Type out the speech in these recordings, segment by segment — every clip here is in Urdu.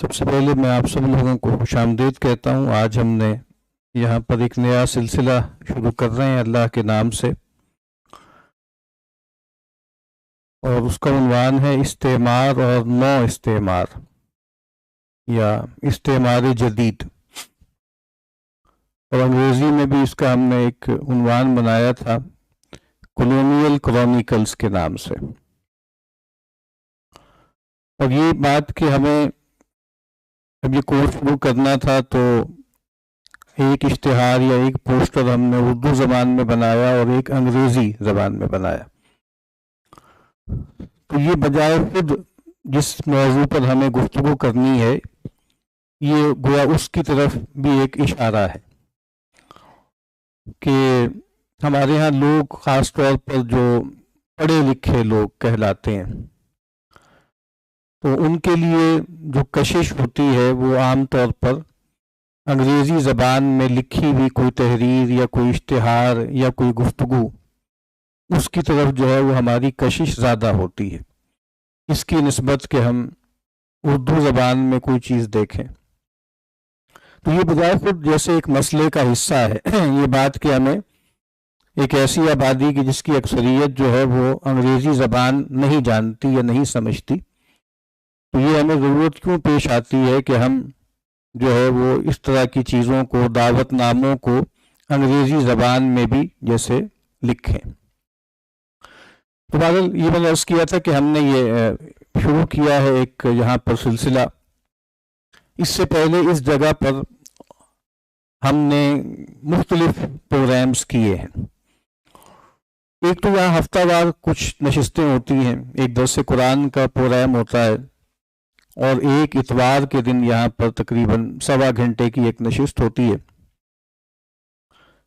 سب سے پہلے میں آپ سب لوگوں کو خوش آمدید کہتا ہوں۔ آج ہم نے یہاں پر ایک نیا سلسلہ شروع کر رہے ہیں اللہ کے نام سے، اور اس کا عنوان ہے استعمار اور نو استعمار یا استعمار جدید، اور انگریزی میں بھی اس کا ہم نے ایک عنوان بنایا تھا کولونیل کرونیکلز کے نام سے۔ اور یہ بات کہ ہمیں جب یہ کورس شروع کرنا تھا تو ایک اشتہار یا ایک پوسٹر ہم نے اردو زبان میں بنایا اور ایک انگریزی زبان میں بنایا، تو یہ بجائے خود جس موضوع پر ہمیں گفتگو کرنی ہے یہ گویا اس کی طرف بھی ایک اشارہ ہے کہ ہمارے ہاں لوگ خاص طور پر جو پڑھے لکھے لوگ کہلاتے ہیں تو ان کے لیے جو کشش ہوتی ہے وہ عام طور پر انگریزی زبان میں لکھی ہوئی کوئی تحریر یا کوئی اشتہار یا کوئی گفتگو، اس کی طرف جو ہے وہ ہماری کشش زیادہ ہوتی ہے اس کی نسبت کہ ہم اردو زبان میں کوئی چیز دیکھیں۔ تو یہ بجائے خود جیسے ایک مسئلے کا حصہ ہے یہ بات کہ ہمیں ایک ایسی آبادی کی جس کی اکثریت جو ہے وہ انگریزی زبان نہیں جانتی یا نہیں سمجھتی، تو یہ ہمیں ضرورت کیوں پیش آتی ہے کہ ہم جو ہے وہ اس طرح کی چیزوں کو، دعوت ناموں کو انگریزی زبان میں بھی جیسے لکھیں۔ تو بہرحال یہ میں نے عرض کیا تھا کہ ہم نے یہ شروع کیا ہے ایک یہاں پر سلسلہ۔ اس سے پہلے اس جگہ پر ہم نے مختلف پروگرامز کیے ہیں۔ ایک تو یہاں ہفتہ وار کچھ نشستیں ہوتی ہیں، ایک درس قرآن کا پروگرام ہوتا ہے، اور ایک اتوار کے دن یہاں پر تقریباً 1.25 گھنٹے کی ایک نشست ہوتی ہے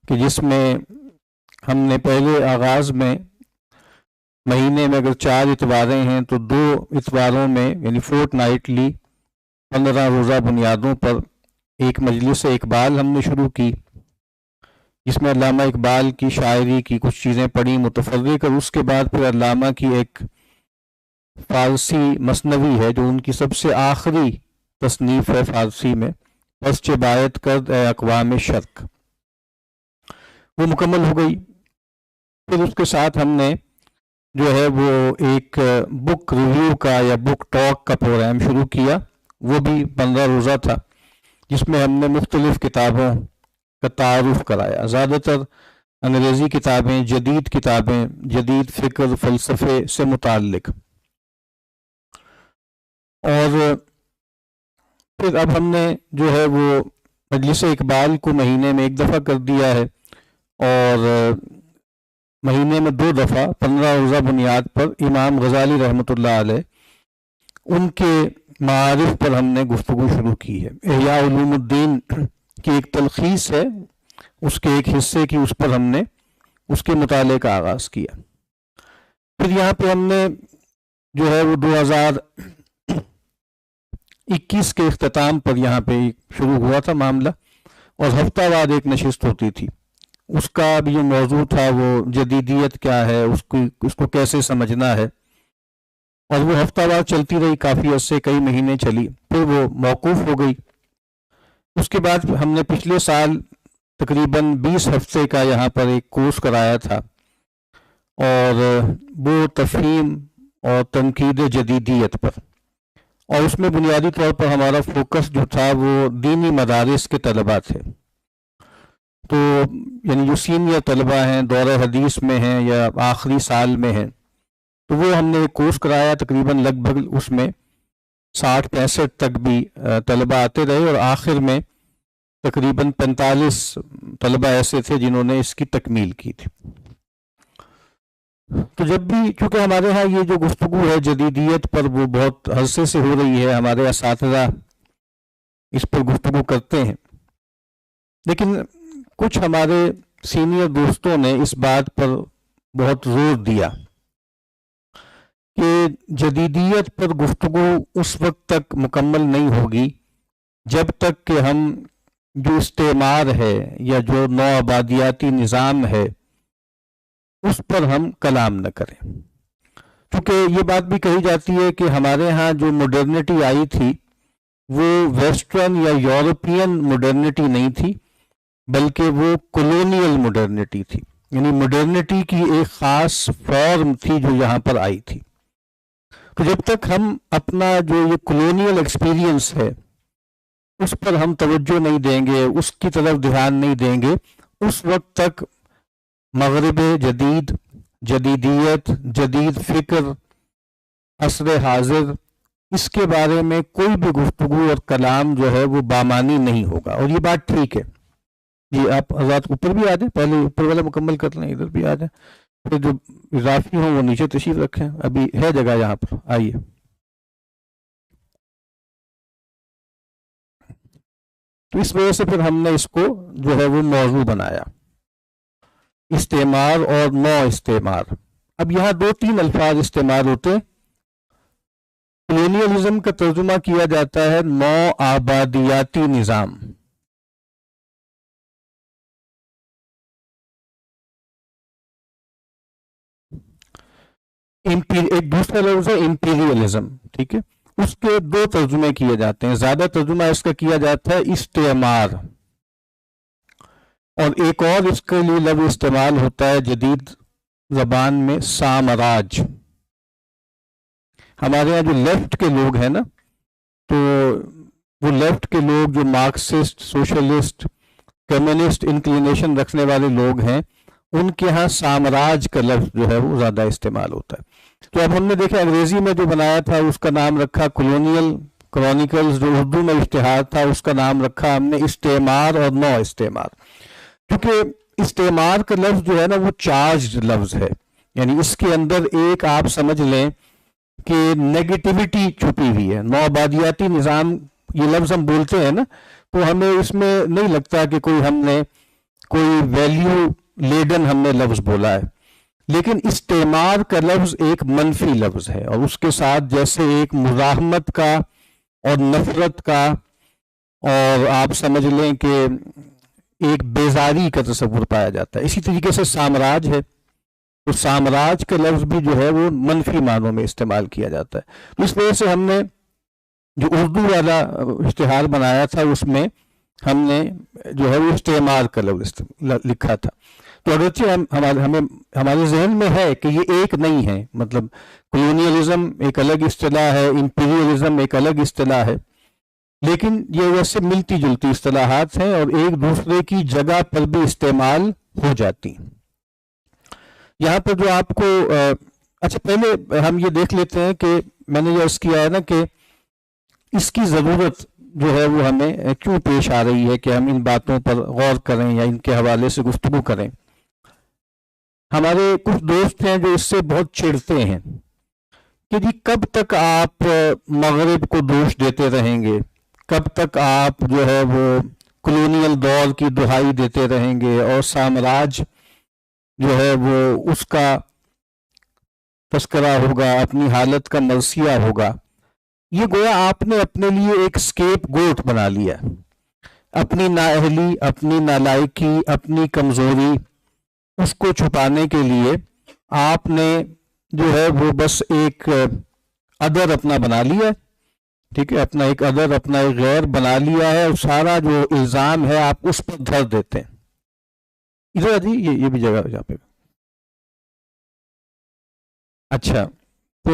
کہ جس میں ہم نے پہلے آغاز میں مہینے میں اگر 4 اتواریں ہیں تو 2 اتواروں میں یعنی فورٹ نائٹلی 15 روزہ بنیادوں پر ایک مجلس اقبال ہم نے شروع کی، جس میں علامہ اقبال کی شاعری کی کچھ چیزیں پڑھی متفرق، اور اس کے بعد پھر علامہ کی ایک فارسی مثنوی ہے جو ان کی سب سے آخری تصنیف ہے فارسی میں، پس بیعت کرد اے اقوام شرق، وہ مکمل ہو گئی۔ پھر اس کے ساتھ ہم نے جو ہے وہ ایک بک ریویو کا یا بک ٹاک کا پروگرام شروع کیا، وہ بھی 15 روزہ تھا، جس میں ہم نے مختلف کتابوں کا تعارف کرایا، زیادہ تر انگریزی کتابیں، جدید فکر فلسفے سے متعلق۔ اور پھر اب ہم نے جو ہے وہ مجلس اقبال کو مہینے میں 1 دفعہ کر دیا ہے، اور مہینے میں 2 دفعہ 15 روزہ بنیاد پر امام غزالی رحمۃ اللہ علیہ ان کے معارف پر ہم نے گفتگو شروع کی ہے۔ احیاء علوم الدین کی ایک تلخیص ہے، اس کے ایک حصے کی، اس پر ہم نے اس کے مطالعے کا آغاز کیا۔ پھر یہاں پہ ہم نے جو ہے وہ 2021 کے اختتام پر یہاں پہ شروع ہوا تھا معاملہ، اور ہفتہ وار ایک نشست ہوتی تھی، اس کا بھی جو موضوع تھا وہ جدیدیت کیا ہے، اس کو کیسے سمجھنا ہے، اور وہ ہفتہ وار چلتی رہی، کافی عرصے کئی مہینے چلی، پھر وہ موقوف ہو گئی۔ اس کے بعد ہم نے پچھلے سال تقریباً 20 ہفتے کا یہاں پر ایک کورس کرایا تھا، اور وہ تفہیم اور تنقید جدیدیت پر، اور اس میں بنیادی طور پر ہمارا فوکس جو تھا وہ دینی مدارس کے طلباء تھے، تو یعنی جو سینئر طلباء ہیں، دورہ حدیث میں ہیں یا آخری سال میں ہیں، تو وہ ہم نے ایک کورس کرایا تقریباً لگ بھگ اس میں 60-65 تک بھی طلباء آتے رہے، اور آخر میں تقریباً 45 طلباء ایسے تھے جنہوں نے اس کی تکمیل کی تھی۔ تو جب بھی چونکہ ہمارے ہاں یہ جو گفتگو ہے جدیدیت پر وہ بہت عرصے سے ہو رہی ہے، ہمارے اساتذہ اس پر گفتگو کرتے ہیں، لیکن کچھ ہمارے سینئر دوستوں نے اس بات پر بہت زور دیا کہ جدیدیت پر گفتگو اس وقت تک مکمل نہیں ہوگی جب تک کہ ہم جو استعمار ہے یا جو نو آبادیاتی نظام ہے اس پر ہم کلام نہ کریں، کیونکہ یہ بات بھی کہی جاتی ہے کہ ہمارے ہاں جو ماڈرنٹی آئی تھی وہ ویسٹرن یا یورپین ماڈرنٹی نہیں تھی، بلکہ وہ کولونیل ماڈرنٹی تھی، یعنی ماڈرنٹی کی ایک خاص فارم تھی جو یہاں پر آئی تھی۔ تو جب تک ہم اپنا جو یہ کولونیل ایکسپیرینس ہے اس پر ہم توجہ نہیں دیں گے، اس کی طرف دھیان نہیں دیں گے، اس وقت تک مغرب جدید، جدیدیت، جدید فکر، عصر حاضر، اس کے بارے میں کوئی بھی گفتگو اور کلام جو ہے وہ بامانی نہیں ہوگا۔ اور یہ بات ٹھیک ہے۔ جی آپ حضرات اوپر بھی آ جائیں، پہلے اوپر والا مکمل کر لیں، ادھر بھی آ جائیں، پھر جو اضافی ہوں وہ نیچے تشریف رکھیں، ابھی ہے جگہ یہاں پر، آئیے۔ تو اس وجہ سے پھر ہم نے اس کو جو ہے وہ موضوع بنایا، استعمار اور نو استعمار۔ اب یہاں دو تین الفاظ استعمال ہوتے ہیں۔ کولونیلزم کا ترجمہ کیا جاتا ہے نو آبادیاتی نظام، ایک دوسرا لفظ ہے امپیریلزم، ٹھیک ہے، اس کے دو ترجمے کیے جاتے ہیں۔ زیادہ ترجمہ اس کا کیا جاتا ہے استعمار، اور ایک اور اس کے لیے لفظ استعمال ہوتا ہے جدید زبان میں سامراج۔ ہمارے یہاں جو لیفٹ کے لوگ ہیں نا، تو وہ لیفٹ کے لوگ جو مارکسسٹ، سوشلسٹ، کمیونسٹ انکلینیشن رکھنے والے لوگ ہیں، ان کے ہاں سامراج کا لفظ جو ہے وہ زیادہ استعمال ہوتا ہے۔ تو اب ہم نے دیکھا انگریزی میں جو بنایا تھا اس کا نام رکھا کولونیل کرونیکلز، جو اردو میں اشتہار تھا اس کا نام رکھا ہم نے استعمار اور نو استعمار۔ کیونکہ استعمار کا لفظ جو ہے نا وہ چارجڈ لفظ ہے، یعنی اس کے اندر ایک آپ سمجھ لیں کہ نیگیٹیوٹی چھپی ہوئی ہے۔ نو آبادیاتی نظام یہ لفظ ہم بولتے ہیں نا، تو ہمیں اس میں نہیں لگتا کہ ہم نے کوئی ویلیو لیڈن ہم نے لفظ بولا ہے، لیکن استعمار کا لفظ ایک منفی لفظ ہے، اور اس کے ساتھ جیسے ایک مزاحمت کا اور نفرت کا، اور آپ سمجھ لیں کہ ایک بیزاری کا تصور پایا جاتا ہے۔ اسی طریقے سے سامراج ہے، تو سامراج کا لفظ بھی جو ہے وہ منفی معنوں میں استعمال کیا جاتا ہے۔ اس وجہ سے ہم نے جو اردو والا اشتہار بنایا تھا اس میں ہم نے جو ہے وہ استعمار کا لفظ لکھا تھا۔ تو اگرچہ ہمارے ذہن میں ہے کہ یہ ایک نہیں ہے، مطلب کولونیلزم ایک الگ اصطلاح ہے، امپیریلزم ایک الگ اصطلاح ہے، لیکن یہ ویسے ملتی جلتی اصطلاحات ہیں اور ایک دوسرے کی جگہ پر بھی استعمال ہو جاتی ہیں۔ یہاں پر جو آپ کو اچھا پہلے ہم یہ دیکھ لیتے ہیں کہ میں نے جو عرض کیا ہے نا کہ اس کی ضرورت جو ہے وہ ہمیں کیوں پیش آ رہی ہے کہ ہم ان باتوں پر غور کریں یا ان کے حوالے سے گفتگو کریں۔ ہمارے کچھ دوست ہیں جو اس سے بہت چڑھتے ہیں کہ جی کب تک آپ مغرب کو دوش دیتے رہیں گے، کب تک آپ جو ہے وہ کولونیل دور کی دہائی دیتے رہیں گے اور سامراج جو ہے وہ اس کا تذکرہ ہوگا، اپنی حالت کا مرثیہ ہوگا۔ یہ گویا آپ نے اپنے لیے ایک اسکیپ گوٹ بنا لیا، اپنی نااہلی، اپنی نالائکی، اپنی کمزوری، اس کو چھپانے کے لیے آپ نے جو ہے وہ بس ایک ادر اپنا بنا لیا، ٹھیک ہے، اپنا ایک ادر، اپنا ایک غیر بنا لیا ہے، اور سارا جو الزام ہے آپ اس پر دھر دیتے ہیں۔ ادھر جی یہ بھی جگہ جہاں پہ اچھا، تو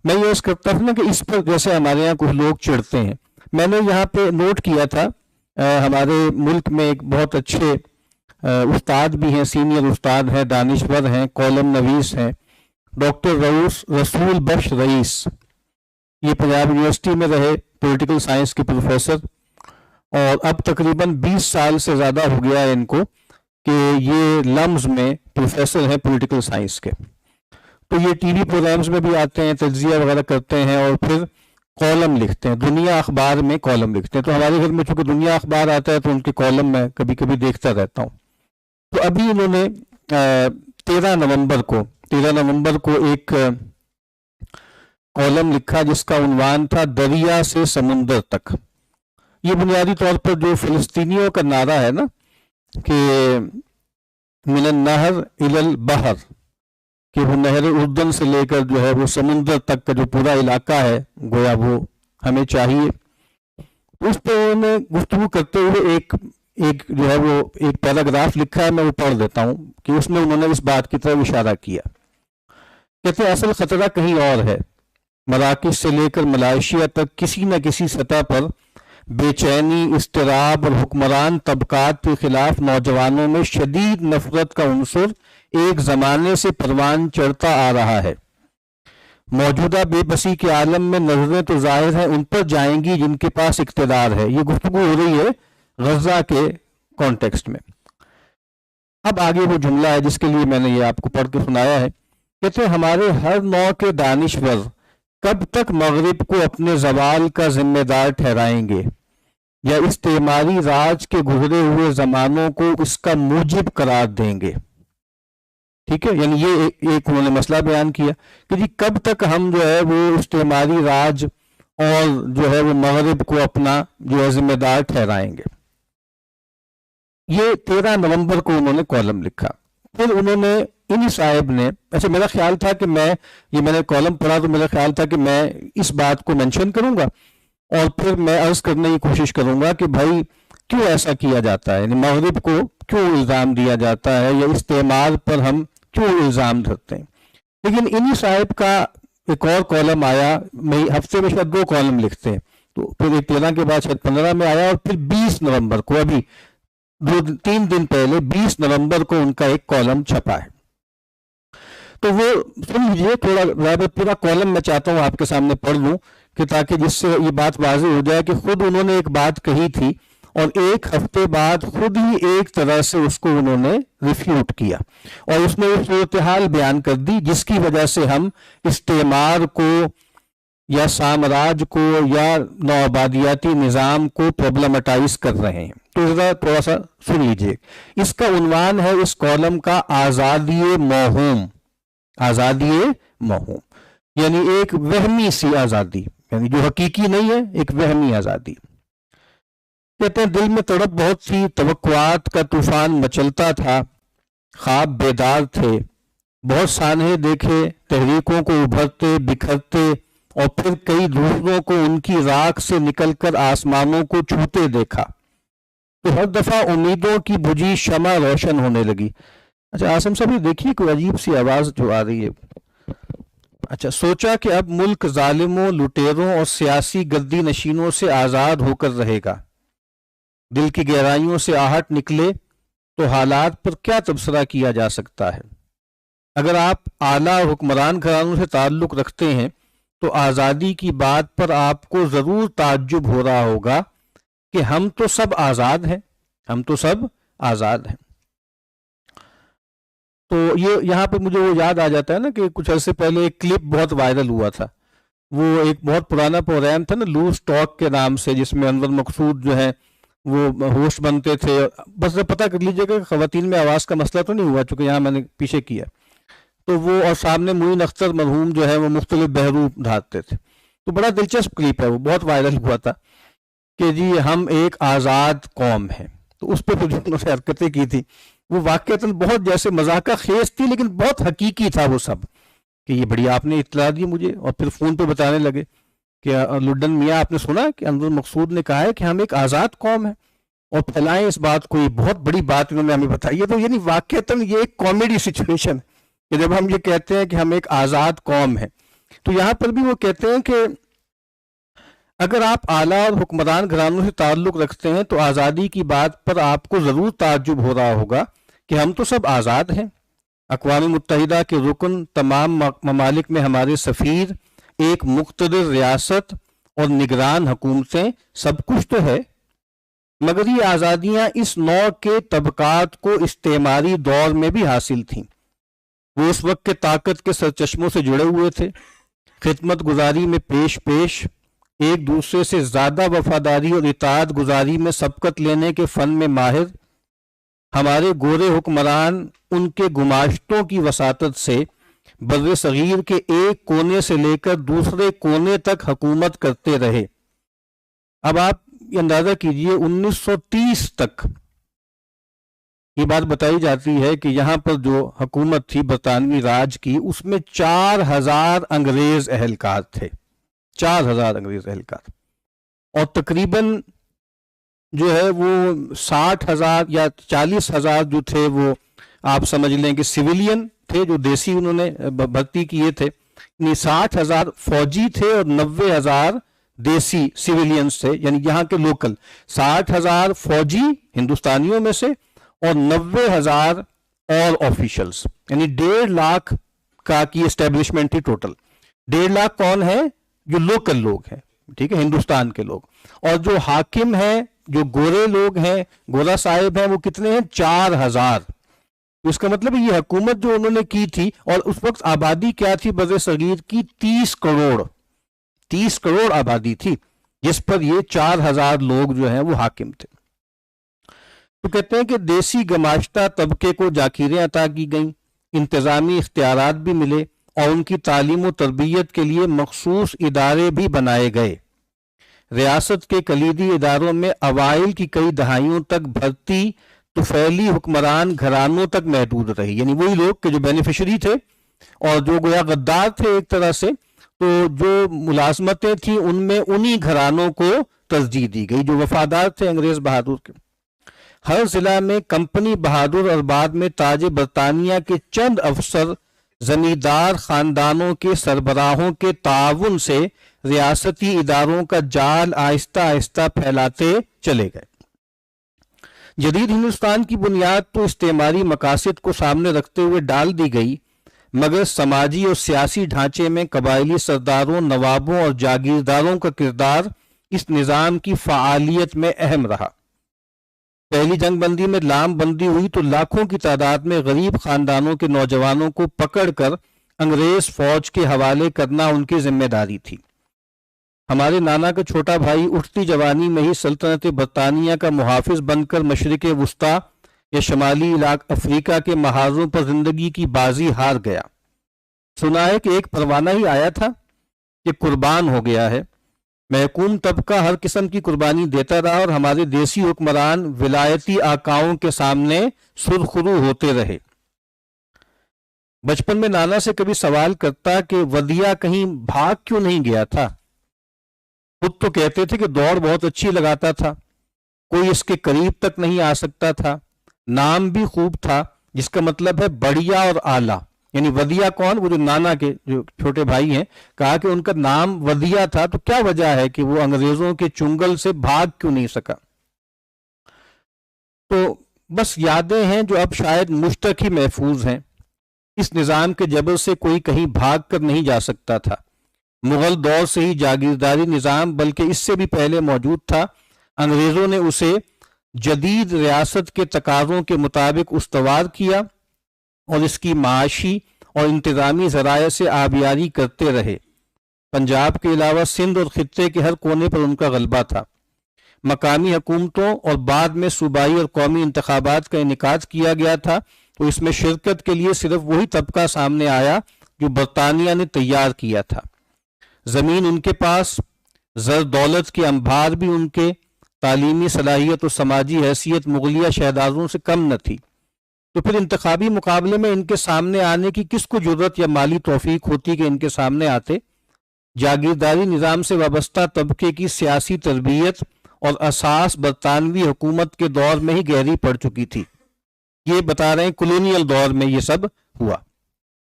میں یہ عرض کرتا ہوں نا کہ اس پر جیسے ہمارے یہاں کچھ لوگ چڑھتے ہیں۔ میں نے یہاں پہ نوٹ کیا تھا ہمارے ملک میں ایک بہت اچھے استاد بھی ہیں، سینئر استاد ہیں، دانشور ہیں، کالم نویس ہیں، ڈاکٹر رسول بخش رئیس۔ یہ پنجاب یونیورسٹی میں رہے پولیٹیکل سائنس کے پروفیسر، اور اب تقریباً 20 سال سے زیادہ ہو گیا ہے ان کو کہ یہ لمز میں پروفیسر ہیں پولیٹیکل سائنس کے۔ تو یہ ٹی وی پروگرامز میں بھی آتے ہیں، تجزیہ وغیرہ کرتے ہیں، اور پھر کالم لکھتے ہیں، دنیا اخبار میں کالم لکھتے ہیں۔ تو ہمارے گھر میں چونکہ دنیا اخبار آتا ہے تو ان کے کالم میں کبھی کبھی دیکھتا رہتا ہوں۔ تو ابھی انہوں نے 13 نومبر کو ایک کالم لکھا جس کا عنوان تھا دریا سے سمندر تک۔ یہ بنیادی طور پر جو فلسطینیوں کا نعرہ ہے نا کہ من النہر الی البحر، کہ وہ نہر اردن سے لے کر جو ہے وہ سمندر تک کا جو پورا علاقہ ہے گویا وہ ہمیں چاہیے. اس پہ انہوں نے گفتگو کرتے ہوئے ایک جو ہے وہ ایک پیراگراف لکھا ہے, میں وہ پڑھ دیتا ہوں کہ اس میں انہوں نے اس بات کی طرف اشارہ کیا. کہتے ہیں اصل خطرہ کہیں اور ہے. مراکش سے لے کر ملائیشیا تک کسی نہ کسی سطح پر بے چینی, اضطراب اور حکمران طبقات کے خلاف نوجوانوں میں شدید نفرت کا عنصر ایک زمانے سے پروان چڑھتا آ رہا ہے. موجودہ بے بسی کے عالم میں نظریں تو ظاہر ہیں ان پر جائیں گی جن کے پاس اقتدار ہے. یہ گفتگو ہو رہی ہے غزہ کے کانٹیکسٹ میں. اب آگے وہ جملہ ہے جس کے لیے میں نے یہ آپ کو پڑھ کے سنایا ہے. کہتے ہیں ہمارے ہر نوع کے دانشور کب تک مغرب کو اپنے زوال کا ذمہ دار ٹھہرائیں گے یا استعماری راج کے گزرے ہوئے زمانوں کو اس کا موجب قرار دیں گے. ٹھیک ہے, یعنی یہ ایک انہوں نے مسئلہ بیان کیا کہ جی کب تک ہم جو ہے وہ استعماری راج اور جو ہے وہ مغرب کو اپنا جو ہے ذمہ دار ٹھہرائیں گے. یہ 13 نومبر کو انہوں نے کالم لکھا. پھر انہوں نے انہی صاحب نے, اچھا میرا خیال تھا کہ میں نے کالم پڑھا تو میرا خیال تھا کہ میں اس بات کو مینشن کروں گا اور پھر میں عرض کرنے کی کوشش کروں گا کہ بھائی کیوں ایسا کیا جاتا ہے, یعنی مغرب کو کیوں الزام دیا جاتا ہے یا استعمار پر ہم کیوں الزام دھرتے ہیں. لیکن انہی صاحب کا ایک اور کالم آیا, میں ہفتے میں شاید 2 کالم لکھتے ہیں, تو پھر 13 کے بعد شاید 15 میں آیا اور پھر 20 نومبر کو, ابھی 2-3 دن پہلے 20 نومبر کو ان کا ایک کالم چھپا ہے. تو وہ سن لیجیے تھوڑا, پورا کالم میں چاہتا ہوں آپ کے سامنے پڑھ لوں کہ تاکہ جس سے یہ بات واضح ہو جائے کہ خود انہوں نے ایک بات کہی تھی اور 1 ہفتے بعد خود ہی ایک طرح سے اس کو انہوں نے ریفیوٹ کیا اور اس میں وہ صورتحال بیان کر دی جس کی وجہ سے ہم استعمار کو یا سامراج کو یا نوآبادیاتی نظام کو پرابلمٹائز کر رہے ہیں. تو ذرا تھوڑا سا سن لیجیے. اس کا عنوان ہے اس کالم کا آزادی موہوم. آزادی موہوم یعنی ایک وہمی سی آزادی, یعنی جو حقیقی نہیں ہے, ایک وہمی آزادی. کہتے ہیں دل میں تڑپ بہت سی, توقعات کا طوفان مچلتا تھا, خواب بیدار تھے, بہت سانحے دیکھے تحریکوں کو ابھرتے بکھرتے اور پھر کئی دوسروں کو ان کی راکھ سے نکل کر آسمانوں کو چھوتے دیکھا تو ہر دفعہ امیدوں کی بجھی شمع روشن ہونے لگی. اچھا آسم صاحب یہ دیکھیے کوئی عجیب سی آواز جو آ رہی ہے. اچھا, سوچا کہ اب ملک ظالموں, لٹیروں اور سیاسی گدی نشینوں سے آزاد ہو کر رہے گا. دل کی گہرائیوں سے آہٹ نکلے تو حالات پر کیا تبصرہ کیا جا سکتا ہے. اگر آپ اعلیٰ حکمران گھرانوں سے تعلق رکھتے ہیں تو آزادی کی بات پر آپ کو ضرور تعجب ہو رہا ہوگا کہ ہم تو سب آزاد ہیں, ہم تو سب آزاد ہیں. تو یہ یہاں پہ مجھے وہ یاد آ جاتا ہے نا کہ کچھ عرصے پہلے ایک کلپ بہت وائرل ہوا تھا. وہ ایک بہت پرانا پروگرام تھا نا لوز ٹاک کے نام سے, جس میں انور مقصود جو ہے وہ ہوسٹ بنتے تھے. بس پتہ کر لیجئے کہ خواتین میں آواز کا مسئلہ تو نہیں ہوا چونکہ یہاں میں نے پیچھے کیا. تو وہ اور سامنے معین اختر مرحوم جو ہے وہ مختلف بہرو ڈھانپتے تھے. تو بڑا دلچسپ کلپ ہے, وہ بہت وائرل ہوا تھا کہ جی ہم ایک آزاد قوم ہیں. تو اس پہ انہوں نے حرکتیں کی تھی, وہ واقعتاً بہت جیسے مذاقہ خیز تھی لیکن بہت حقیقی تھا وہ سب, کہ یہ بڑی آپ نے اطلاع دی مجھے. اور پھر فون پہ بتانے لگے کہ لڈن میاں آپ نے سنا کہ انور مقصود نے کہا ہے کہ ہم ایک آزاد قوم ہیں اور پھیلائیں اس بات کو, یہ بہت بڑی بات انہوں نے ہمیں بتائی ہے. تو یعنی واقعتاً یہ ایک کامیڈی سچویشن کہ جب ہم یہ کہتے ہیں کہ ہم ایک آزاد قوم ہیں. تو یہاں پر بھی وہ کہتے ہیں کہ اگر آپ اعلیٰ اور حکمران گھرانوں سے تعلق رکھتے ہیں تو آزادی کی بات پر آپ کو ضرور تعجب ہو رہا ہوگا کہ ہم تو سب آزاد ہیں. اقوام متحدہ کے رکن, تمام ممالک میں ہمارے سفیر, ایک مقتدر ریاست اور نگران حکومتیں, سب کچھ تو ہے. مگر یہ آزادیاں اس نوع کے طبقات کو استعماری دور میں بھی حاصل تھیں. وہ اس وقت کے طاقت کے سرچشموں سے جڑے ہوئے تھے, خدمت گزاری میں پیش پیش, ایک دوسرے سے زیادہ وفاداری اور اطاعت گزاری میں سبقت لینے کے فن میں ماہر. ہمارے گورے حکمران ان کے گماشتوں کی وساطت سے بر صغیر کے ایک کونے سے لے کر دوسرے کونے تک حکومت کرتے رہے. اب آپ اندازہ کیجئے 1930 تک یہ بات بتائی جاتی ہے کہ یہاں پر جو حکومت تھی برطانوی راج کی, اس میں 4000 انگریز اہلکار تھے. 4,000 انگریز اہلکار، اور تقریباً جو ہے وہ 60,000 یا 40,000 جو تھے وہ آپ سمجھ لیں کہ سویلین تھے جو دیسی انہوں نے بھرتی کیے تھے، یعنی 60,000 فوجی تھے اور 90,000 دیسی سویلینز تھے، یعنی یہاں کے لوکل 60,000 فوجی ہندوستانیوں میں سے اور 90,000 اور آفیشلز، یعنی 1.5 لاکھ کا کی اسٹیبلشمنٹ تھی ٹوٹل۔ 1.5 لاکھ کون ہے؟ جو لوکل لوگ ہیں، ٹھیک ہے، ہندوستان کے لوگ، اور جو حاکم ہیں، جو گورے لوگ ہیں، گورا صاحب ہیں، وہ کتنے ہیں؟ 4,000۔ اس کا مطلب یہ حکومت جو انہوں نے کی تھی، اور اس وقت آبادی کیا تھی بر صغیر کی؟ 30 کروڑ، 30 کروڑ آبادی تھی، جس پر یہ 4,000 لوگ جو ہیں وہ حاکم تھے۔ تو کہتے ہیں کہ دیسی گماشتہ طبقے کو جاگیریں عطا کی گئیں، انتظامی اختیارات بھی ملے، اور ان کی تعلیم و تربیت کے لیے مخصوص ادارے بھی بنائے گئے۔ ریاست کے کلیدی اداروں میں اوائل کی کئی دہائیوں تک بھرتی طفیلی حکمران گھرانوں تک محدود رہی، یعنی وہی لوگ کہ جو بینیفیشری تھے اور جو گویا غدار تھے ایک طرح سے، تو جو ملازمتیں تھیں ان میں انہی گھرانوں کو ترجیح دی گئی جو وفادار تھے انگریز بہادر کے۔ ہر ضلع میں کمپنی بہادر اور بعد میں تاج برطانیہ کے چند افسر زمیندار خاندانوں کے سربراہوں کے تعاون سے ریاستی اداروں کا جال آہستہ آہستہ پھیلاتے چلے گئے۔ جدید ہندوستان کی بنیاد تو استعماری مقاصد کو سامنے رکھتے ہوئے ڈال دی گئی، مگر سماجی اور سیاسی ڈھانچے میں قبائلی سرداروں، نوابوں اور جاگیرداروں کا کردار اس نظام کی فعالیت میں اہم رہا۔ پہلی جنگ بندی میں لام بندی ہوئی تو لاکھوں کی تعداد میں غریب خاندانوں کے نوجوانوں کو پکڑ کر انگریز فوج کے حوالے کرنا ان کی ذمہ داری تھی۔ ہمارے نانا کا چھوٹا بھائی اٹھتی جوانی میں ہی سلطنت برطانیہ کا محافظ بن کر مشرق وسطیٰ یا شمالی علاقہ افریقہ کے محاذوں پر زندگی کی بازی ہار گیا۔ سنا ہے کہ ایک پروانہ ہی آیا تھا کہ قربان ہو گیا ہے۔ محکوم طبقہ ہر قسم کی قربانی دیتا رہا اور ہمارے دیسی حکمران ولایتی آقاؤں کے سامنے سرخرو ہوتے رہے۔ بچپن میں نانا سے کبھی سوال کرتا کہ ودیا کہیں بھاگ کیوں نہیں گیا تھا؟ خود تو کہتے تھے کہ دوڑ بہت اچھی لگاتا تھا، کوئی اس کے قریب تک نہیں آ سکتا تھا، نام بھی خوب تھا جس کا مطلب ہے بڑھیا اور اعلیٰ۔ یعنی ودیا کون؟ وہ جو نانا کے جو چھوٹے بھائی ہیں، کہا کہ ان کا نام ودیا تھا، تو کیا وجہ ہے کہ وہ انگریزوں کے چنگل سے بھاگ کیوں نہیں سکا؟ تو بس یادیں ہیں جو اب شاید مشتق ہی محفوظ ہیں۔ اس نظام کے جبر سے کوئی کہیں بھاگ کر نہیں جا سکتا تھا۔ مغل دور سے ہی جاگیرداری نظام بلکہ اس سے بھی پہلے موجود تھا۔ انگریزوں نے اسے جدید ریاست کے تقاضوں کے مطابق استوار کیا اور اس کی معاشی اور انتظامی ذرائع سے آبیاری کرتے رہے۔ پنجاب کے علاوہ سندھ اور خطے کے ہر کونے پر ان کا غلبہ تھا۔ مقامی حکومتوں اور بعد میں صوبائی اور قومی انتخابات کا انعقاد کیا گیا تھا، تو اس میں شرکت کے لیے صرف وہی طبقہ سامنے آیا جو برطانیہ نے تیار کیا تھا۔ زمین ان کے پاس، زر دولت کے انبار بھی ان کے، تعلیمی صلاحیت اور سماجی حیثیت مغلیہ شہزادوں سے کم نہ تھی، تو پھر انتخابی مقابلے میں ان کے سامنے آنے کی کس کو جرت یا مالی توفیق ہوتی کہ ان کے سامنے آتے؟ جاگیرداری نظام سے وابستہ طبقے کی سیاسی تربیت اور اساس برطانوی حکومت کے دور میں ہی گہری پڑ چکی تھی۔ یہ بتا رہے ہیں کولونیل دور میں یہ سب ہوا۔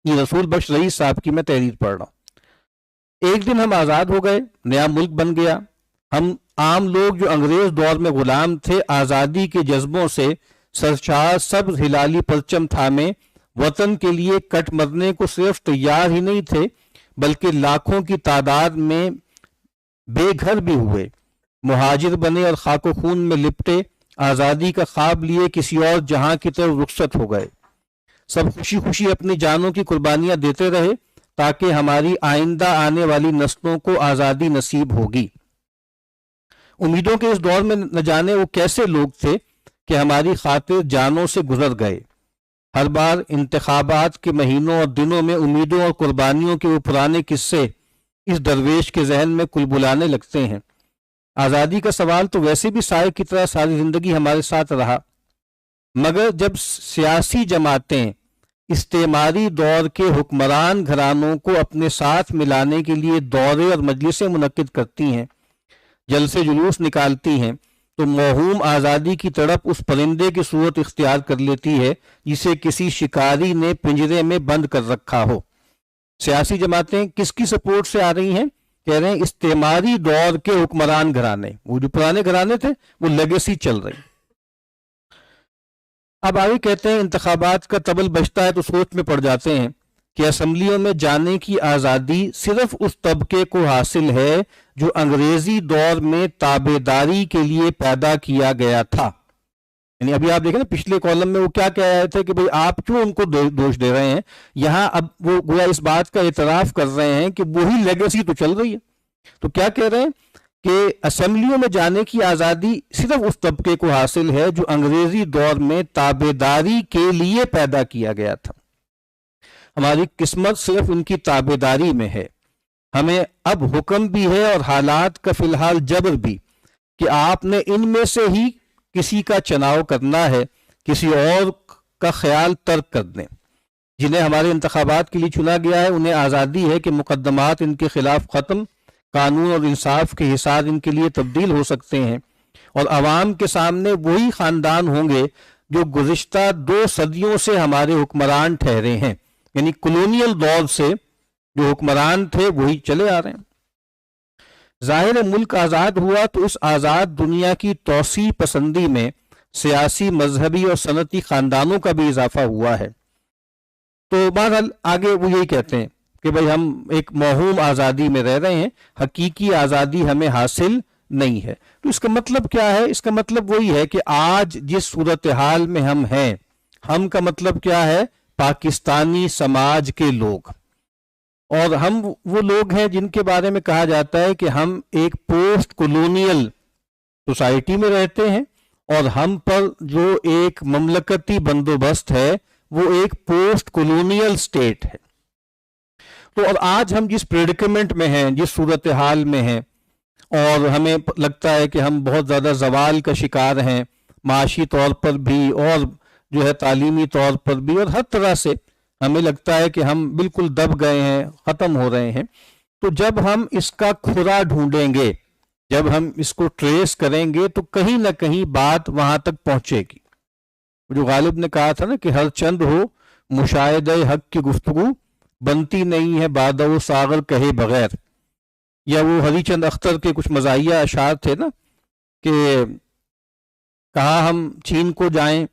یہ رسول بخش رئیس صاحب کی میں تحریر پڑھ رہا ہوں۔ ایک دن ہم آزاد ہو گئے، نیا ملک بن گیا۔ ہم عام لوگ جو انگریز دور میں غلام تھے، آزادی کے جذبوں سے سرشار سبز ہلالی پرچم تھامے وطن کے لیے کٹ مرنے کو صرف تیار ہی نہیں تھے، بلکہ لاکھوں کی تعداد میں بے گھر بھی ہوئے، مہاجر بنے اور خاک و خون میں لپٹے آزادی کا خواب لیے کسی اور جہاں کی طرف رخصت ہو گئے۔ سب خوشی خوشی اپنی جانوں کی قربانیاں دیتے رہے تاکہ ہماری آئندہ آنے والی نسلوں کو آزادی نصیب ہوگی۔ امیدوں کے اس دور میں نہ جانے وہ کیسے لوگ تھے کہ ہماری خاطر جانوں سے گزر گئے۔ ہر بار انتخابات کے مہینوں اور دنوں میں امیدوں اور قربانیوں کے وہ پرانے قصے اس درویش کے ذہن میں کلبلانے لگتے ہیں۔ آزادی کا سوال تو ویسے بھی سائے کی طرح ساری زندگی ہمارے ساتھ رہا، مگر جب سیاسی جماعتیں استعماری دور کے حکمران گھرانوں کو اپنے ساتھ ملانے کے لیے دورے اور مجلسیں منعقد کرتی ہیں، جلسے جلوس نکالتی ہیں، تو موہوم آزادی کی تڑپ اس پرندے کی صورت اختیار کر لیتی ہے جسے کسی شکاری نے پنجرے میں بند کر رکھا ہو۔ سیاسی جماعتیں کس کی سپورٹ سے آ رہی ہیں؟ کہہ رہے ہیں استعماری دور کے حکمران گھرانے، وہ جو پرانے گھرانے تھے وہ لیگیسی چل رہی۔ اب آگے کہتے ہیں انتخابات کا طبل بجتا ہے تو سوچ میں پڑ جاتے ہیں کہ اسمبلیوں میں جانے کی آزادی صرف اس طبقے کو حاصل ہے جو انگریزی دور میں تابع داری کے لیے پیدا کیا گیا تھا۔ یعنی ابھی آپ دیکھیں نا پچھلے کالم میں وہ کیا کہہ رہے تھے کہ بھئی آپ کیوں ان کو دوش دے رہے ہیں، یہاں اب وہ گویا اس بات کا اعتراف کر رہے ہیں کہ وہی لیگیسی تو چل رہی ہے۔ تو کیا کہہ رہے ہیں کہ اسمبلیوں میں جانے کی آزادی صرف اس طبقے کو حاصل ہے جو انگریزی دور میں تابع داری کے لیے پیدا کیا گیا تھا۔ ہماری قسمت صرف ان کی تابع داری میں ہے۔ ہمیں اب حکم بھی ہے اور حالات کا فی الحال جبر بھی کہ آپ نے ان میں سے ہی کسی کا چناؤ کرنا ہے، کسی اور کا خیال ترک کر دیں۔ جنہیں ہمارے انتخابات کے لیے چنا گیا ہے انہیں آزادی ہے کہ مقدمات ان کے خلاف ختم، قانون اور انصاف کے حصار ان کے لیے تبدیل ہو سکتے ہیں، اور عوام کے سامنے وہی خاندان ہوں گے جو گزشتہ 2 صدیوں سے ہمارے حکمران ٹھہرے ہیں۔ یعنی کلونیل دور سے جو حکمران تھے وہی چلے آ رہے ہیں۔ ظاہر ملک آزاد ہوا تو اس آزاد دنیا کی توسیع پسندی میں سیاسی، مذہبی اور صنعتی خاندانوں کا بھی اضافہ ہوا ہے۔ تو بہرحال آگے وہ یہی کہتے ہیں کہ بھئی ہم ایک موہوم آزادی میں رہ رہے ہیں، حقیقی آزادی ہمیں حاصل نہیں ہے۔ تو اس کا مطلب کیا ہے؟ اس کا مطلب وہی ہے کہ آج جس صورتحال میں ہم ہیں، ہم کا مطلب کیا ہے؟ پاکستانی سماج کے لوگ، اور ہم وہ لوگ ہیں جن کے بارے میں کہا جاتا ہے کہ ہم ایک پوسٹ کولونیل سوسائٹی میں رہتے ہیں، اور ہم پر جو ایک مملکتی بندوبست ہے وہ ایک پوسٹ کولونیل سٹیٹ ہے۔ تو اور آج ہم جس پریڈیکمنٹ میں ہیں، جس صورتحال میں ہیں، اور ہمیں لگتا ہے کہ ہم بہت زیادہ زوال کا شکار ہیں، معاشی طور پر بھی اور جو ہے تعلیمی طور پر بھی، اور ہر طرح سے ہمیں لگتا ہے کہ ہم بالکل دب گئے ہیں، ختم ہو رہے ہیں۔ تو جب ہم اس کا کھرا ڈھونڈیں گے، جب ہم اس کو ٹریس کریں گے تو کہیں نہ کہیں بات وہاں تک پہنچے گی۔ جو غالب نے کہا تھا نا کہ ہر چند ہو مشاہدہ حق کی گفتگو، بنتی نہیں ہے بادہ و ساغر کہے بغیر، یا وہ ہری چند اختر کے کچھ مزاحیہ اشعار تھے نا کہ کہا ہم چین کو جائیں،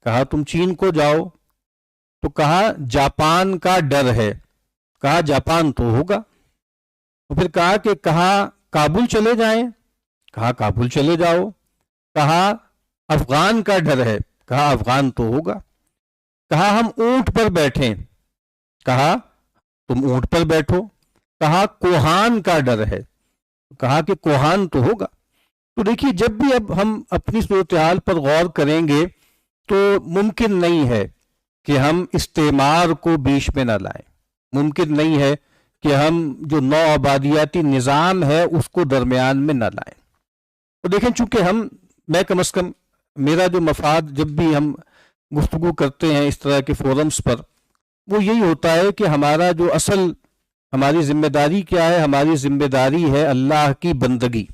کہا تم چین کو جاؤ، تو کہا جاپان کا ڈر ہے، کہا جاپان تو ہوگا، اور پھر کہا کہ کہا کابل چلے جائیں، کہا کابل چلے جاؤ، کہا افغان کا ڈر ہے، کہا افغان تو ہوگا، کہا ہم اونٹ پر بیٹھیں، کہا تم اونٹ پر بیٹھو، کہا کوہان کا ڈر ہے، کہا کہ کوہان تو ہوگا۔ تو دیکھیے جب بھی اب ہم اپنی صورتحال پر غور کریں گے تو ممکن نہیں ہے کہ ہم استعمار کو بیچ میں نہ لائیں، ممکن نہیں ہے کہ ہم جو نو آبادیاتی نظام ہے اس کو درمیان میں نہ لائیں۔ تو دیکھیں چونکہ میں کم از کم میرا جو مفاد جب بھی ہم گفتگو کرتے ہیں اس طرح کے فورمز پر، وہ یہی ہوتا ہے کہ ہمارا جو اصل ہماری ذمہ داری کیا ہے؟ ہماری ذمہ داری ہے اللہ کی بندگی،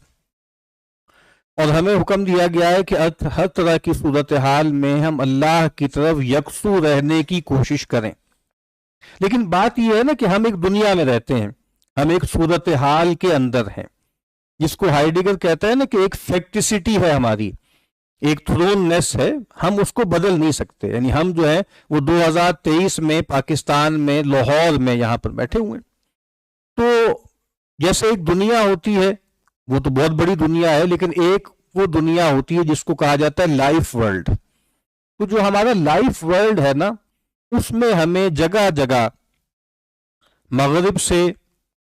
اور ہمیں حکم دیا گیا ہے کہ ہر طرح کی صورتحال میں ہم اللہ کی طرف یکسو رہنے کی کوشش کریں۔ لیکن بات یہ ہے نا کہ ہم ایک دنیا میں رہتے ہیں، ہم ایک صورتحال کے اندر ہیں، جس کو ہائیڈگر کہتا ہے نا کہ ایک فیکٹسٹی ہے ہماری، ایک تھرون نیس ہے، ہم اس کو بدل نہیں سکتے۔ یعنی ہم جو ہے وہ 2023 میں پاکستان میں لاہور میں یہاں پر بیٹھے ہوئے ہیں۔ تو جیسے ایک دنیا ہوتی ہے، وہ تو بہت بڑی دنیا ہے، لیکن ایک وہ دنیا ہوتی ہے جس کو کہا جاتا ہے لائف ورلڈ۔ تو جو ہمارا لائف ورلڈ ہے نا، اس میں ہمیں جگہ جگہ مغرب سے،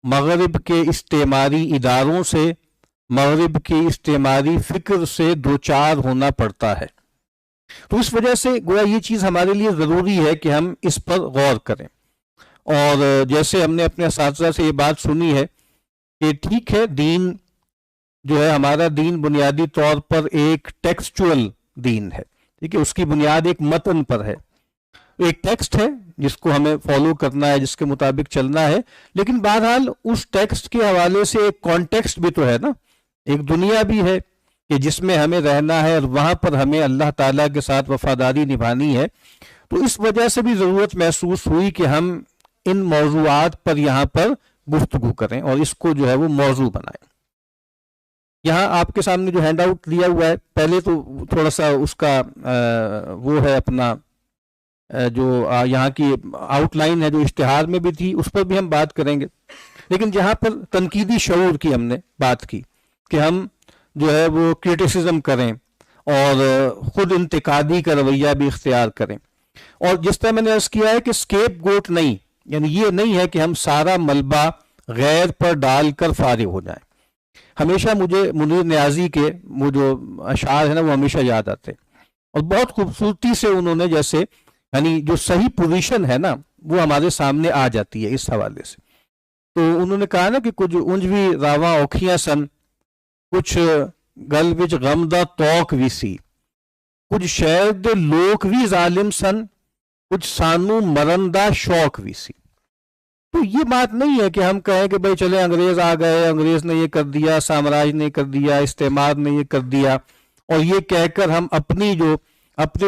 مغرب کے استعماری اداروں سے، مغرب کی استعماری فکر سے دوچار ہونا پڑتا ہے۔ تو اس وجہ سے گویا یہ چیز ہمارے لیے ضروری ہے کہ ہم اس پر غور کریں۔ اور جیسے ہم نے اپنے اساتذہ سے یہ بات سنی ہے کہ ٹھیک ہے، دین جو ہے ہمارا دین بنیادی طور پر ایک ٹیکسچول دین ہے، ٹھیک ہے، اس کی بنیاد ایک متن پر ہے، ایک ٹیکسٹ ہے جس کو ہمیں فالو کرنا ہے، جس کے مطابق چلنا ہے، لیکن بہرحال اس ٹیکسٹ کے حوالے سے ایک کانٹیکسٹ بھی تو ہے نا، ایک دنیا بھی ہے کہ جس میں ہمیں رہنا ہے، اور وہاں پر ہمیں اللہ تعالیٰ کے ساتھ وفاداری نبھانی ہے. تو اس وجہ سے بھی ضرورت محسوس ہوئی کہ ہم ان موضوعات پر یہاں پر گفتگو کریں اور اس کو جو ہے وہ موضوع بنائیں. یہاں آپ کے سامنے جو ہینڈ آؤٹ دیا ہوا ہے، پہلے تو تھوڑا سا اس کا وہ ہے اپنا جو یہاں کی آؤٹ لائن ہے جو اشتہار میں بھی تھی، اس پر بھی ہم بات کریں گے. لیکن جہاں پر تنقیدی شعور کی ہم نے بات کی کہ ہم جو ہے وہ کرٹیسزم کریں اور خود انتقادی کا رویہ بھی اختیار کریں، اور جس طرح میں نے عرض کیا ہے کہ اسکیپ گوٹ نہیں، یعنی یہ نہیں ہے کہ ہم سارا ملبہ غیر پر ڈال کر فارغ ہو جائیں. ہمیشہ مجھے منیر نیازی کے وہ جو اشعار ہیں نا وہ ہمیشہ یاد آتے ہیں، اور بہت خوبصورتی سے انہوں نے جیسے یعنی جو صحیح پوزیشن ہے نا وہ ہمارے سامنے آ جاتی ہے اس حوالے سے. تو انہوں نے کہا نا کہ کچھ اونج بھی راواں اوکھیاں سن، کچھ گل وچ غم دا توک وی سی، کچھ شہر دے لوک بھی ظالم سن، کچھ سانو مرن دا شوق بھی سی. تو یہ بات نہیں ہے کہ ہم کہیں کہ بھائی چلے انگریز آ گئے، انگریز نے یہ کر دیا، سامراج نے کر دیا، استعمار نے یہ کر دیا، اور یہ کہہ کر ہم اپنے جو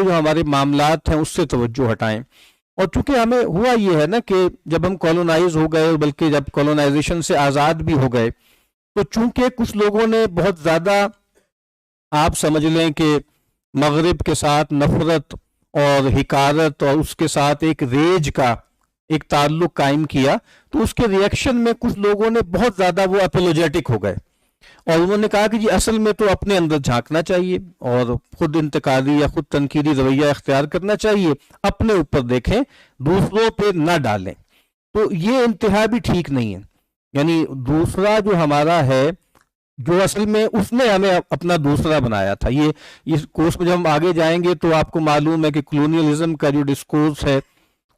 ہمارے معاملات ہیں اس سے توجہ ہٹائیں. اور چونکہ ہمیں ہوا یہ ہے نا کہ جب ہم کالونائز ہو گئے، بلکہ جب کالونائزیشن سے آزاد بھی ہو گئے، تو چونکہ کچھ لوگوں نے بہت زیادہ آپ سمجھ لیں کہ مغرب کے ساتھ نفرت اور حقارت اور اس کے ساتھ ایک ریج کا ایک تعلق قائم کیا، تو اس کے ریئیکشن میں کچھ لوگوں نے بہت زیادہ وہ اپولوجیٹک ہو گئے، اور انہوں نے کہا کہ جی اصل میں تو اپنے اندر جھانکنا چاہیے اور خود انتقادی یا خود تنقیدی رویہ اختیار کرنا چاہیے، اپنے اوپر دیکھیں، دوسروں پہ نہ ڈالیں. تو یہ انتہا بھی ٹھیک نہیں ہے. یعنی دوسرا جو ہمارا ہے، جو اصل میں اس نے ہمیں اپنا دوسرا بنایا تھا. یہ اس کورس میں جب ہم آگے جائیں گے تو آپ کو معلوم ہے کہ کلونیلزم کا جو ڈسکورس ہے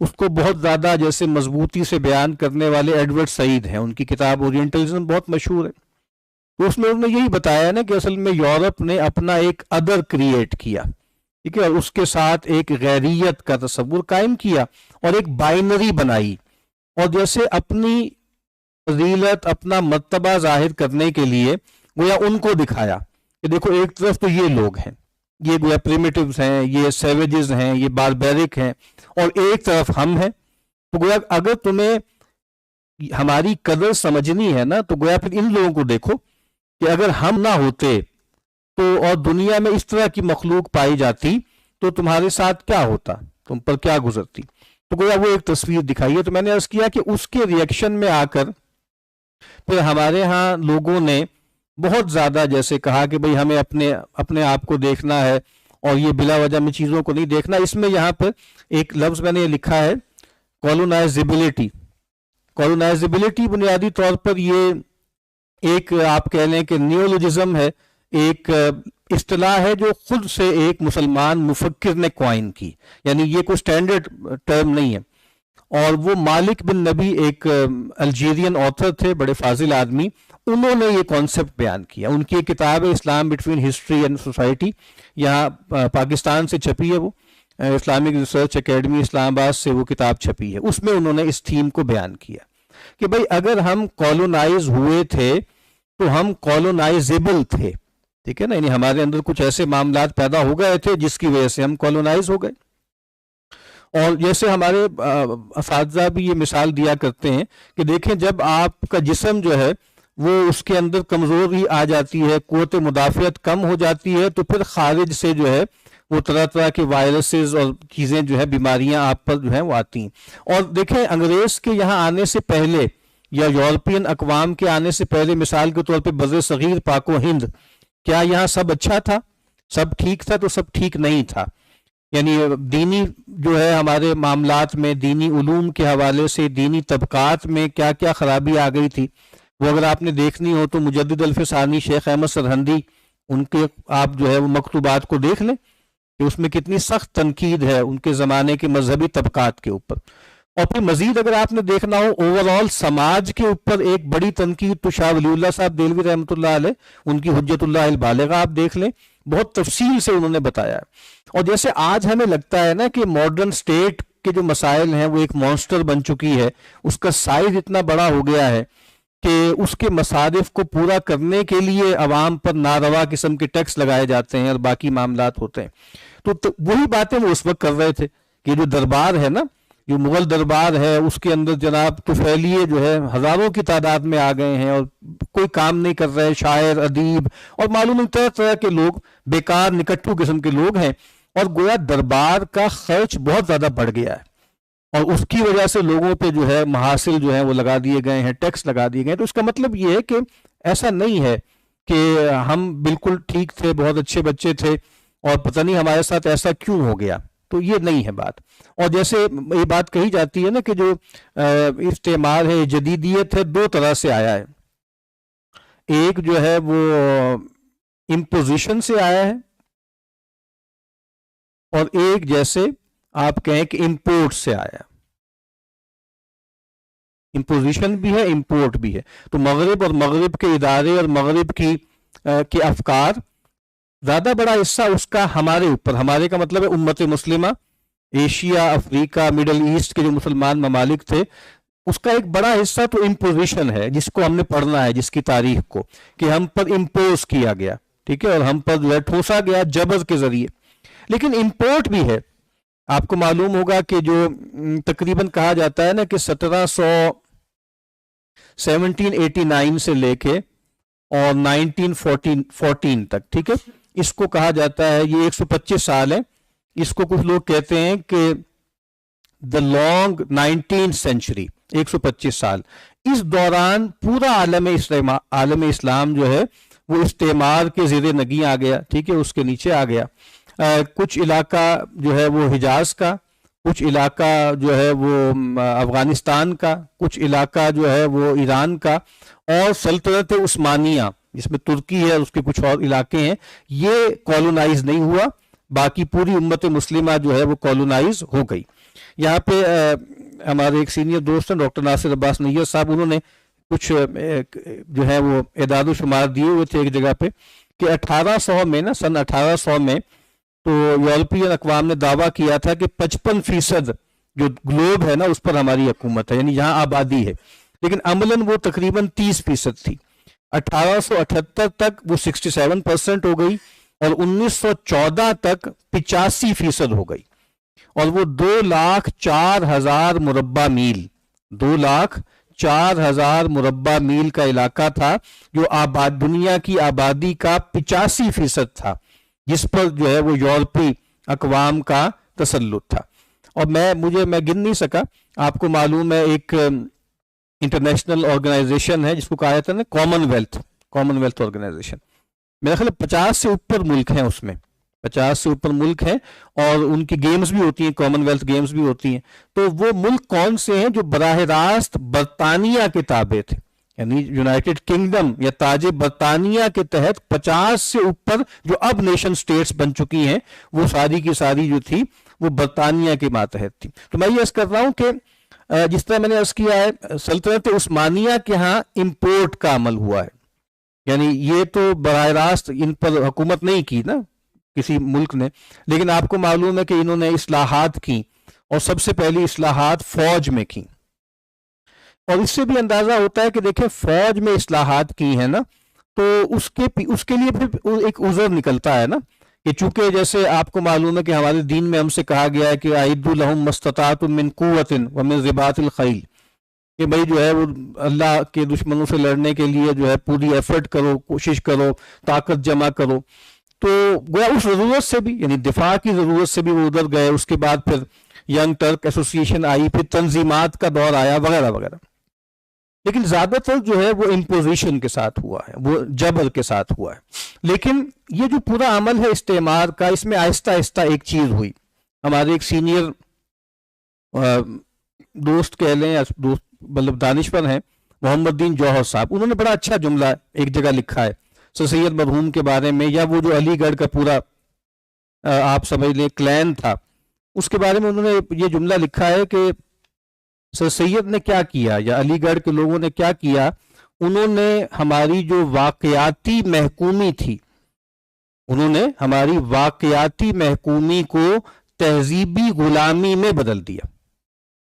اس کو بہت زیادہ جیسے مضبوطی سے بیان کرنے والے ایڈورڈ سعید ہیں، ان کی کتاب اورینٹلزم بہت مشہور ہے. تو اس میں انہوں نے یہی بتایا نا کہ اصل میں یورپ نے اپنا ایک ادر کریٹ کیا، ٹھیک ہے، اور اس کے ساتھ ایک غیریت کا تصور قائم کیا اور ایک بائنری بنائی، اور جیسے اپنی فضیلت، اپنا مرتبہ ظاہر کرنے کے لیے گویا ان کو دکھایا کہ دیکھو ایک طرف تو یہ لوگ ہیں، یہ گویا پریمیٹیوز ہیں، یہ سیویجز ہیں، یہ باربیرک ہیں، اور ایک طرف ہم ہیں. تو گویا اگر تمہیں ہماری قدر سمجھنی ہے نا تو گویا پھر ان لوگوں کو دیکھو کہ اگر ہم نہ ہوتے تو اور دنیا میں اس طرح کی مخلوق پائی جاتی تو تمہارے ساتھ کیا ہوتا، تم پر کیا گزرتی. تو گویا وہ ایک تصویر دکھائی ہے. تو میں نے عرض کیا کہ اس کے ریئیکشن میں آ کر پھر ہمارے ہاں لوگوں نے بہت زیادہ جیسے کہا کہ بھئی ہمیں اپنے آپ کو دیکھنا ہے اور یہ بلا وجہ میں چیزوں کو نہیں دیکھنا. اس میں یہاں پر ایک لفظ میں نے لکھا ہے کالونائزیبلٹی. کالونائزیبلٹی بنیادی طور پر یہ ایک آپ کہہ لیں کہ نیولوجزم ہے، ایک اصطلاح ہے جو خود سے ایک مسلمان مفکر نے کوائن کی، یعنی یہ کوئی سٹینڈرڈ ٹرم نہیں ہے. اور وہ مالک بن نبی ایک الجیرین آتھر تھے، بڑے فاضل آدمی، انہوں نے یہ کانسیپٹ بیان کیا. ان کی ایک کتاب ہے اسلام بٹوین ہسٹری اینڈ سوسائٹی، یہاں پاکستان سے چھپی ہے، وہ اسلامک ریسرچ اکیڈمی اسلام آباد سے وہ کتاب چھپی ہے. اس میں انہوں نے اس تھیم کو بیان کیا کہ بھئی اگر ہم کالونائز ہوئے تھے تو ہم کالونائزیبل تھے، ٹھیک ہے نا، یعنی ہمارے اندر کچھ ایسے معاملات پیدا ہو گئے تھے جس کی وجہ سے ہم کالونائز ہو گئے. اور جیسے ہمارے اساتذہ بھی یہ مثال دیا کرتے ہیں کہ دیکھیں جب آپ کا جسم جو ہے وہ اس کے اندر کمزوری آ جاتی ہے، قوت مدافعت کم ہو جاتی ہے، تو پھر خارج سے جو ہے وہ طرح طرح کے وائرسز اور چیزیں جو ہے بیماریاں آپ پر جو ہیں وہ آتی ہیں. اور دیکھیں انگریز کے یہاں آنے سے پہلے یا یورپین اقوام کے آنے سے پہلے، مثال کے طور پہ بر صغیر پاک و ہند، کیا یہاں سب اچھا تھا، سب ٹھیک تھا؟ تو سب ٹھیک نہیں تھا. یعنی دینی جو ہے ہمارے معاملات میں، دینی علوم کے حوالے سے، دینی طبقات میں کیا کیا خرابی آ گئی تھی، وہ اگر آپ نے دیکھنی ہو تو مجدد الفسانی شیخ احمد سرہندی، ان کے آپ جو ہے وہ مکتوبات کو دیکھ لیں کہ اس میں کتنی سخت تنقید ہے ان کے زمانے کے مذہبی طبقات کے اوپر. اور پھر مزید اگر آپ نے دیکھنا ہو اوور آل سماج کے اوپر ایک بڑی تنقید تو شاہ ولی اللہ صاحب دہلوی رحمۃ اللہ علیہ، ان کی حجت اللہ البالغہ آپ دیکھ لیں، بہت تفصیل سے انہوں نے بتایا ہے. اور جیسے آج ہمیں لگتا ہے نا کہ ماڈرن سٹیٹ کے جو مسائل ہیں وہ ایک مانسٹر بن چکی ہے، اس کا سائز اتنا بڑا ہو گیا ہے کہ اس کے مصارف کو پورا کرنے کے لیے عوام پر ناروا قسم کے ٹیکس لگائے جاتے ہیں اور باقی معاملات ہوتے ہیں. تو وہی باتیں وہ اس وقت کر رہے تھے کہ جو دربار ہے نا، جو مغل دربار ہے، اس کے اندر جناب طفیلیے جو ہے ہزاروں کی تعداد میں آ گئے ہیں اور کوئی کام نہیں کر رہے، شاعر، ادیب اور معلوم طرح طرح کے لوگ، بیکار نکٹو قسم کے لوگ ہیں، اور گویا دربار کا خرچ بہت زیادہ بڑھ گیا ہے اور اس کی وجہ سے لوگوں پہ جو ہے محاصل جو ہے وہ لگا دیے گئے ہیں، ٹیکس لگا دیے گئے ہیں. تو اس کا مطلب یہ ہے کہ ایسا نہیں ہے کہ ہم بالکل ٹھیک تھے، بہت اچھے بچے تھے اور پتہ نہیں ہمارے ساتھ ایسا کیوں ہو گیا. تو یہ نہیں ہے بات. اور جیسے یہ بات کہی جاتی ہے نا کہ جو استعمار ہے، جدیدیت ہے، دو طرح سے آیا ہے. ایک جو ہے وہ امپوزیشن سے آیا ہے اور ایک جیسے آپ کہیں کہ امپورٹ سے آیا. امپوزیشن بھی ہے، امپورٹ بھی ہے. تو مغرب اور مغرب کے ادارے اور مغرب کے افکار، زیادہ بڑا حصہ اس کا ہمارے اوپر، ہمارے کا مطلب ہے امت مسلمہ، ایشیا، افریقہ، مڈل ایسٹ کے جو مسلمان ممالک تھے، اس کا ایک بڑا حصہ تو امپوزیشن ہے جس کو ہم نے پڑھنا ہے، جس کی تاریخ کو، کہ ہم پر امپوز کیا گیا، ٹھیک ہے، اور ہم پر جو ہے ٹھوسا گیا جبر کے ذریعے. لیکن امپورٹ بھی ہے. آپ کو معلوم ہوگا کہ جو تقریباً کہا جاتا ہے نا کہ 1789 سے لے کے اور 1914 تک، ٹھیک ہے، اس کو کہا جاتا ہے، یہ 125 سال ہے. اس کو کچھ لوگ کہتے ہیں کہ دا لانگ 19th سینچری، 125 سال. اس دوران پورا عالم اسلام جو ہے وہ استعمار کے زیر نگیں آ گیا، ٹھیک ہے، اس کے نیچے آ گیا. کچھ علاقہ جو ہے وہ حجاز کا، کچھ علاقہ جو ہے وہ افغانستان کا، کچھ علاقہ جو ہے وہ ایران کا، اور سلطنت عثمانیہ جس میں ترکی ہے، اس کے کچھ اور علاقے ہیں، یہ کالونائز نہیں ہوا. باقی پوری امت مسلمہ جو ہے وہ کالونائز ہو گئی. یہاں پہ ہمارے ایک سینئر دوست ہیں ڈاکٹر ناصر عباس نیّر صاحب، انہوں نے کچھ جو ہے وہ اعداد و شمار دیے ہوئے تھے ایک جگہ پہ کہ 1800 میں نا، سن 1800 میں تو یورپین اقوام نے دعویٰ کیا تھا کہ 55% جو گلوب ہے نا اس پر ہماری حکومت ہے، یعنی جہاں آبادی ہے. لیکن عملاً وہ تقریباً 30% تھی. 1878 تک وہ 67% ہو گئی اور 1914 تک 85% ہو گئی. اور وہ 2,04,000 مربع میل، 2,04,000 مربع میل کا علاقہ تھا جو دنیا کی آبادی کا 85% تھا، جس پر جو ہے وہ یورپی اقوام کا تسلط تھا. اور میں گن نہیں سکا. آپ کو معلوم ہے ایک انٹرنیشنل آرگنائزیشن ہے جس کو کہا جاتا ہے نا کامن ویلتھ آرگنائزیشن. میرا خیال 50 سے اوپر ملک ہیں، اس میں 50 سے اوپر ملک ہیں اور ان کی گیمز بھی ہوتی ہیں، کامن ویلتھ گیمز بھی ہوتی ہیں. تو وہ ملک کون سے ہیں جو براہ راست برطانیہ کے تابع تھے، یعنی یونائٹڈ کنگڈم یا تاج برطانیہ کے تحت 50 سے اوپر جو اب نیشن سٹیٹس بن چکی ہیں، وہ ساری کی ساری جو تھی وہ برطانیہ کے ماتحت تھی. تو میں یہ عرض کر رہا ہوں کہ جس طرح میں نے عرض کیا ہے، سلطنت عثمانیہ کے ہاں امپورٹ کا عمل ہوا ہے، یعنی یہ تو براہ راست ان پر حکومت نہیں کی نا کسی ملک نے، لیکن آپ کو معلوم ہے کہ انہوں نے اصلاحات کی اور سب سے پہلی اصلاحات فوج میں کی. اور اس سے بھی اندازہ ہوتا ہے کہ دیکھیں فوج میں اصلاحات کی ہیں نا، تو اس کے لیے پھر ایک عذر نکلتا ہے نا، کہ چونکہ جیسے آپ کو معلوم ہے کہ ہمارے دین میں ہم سے کہا گیا ہے کہ اعدوا لہم ما استطعتم من قوۃ ومن رباط الخیل، کہ بھائی جو ہے وہ اللہ کے دشمنوں سے لڑنے کے لیے جو ہے پوری ایفرٹ کرو، کوشش کرو، طاقت جمع کرو. تو گویا اس ضرورت سے بھی، یعنی دفاع کی ضرورت سے بھی وہ ادھر گئے. اس کے بعد پھر ینگ ٹرک ایسوسی ایشن آئی، پھر تنظیمات کا دور آیا وغیرہ وغیرہ. لیکن زیادہ تر جو ہے وہ امپوزیشن کے ساتھ ہوا ہے، وہ جبر کے ساتھ ہوا ہے. لیکن یہ جو پورا عمل ہے استعمار کا، اس میں آہستہ آہستہ ایک چیز ہوئی. ہمارے ایک سینئر دوست کہہ لیں، مطلب دانشور ہیں، محمد الدین جوہر صاحب، انہوں نے بڑا اچھا جملہ ایک جگہ لکھا ہے سر سید مرحوم کے بارے میں، یا وہ جو علی گڑھ کا پورا آپ سمجھ لیں کلین تھا، اس کے بارے میں انہوں نے یہ جملہ لکھا ہے کہ سر سید نے کیا کیا، یا علی گڑھ کے لوگوں نے کیا کیا، انہوں نے ہماری جو واقعاتی محکومی تھی، انہوں نے ہماری واقعاتی محکومی کو تہذیبی غلامی میں بدل دیا.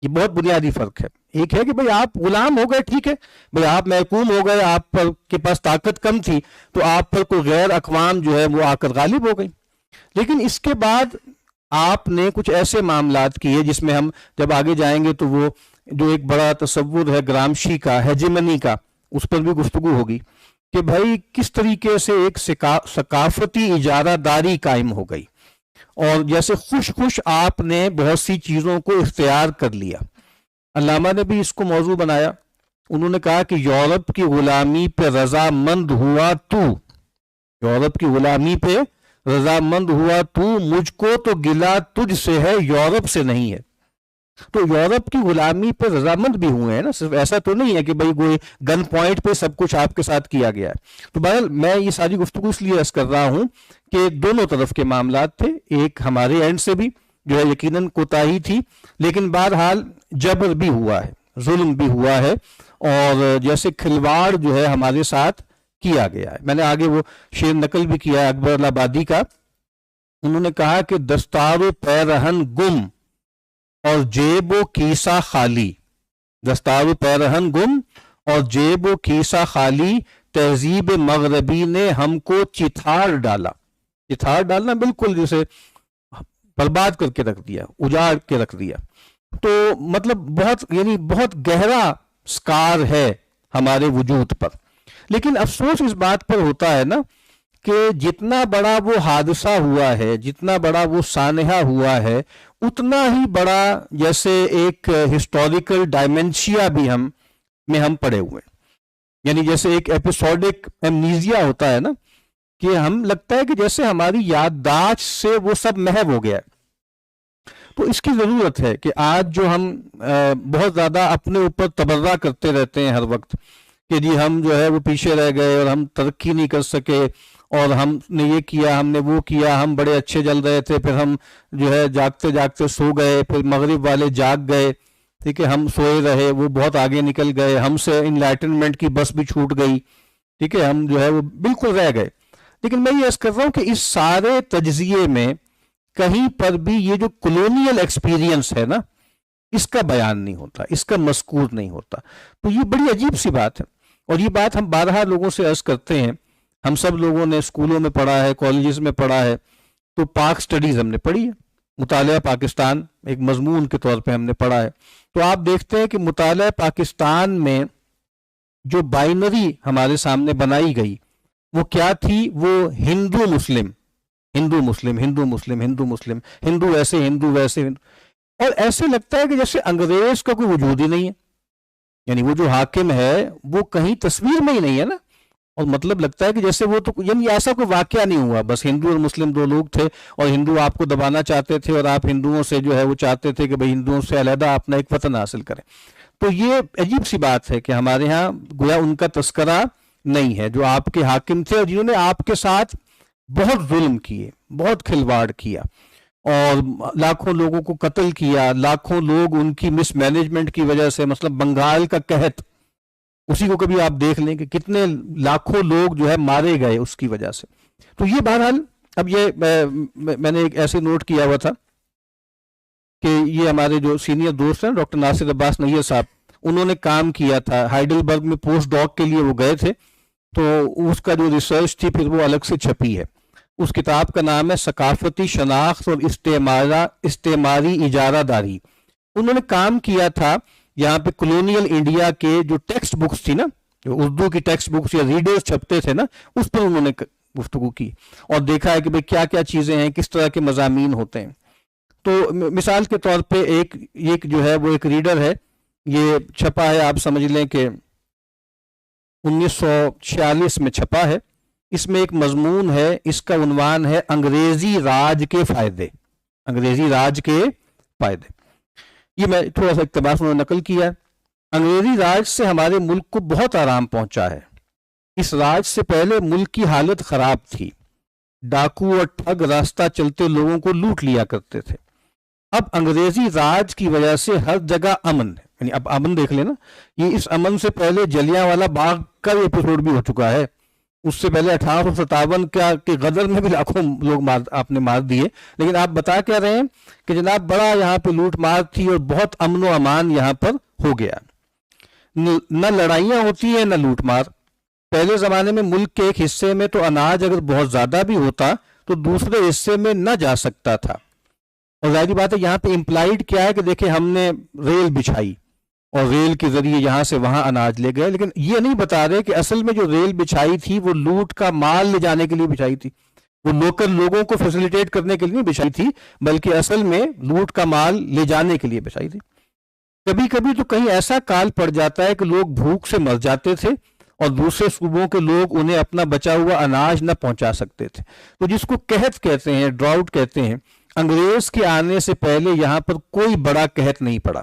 یہ بہت بنیادی فرق ہے. ایک ہے کہ بھئی آپ غلام ہو گئے، ٹھیک ہے، بھئی آپ محکوم ہو گئے، آپ پر کے پاس طاقت کم تھی تو آپ پر کوئی غیر اقوام جو ہے وہ آ کر غالب ہو گئی. لیکن اس کے بعد آپ نے کچھ ایسے معاملات کیے جس میں ہم جب آگے جائیں گے تو وہ جو ایک بڑا تصور ہے گرامشی کا، ہیجمنی کا، اس پر بھی گفتگو ہوگی کہ بھائی کس طریقے سے ایک ثقافتی اجارہ داری قائم ہو گئی، اور جیسے خوش خوش آپ نے بہت سی چیزوں کو اختیار کر لیا. علامہ نے بھی اس کو موضوع بنایا. انہوں نے کہا کہ یورپ کی غلامی پہ رضامند ہوا تو، یورپ کی غلامی پہ رضامند ہوا تو، مجھ کو تو گلہ تجھ سے ہے، یورپ سے نہیں ہے. تو یورپ کی غلامی پہ رضامند بھی ہوئے ہیں نا، صرف ایسا تو نہیں ہے کہ بھئی کوئی گن پوائنٹ پہ سب کچھ آپ کے ساتھ کیا گیا ہے. تو بہرحال میں یہ ساری گفتگو اس لیے عرض کر رہا ہوں کہ دونوں طرف کے معاملات تھے. ایک ہمارے اینڈ سے بھی جو ہے یقیناً کوتاہی تھی، لیکن بہرحال جبر بھی ہوا ہے، ظلم بھی ہوا ہے، اور جیسے کھلواڑ جو ہے ہمارے ساتھ کیا گیا ہے. میں نے آگے وہ شعر نقل بھی کیا ہے اکبر آبادی کا. انہوں نے کہا کہ دستار و پیرہن گم اور جیب و کیسا خالی، دستار و پیرہن گم اور جیب و کیسا خالی، تہذیب مغربی نے ہم کو چتھار ڈالا. چتھار ڈالنا بالکل جیسے برباد کر کے رکھ دیا، اجاڑ کے رکھ دیا. تو مطلب بہت گہرا سکار ہے ہمارے وجود پر. لیکن افسوس اس بات پر ہوتا ہے نا کہ جتنا بڑا وہ حادثہ ہوا ہے، جتنا بڑا وہ سانحہ ہوا ہے، اتنا ہی بڑا جیسے ایک ہسٹوریکل ڈائمنشیا بھی ہم پڑے ہوئے. یعنی جیسے ایک ایپیسوڈک ایمنیزیا ہوتا ہے نا، کہ ہم لگتا ہے کہ جیسے ہماری یادداشت سے وہ سب محو ہو گیا ہے. تو اس کی ضرورت ہے کہ آج جو ہم بہت زیادہ اپنے اوپر تبرہ کرتے رہتے ہیں ہر وقت کہ جی ہم جو ہے وہ پیچھے رہ گئے اور ہم ترقی نہیں کر سکے، اور ہم نے یہ کیا، ہم نے وہ کیا، ہم بڑے اچھے چل رہے تھے، پھر ہم جو ہے جاگتے جاگتے سو گئے، پھر مغرب والے جاگ گئے، ٹھیک ہے، ہم سوئے رہے، وہ بہت آگے نکل گئے، ہم سے انلائٹنمنٹ کی بس بھی چھوٹ گئی، ٹھیک ہے، ہم جو ہے وہ بالکل رہ گئے. لیکن میں یہ عرض کر رہا ہوں کہ اس سارے تجزیے میں کہیں پر بھی یہ جو کولونیل ایکسپیرینس ہے نا، اس کا بیان نہیں ہوتا، اس کا مذکور نہیں ہوتا. تو یہ بڑی عجیب سی بات ہے، اور یہ بات ہم بارہا لوگوں سے عرض کرتے ہیں. ہم سب لوگوں نے اسکولوں میں پڑھا ہے، کالجز میں پڑھا ہے، تو پاک سٹڈیز ہم نے پڑھی ہے، مطالعہ پاکستان ایک مضمون کے طور پہ ہم نے پڑھا ہے. تو آپ دیکھتے ہیں کہ مطالعہ پاکستان میں جو بائنری ہمارے سامنے بنائی گئی وہ کیا تھی؟ وہ ہندو مسلم، ہندو مسلم، ہندو مسلم، ہندو مسلم، ہندو ایسے، ہندو ویسے، اور ایسے لگتا ہے کہ جیسے انگریز کا کوئی وجود ہی نہیں ہے. یعنی وہ جو حاکم ہے وہ کہیں تصویر میں ہی نہیں ہے نا، اور مطلب لگتا ہے کہ جیسے وہ تو یعنی ایسا کوئی واقعہ نہیں ہوا، بس ہندو اور مسلم دو لوگ تھے، اور ہندو آپ کو دبانا چاہتے تھے، اور آپ ہندوؤں سے جو ہے وہ چاہتے تھے کہ بھئی ہندوؤں سے علیحدہ اپنا ایک وطن حاصل کریں. تو یہ عجیب سی بات ہے کہ ہمارے ہاں گویا ان کا تذکرہ نہیں ہے جو آپ کے حاکم تھے، اور جنہوں نے آپ کے ساتھ بہت ظلم کیے، بہت کھلواڑ کیا، اور لاکھوں لوگوں کو قتل کیا. لاکھوں لوگ ان کی مس مینجمنٹ کی وجہ سے، مثلا بنگال کا قحط، اسی کو کبھی آپ دیکھ لیں کہ کتنے لاکھوں لوگ جو ہے مارے گئے اس کی وجہ سے. تو یہ بہرحال اب یہ میں نے ایک ایسے نوٹ کیا ہوا تھا کہ یہ ہمارے جو سینئر دوست ہیں ڈاکٹر ناصر عباس نیّر صاحب، انہوں نے کام کیا تھا ہائیڈلبرگ میں، پوسٹ ڈاک کے لیے وہ گئے تھے، تو اس کا جو ریسرچ تھی پھر وہ الگ سے چھپی ہے. اس کتاب کا نام ہے ثقافتی شناخت اور استعماری اجارہ داری. انہوں نے کام کیا تھا یہاں پہ کولونیل انڈیا کے جو ٹیکسٹ بکس تھی نا، جو اردو کی ٹیکسٹ بکس یا ریڈرز چھپتے تھے نا، اس پر انہوں نے گفتگو کی اور دیکھا ہے کہ بھئی کیا کیا چیزیں ہیں، کس طرح کے مضامین ہوتے ہیں. تو مثال کے طور پہ ایک جو ہے وہ ایک ریڈر ہے، یہ چھپا ہے، آپ سمجھ لیں کہ 1946 میں چھپا ہے. اس میں ایک مضمون ہے، اس کا عنوان ہے انگریزی راج کے فائدے. انگریزی راج کے فائدے. یہ میں تھوڑا سا اقتباس انہوں نے نقل کیا ہے. انگریزی راج سے ہمارے ملک کو بہت آرام پہنچا ہے. اس راج سے پہلے ملک کی حالت خراب تھی. ڈاکو اور ٹھگ راستہ چلتے لوگوں کو لوٹ لیا کرتے تھے. اب انگریزی راج کی وجہ سے ہر جگہ امن ہے. یعنی اب امن دیکھ لینا، یہ اس امن سے پہلے جلیاں والا باغ کا ایپیسوڈ بھی ہو چکا ہے اس سے پہلے 1857 کے غدر میں بھی لاکھوں لوگ آپ نے مار دیے، لیکن آپ بتا کیا رہے ہیں کہ جناب بڑا یہاں پہ لوٹ مار تھی اور بہت امن و امان یہاں پر ہو گیا، نہ لڑائیاں ہوتی ہیں نہ لوٹ مار۔ پہلے زمانے میں ملک کے ایک حصے میں تو اناج اگر بہت زیادہ بھی ہوتا تو دوسرے حصے میں نہ جا سکتا تھا، اور ظاہری بات ہے یہاں پہ امپلائڈ کیا ہے کہ دیکھیں ہم نے ریل بچھائی اور ریل کے ذریعے یہاں سے وہاں اناج لے گئے، لیکن یہ نہیں بتا رہے کہ اصل میں جو ریل بچھائی تھی وہ لوٹ کا مال لے جانے کے لیے بچھائی تھی، وہ لوکل لوگوں کو فیسیلیٹیٹ کرنے کے لیے نہیں بچھائی تھی، بلکہ اصل میں لوٹ کا مال لے جانے کے لیے بچھائی تھی۔ کبھی کبھی تو کہیں ایسا کال پڑ جاتا ہے کہ لوگ بھوک سے مر جاتے تھے اور دوسرے صوبوں کے لوگ انہیں اپنا بچا ہوا اناج نہ پہنچا سکتے تھے، تو جس کو قحط کہتے ہیں، ڈراؤٹ کہتے ہیں، انگریز کے آنے سے پہلے یہاں پر کوئی بڑا قحط نہیں پڑا،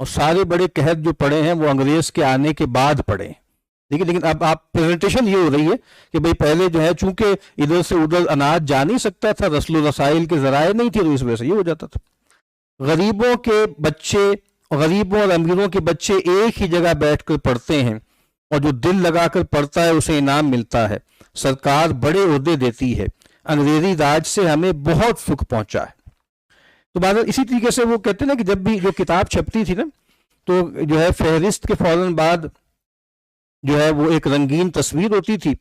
اور سارے بڑے قحط جو پڑے ہیں وہ انگریز کے آنے کے بعد پڑے ہیں، ٹھیک ہے۔ لیکن اب آپ پریزنٹیشن یہ ہو رہی ہے کہ بھئی پہلے جو ہے چونکہ ادھر سے ادھر اناج جا نہیں سکتا تھا، رسل و رسائل کے ذرائع نہیں تھے، تو اس وجہ سے یہ ہو جاتا تھا۔ غریبوں کے بچے، غریبوں اور امیروں کے بچے ایک ہی جگہ بیٹھ کر پڑھتے ہیں، اور جو دل لگا کر پڑھتا ہے اسے انعام ملتا ہے، سرکار بڑے عہدے دیتی ہے، انگریزی راج سے ہمیں بہت سکھ پہنچا ہے۔ تو بعد اسی طریقے سے وہ کہتے ہیں نا کہ جب بھی جو کتاب چھپتی تھی نا تو جو ہے فہرست کے فوراً بعد جو ہے وہ ایک رنگین تصویر ہوتی تھی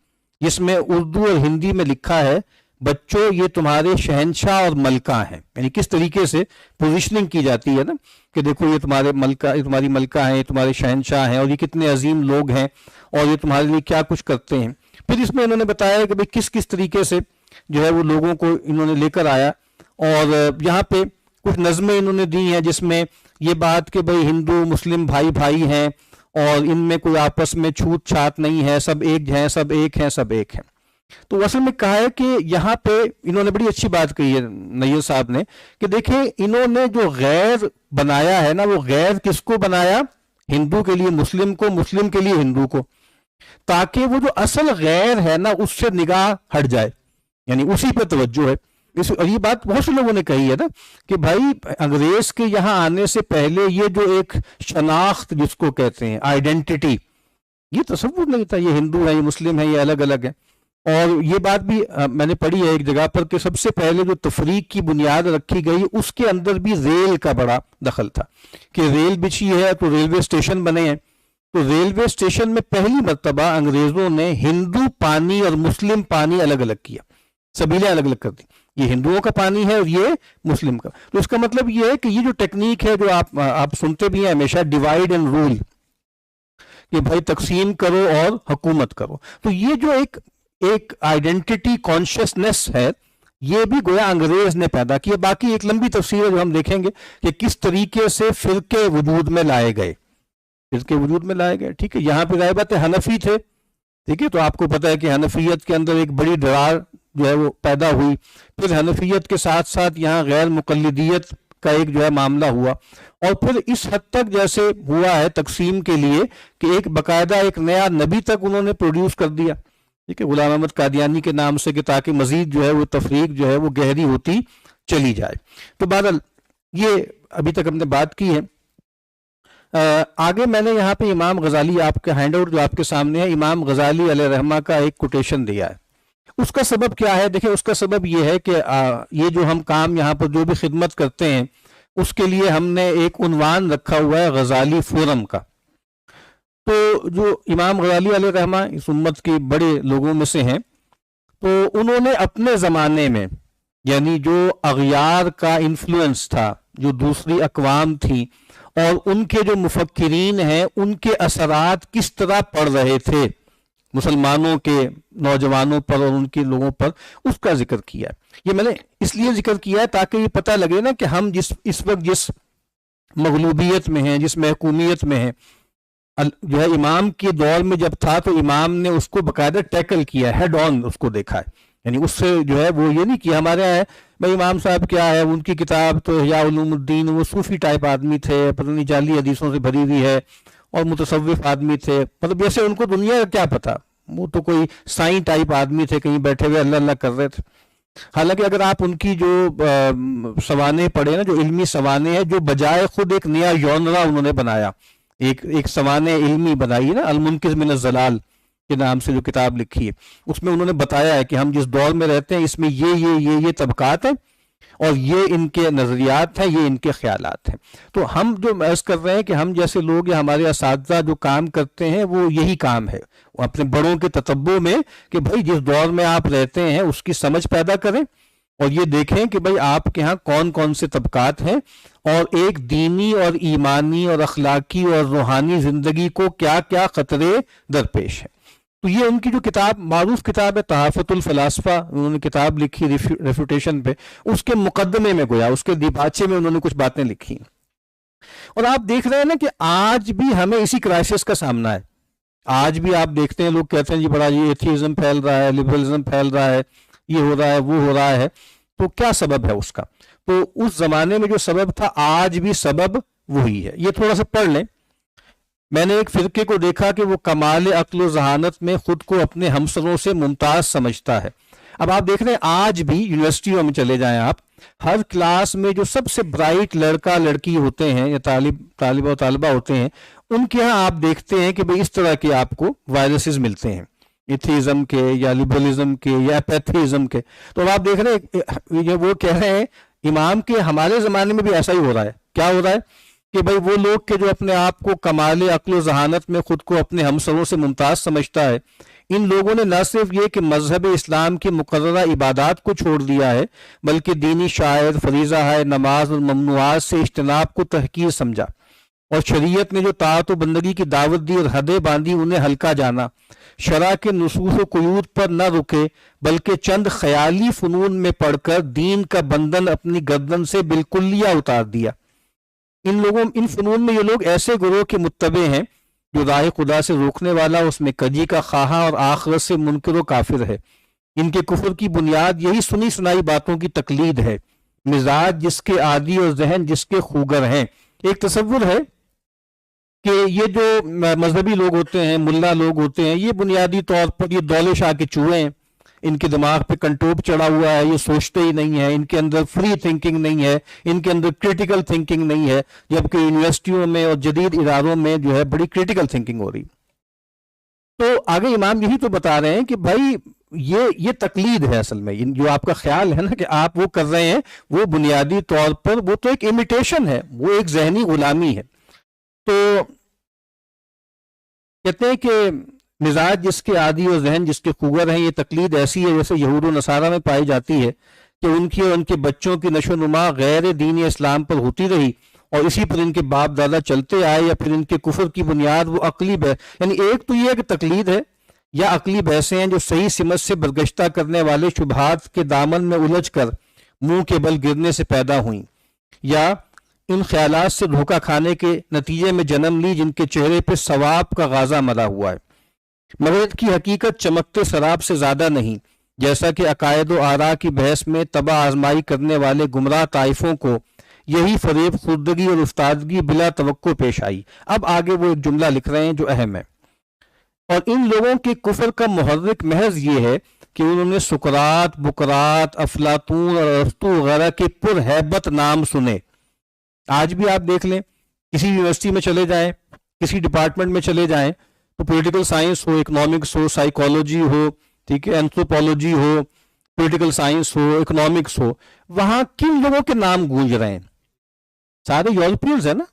جس میں اردو اور ہندی میں لکھا ہے بچوں یہ تمہارے شہنشاہ اور ملکہ ہیں، یعنی کس طریقے سے پوزیشننگ کی جاتی ہے نا کہ دیکھو یہ تمہارے ملکہ، یہ تمہاری ملکہ ہیں، یہ تمہارے شہنشاہ ہیں، اور یہ کتنے عظیم لوگ ہیں اور یہ تمہارے لیے کیا کچھ کرتے ہیں۔ پھر اس میں انہوں نے بتایا کہ بھئی کس کس طریقے سے جو ہے وہ لوگوں کو انہوں نے لے کر آیا، اور یہاں پہ کچھ نظمیں انہوں نے دی ہیں جس میں یہ بات کہ بھئی ہندو مسلم بھائی بھائی ہیں اور ان میں کوئی آپس میں چھوت چھات نہیں ہے، سب ایک ہیں، سب ایک ہیں، سب ایک ہیں۔ تو اصل میں کہا ہے کہ یہاں پہ انہوں نے بڑی اچھی بات کہی ہے نیل صاحب نے کہ دیکھیں انہوں نے جو غیر بنایا ہے نا وہ غیر کس کو بنایا؟ ہندو کے لیے مسلم کو، مسلم کے لیے ہندو کو، تاکہ وہ جو اصل غیر ہے نا اس سے نگاہ ہٹ جائے، یعنی اسی پہ توجہ ہے۔ اور یہ بات بہت سے لوگوں نے کہی ہے نا کہ بھائی انگریز کے یہاں آنے سے پہلے یہ جو ایک شناخت جس کو کہتے ہیں آئیڈینٹی، یہ تصور نہیں تھا، یہ ہندو ہے، یہ مسلم ہے، یہ الگ الگ ہے۔ اور یہ بات بھی میں نے پڑھی ہے ایک جگہ پر کہ سب سے پہلے جو تفریق کی بنیاد رکھی گئی اس کے اندر بھی ریل کا بڑا دخل تھا کہ ریل بچھی ہے تو ریلوے اسٹیشن بنے ہیں، تو ریلوے اسٹیشن میں پہلی مرتبہ انگریزوں نے ہندو پانی اور مسلم پانی الگ الگ کیا، سبیلیں الگ الگ کر دی، یہ ہندوؤں کا پانی ہے اور یہ مسلم کا۔ تو اس کا مطلب یہ ہے کہ یہ جو ٹیکنیک ہے جو آپ سنتے بھی ہیں ہمیشہ، ڈیوائیڈ اینڈ رول، کہ بھائی تقسیم کرو اور حکومت کرو، تو یہ جو ایک آئیڈینٹی کانشیسنس ہے یہ بھی گویا انگریز نے پیدا کیا۔ باقی ایک لمبی تفسیر ہے جو ہم دیکھیں گے کہ کس طریقے سے فرقے وجود میں لائے گئے، فرقے وجود میں لائے گئے، ٹھیک ہے۔ یہاں پہ ظاہر بات ہے حنفی تھے، ٹھیک ہے، تو آپ کو پتہ ہے کہ حنفیت کے اندر ایک بڑی درار جو ہے وہ پیدا ہوئی، پھر حنفیت کے ساتھ ساتھ یہاں غیر مقلدیت کا ایک جو ہے معاملہ ہوا، اور پھر اس حد تک جیسے ہوا ہے تقسیم کے لیے کہ ایک باقاعدہ ایک نیا نبی تک انہوں نے پروڈیوس کر دیا، ٹھیک ہے، غلام احمد قادیانی کے نام سے، کہ تاکہ مزید جو ہے وہ تفریق جو ہے وہ گہری ہوتی چلی جائے۔ تو بہرحال یہ ابھی تک ہم نے بات کی ہے۔ آگے میں نے یہاں پہ امام غزالی، آپ کا ہینڈ آؤٹ جو آپ کے سامنے ہے، امام غزالی علیہ رحمہ کا ایک کوٹیشن دیا ہے۔ اس کا سبب کیا ہے؟ دیکھیں اس کا سبب یہ ہے کہ یہ جو ہم کام یہاں پر جو بھی خدمت کرتے ہیں اس کے لیے ہم نے ایک عنوان رکھا ہوا ہے غزالی فورم کا۔ تو جو امام غزالی علیہ رحمہ اس امت کے بڑے لوگوں میں سے ہیں، تو انہوں نے اپنے زمانے میں یعنی جو اغیار کا انفلوئنس تھا، جو دوسری اقوام تھی اور ان کے جو مفکرین ہیں ان کے اثرات کس طرح پڑ رہے تھے مسلمانوں کے نوجوانوں پر اور ان کے لوگوں پر، اس کا ذکر کیا ہے۔ یہ میں نے اس لیے ذکر کیا ہے تاکہ یہ پتہ لگے نا کہ ہم اس وقت جس مغلوبیت میں ہیں، جس محکومیت میں ہیں، جو ہے امام کے دور میں جب تھا تو امام نے اس کو باقاعدہ ٹیکل کیا، ہیڈ آن اس کو دیکھا ہے، یعنی اس سے جو ہے وہ یہ نہیں کہ ہمارے یہاں ہے بھائی امام صاحب کیا ہے، ان کی کتاب تو احیاء علوم الدین، وہ صوفی ٹائپ آدمی تھے، پتہ نہیں جعلی حدیثوں سے بھری ہوئی ہے، اور متصوف آدمی تھے، مطلب جیسے ان کو دنیا کا کیا پتا، وہ تو کوئی سائیں ٹائپ آدمی تھے، کہیں بیٹھے ہوئے اللہ اللہ کر رہے تھے۔ حالانکہ اگر آپ ان کی جو سوانح پڑھیں نا، جو علمی سوانح ہے، جو بجائے خود ایک نیا یونرا انہوں نے بنایا، ایک سوانح علمی بنائی نا، المنقذ من الضلال، کے نام سے جو کتاب لکھی ہے، اس میں انہوں نے بتایا ہے کہ ہم جس دور میں رہتے ہیں اس میں یہ طبقات ہیں اور یہ ان کے نظریات ہیں، یہ ان کے خیالات ہیں۔ تو ہم جو عرض کر رہے ہیں کہ ہم جیسے لوگ یا ہمارے اساتذہ جو کام کرتے ہیں وہ یہی کام ہے، وہ اپنے بڑوں کے تتبع میں کہ بھائی جس دور میں آپ رہتے ہیں اس کی سمجھ پیدا کریں اور یہ دیکھیں کہ بھائی آپ کے ہاں کون کون سے طبقات ہیں اور ایک دینی اور ایمانی اور اخلاقی اور روحانی زندگی کو کیا کیا خطرے درپیش ہیں۔ تو یہ ان کی جو کتاب، معروف کتاب ہے تحافت الفلاسفہ، انہوں نے کتاب لکھی ریفیوٹیشن پہ، اس کے مقدمے میں گویا اس کے دیباچے میں انہوں نے کچھ باتیں لکھی ہیں۔ اور آپ دیکھ رہے ہیں نا کہ آج بھی ہمیں اسی کرائسس کا سامنا ہے۔ آج بھی آپ دیکھتے ہیں لوگ کہتے ہیں جی بڑا یہ ایتھیزم پھیل رہا ہے، لبرلزم پھیل رہا ہے، یہ ہو رہا ہے، وہ ہو رہا ہے۔ تو کیا سبب ہے اس کا؟ تو اس زمانے میں جو سبب تھا آج بھی سبب وہی ہے۔ یہ تھوڑا سا پڑھ لیں۔ میں نے ایک فرقے کو دیکھا کہ وہ کمال عقل و ذہانت میں خود کو اپنے ہمسروں سے ممتاز سمجھتا ہے۔ اب آپ دیکھ رہے ہیں آج بھی یونیورسٹیوں میں چلے جائیں آپ، ہر کلاس میں جو سب سے برائٹ لڑکا لڑکی ہوتے ہیں یا طالبہ و طالبہ ہوتے ہیں، ان کے ہاں آپ دیکھتے ہیں کہ بھئی اس طرح کے آپ کو وائرسز ملتے ہیں، ایتھیزم کے یا لبرلزم کے یا اپیتھیزم کے۔ تو اب آپ دیکھ رہے ہیں وہ کہہ رہے ہیں امام کے ہمارے زمانے میں بھی ایسا ہی ہو رہا ہے۔ کیا ہو رہا ہے کہ بھئی وہ لوگ کہ جو اپنے آپ کو کمال عقل و ذہانت میں خود کو اپنے ہمسروں سے ممتاز سمجھتا ہے، ان لوگوں نے نہ صرف یہ کہ مذہب اسلام کی مقررہ عبادات کو چھوڑ دیا ہے، بلکہ دینی شاعر، فریضہ ہے نماز اور ممنوعات سے اجتناب کو تحقیر سمجھا، اور شریعت نے جو طاعت و بندگی کی دعوت دی اور حدیں باندھی انہیں ہلکا جانا، شرع کے نصوص و قیود پر نہ رکے بلکہ چند خیالی فنون میں پڑھ کر دین کا بندھن اپنی گردن سے بالکلیہ اتار دیا۔ ان فنون میں یہ لوگ ایسے گروہ کے متبع ہیں جو راہ خدا سے روکنے والا، اس میں کجی کا خواہاں اور آخرت سے منکر و کافر ہے۔ ان کے کفر کی بنیاد یہی سنی سنائی باتوں کی تقلید ہے، مزاج جس کے عادی اور ذہن جس کے خوگر ہیں۔ ایک تصور ہے کہ یہ جو مذہبی لوگ ہوتے ہیں، ملا لوگ ہوتے ہیں، یہ بنیادی طور پر یہ دولے شاہ کے چوہے ہیں، ان کے دماغ پہ کنٹوپ چڑھا ہوا ہے، یہ سوچتے ہی نہیں ہیں، ان کے اندر فری تھنکنگ نہیں ہے، ان کے اندر کریٹیکل تھنکنگ نہیں ہے، جبکہ یونیورسٹیوں میں اور جدید اداروں میں جو ہے بڑی کریٹیکل تھنکنگ ہو رہی۔ تو آگے امام یہی تو بتا رہے ہیں کہ بھائی یہ تقلید ہے اصل میں، جو آپ کا خیال ہے نا کہ آپ وہ کر رہے ہیں، وہ بنیادی طور پر وہ تو ایک امیٹیشن ہے، وہ ایک ذہنی غلامی ہے۔ تو کہتے ہیں کہ مزاج جس کے عادی اور ذہن جس کے خوگر ہیں، یہ تقلید ایسی ہے جیسے یہود و نصارہ میں پائی جاتی ہے کہ ان کی اور ان کے بچوں کی نشو و نما غیر دین اسلام پر ہوتی رہی اور اسی پر ان کے باپ دادا چلتے آئے، یا پھر ان کے کفر کی بنیاد وہ عقلی یعنی ایک تو یہ ہے کہ تقلید ہے یا عقلی بحثیں ہیں جو صحیح سمت سے برگشتہ کرنے والے شبہات کے دامن میں الجھ کر منہ کے بل گرنے سے پیدا ہوئیں، یا ان خیالات سے دھوکہ کھانے کے نتیجے میں جنم لی جن کے چہرے پہ ثواب کا غازہ ملا ہوا ہے، مگر ان کی حقیقت چمکتے سراب سے زیادہ نہیں، جیسا کہ عقائد و آراء کی بحث میں تباہ آزمائی کرنے والے گمراہ طائفوں کو یہی فریب خوردگی اور افتادگی بلا توقع پیش آئی۔ اب آگے وہ ایک جملہ لکھ رہے ہیں جو اہم ہے، اور ان لوگوں کے کفر کا محرک محض یہ ہے کہ انہوں نے سقراط، بقراط، افلاطون اور ارسطو وغیرہ کے پرہیبت نام سنے۔ آج بھی آپ دیکھ لیں، کسی یونیورسٹی میں چلے جائیں، کسی ڈپارٹمنٹ میں چلے جائیں، تو پولیٹیکل سائنس ہو، اکنامکس ہو، سائیکالوجی ہو، ٹھیک ہے، اینتھروپولوجی ہو، پولیٹیکل سائنس ہو، اکنامکس ہو، وہاں کن لوگوں کے نام گونج رہے ہیں؟ سارے یورپینز ہیں نا،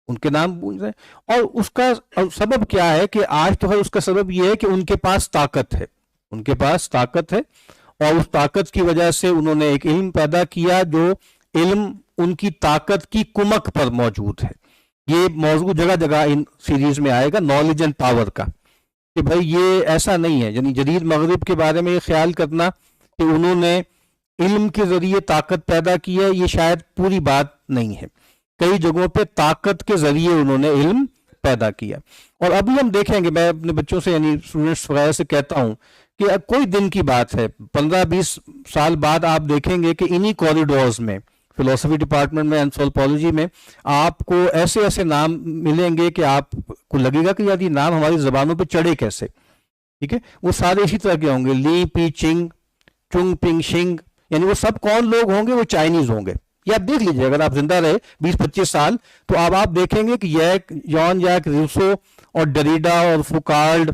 ان کے نام گونج رہے ہیں۔ اور اس کا سبب کیا ہے کہ آج تو ہے، اس کا سبب یہ ہے کہ ان کے پاس طاقت ہے، ان کے پاس طاقت ہے، اور اس طاقت کی وجہ سے انہوں نے ایک علم پیدا کیا جو علم ان کی طاقت کی کمک پر موجود ہے۔ یہ موضوع جگہ جگہ ان سیریز میں آئے گا، نالج اینڈ پاور کا، کہ بھائی یہ ایسا نہیں ہے، یعنی جدید مغرب کے بارے میں یہ خیال کرنا کہ انہوں نے علم کے ذریعے طاقت پیدا کی ہے، یہ شاید پوری بات نہیں ہے۔ کئی جگہوں پہ طاقت کے ذریعے انہوں نے علم پیدا کیا۔ اور ابھی ہم دیکھیں گے، میں اپنے بچوں سے یعنی اسٹوڈنٹس وغیرہ سے کہتا ہوں کہ اب کوئی دن کی بات ہے، 15-20 سال بعد آپ دیکھیں گے کہ انہی کوریڈورز میں، فلسفی ڈپارٹمنٹ میں، اینتھروپولوجی میں، آپ کو ایسے ایسے نام ملیں گے کہ آپ کو لگے گا کہ یار یہ نام ہماری زبانوں پہ چڑھے کیسے، ٹھیک ہے۔ وہ سارے اسی طرح کے ہوں گے، لی پی چنگ، چنگ پنگ شنگ، یعنی وہ سب کون لوگ ہوں گے؟ وہ چائنیز ہوں گے۔ یہ آپ دیکھ لیجیے، اگر آپ زندہ رہے 20-25 سال تو اب آپ دیکھیں گے کہ جان یاک روسو اور ڈریڈا اور فوکالڈ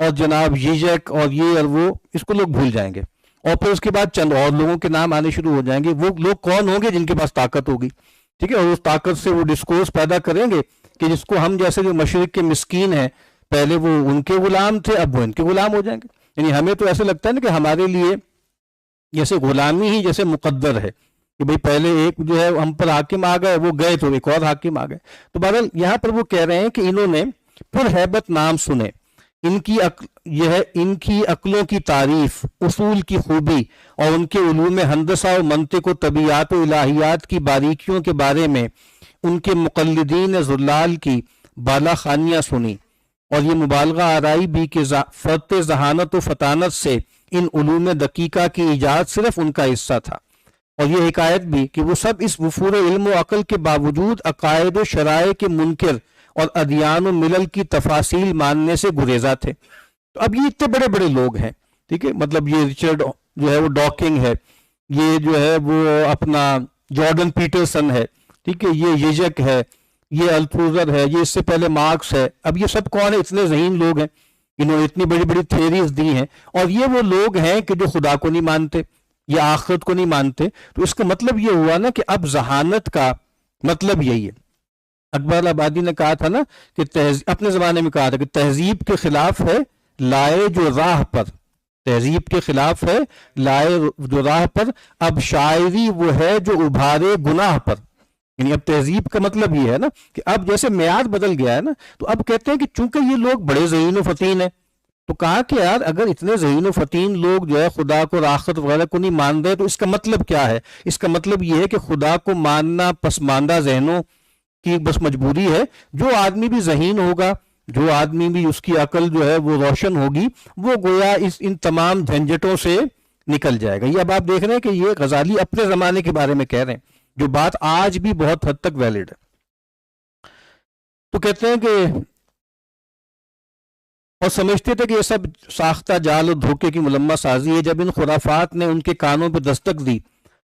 اور جناب یجک اور یہ اور وہ، اس کو لوگ بھول جائیں گے، اور پھر اس کے بعد چند اور لوگوں کے نام آنے شروع ہو جائیں گے. وہ لوگ کون ہوں گے؟ جن کے پاس طاقت ہوگی، ٹھیک ہے، اور اس طاقت سے وہ ڈسکورس پیدا کریں گے کہ جس کو ہم جیسے جو مشرق کے مسکین ہیں، پہلے وہ ان کے غلام تھے، اب وہ ان کے غلام ہو جائیں گے. یعنی ہمیں تو ایسے لگتا ہے نا کہ ہمارے لیے جیسے غلامی ہی جیسے مقدر ہے کہ بھئی پہلے ایک جو ہے ہم پر حاکم آ گئے، وہ گئے تو ایک اور حاکم آ گئے. تو بہرحال یہاں پر وہ کہہ رہے ہیں کہ انہوں نے پرہیبت نام سنے، ان کی عقلوں کی تعریف، اصول کی خوبی اور ان کے علوم ہندسہ و منطق و طبیعات و الہیات کی باریکیوں کے بارے میں ان کے مقلدین زلال کی بالا خانیاں سنی، اور یہ مبالغہ آرائی بھی کہ فرط ذہانت و فطانت سے ان علوم دقیقہ کی ایجاد صرف ان کا حصہ تھا، اور یہ حکایت بھی کہ وہ سب اس وفور علم و عقل کے باوجود عقائد و شرائع کے منکر اور ادیان و ملل کی تفاصیل ماننے سے گریزہ تھے. تو اب یہ اتنے بڑے بڑے لوگ ہیں، ٹھیک ہے، مطلب یہ رچرڈ جو ہے وہ ڈاکنگ ہے، یہ جو ہے وہ اپنا جارڈن پیٹرسن ہے، ٹھیک ہے، یہ یجک ہے، یہ التھوزر ہے، یہ اس سے پہلے مارکس ہے. اب یہ سب کون ہے؟ اتنے ذہین لوگ ہیں، انہوں نے اتنی بڑی بڑی تھیریز دی ہیں، اور یہ وہ لوگ ہیں کہ جو خدا کو نہیں مانتے یا آخرت کو نہیں مانتے. تو اس کا مطلب یہ ہوا نا کہ اب ذہانت کا مطلب یہی ہے. اکبر آبادی نے کہا تھا نا کہ اپنے زمانے میں کہا تھا کہ تہذیب کے خلاف ہے لائے جو راہ پر، تہذیب کے خلاف ہے لائے جو راہ پر، اب شاعری وہ ہے جو ابھارے گناہ پر. یعنی اب تہذیب کا مطلب یہ ہے نا کہ اب جیسے معیار بدل گیا ہے نا، تو اب کہتے ہیں کہ چونکہ یہ لوگ بڑے ذہین و فطین ہیں، تو کہا کہ یار اگر اتنے ذہین و فطین لوگ جو ہے خدا کو، آخرت وغیرہ کو نہیں مان رہے، تو اس کا مطلب کیا ہے؟ اس کا مطلب یہ ہے کہ خدا کو ماننا پسماندہ ذہنوں کی بس مجبوری ہے. جو آدمی بھی ذہین ہوگا، جو آدمی بھی اس کی عقل جو ہے وہ روشن ہوگی، وہ گویا ان تمام جھنجھٹوں سے نکل جائے گا. یہ اب آپ دیکھ رہے ہیں کہ یہ غزالی اپنے زمانے کے بارے میں کہہ رہے ہیں، جو بات آج بھی بہت حد تک ویلڈ ہے. تو کہتے ہیں کہ اور سمجھتے تھے کہ یہ سب ساختہ جال اور دھوکے کی ملمہ سازی ہے. جب ان خرافات نے ان کے کانوں پہ دستک دی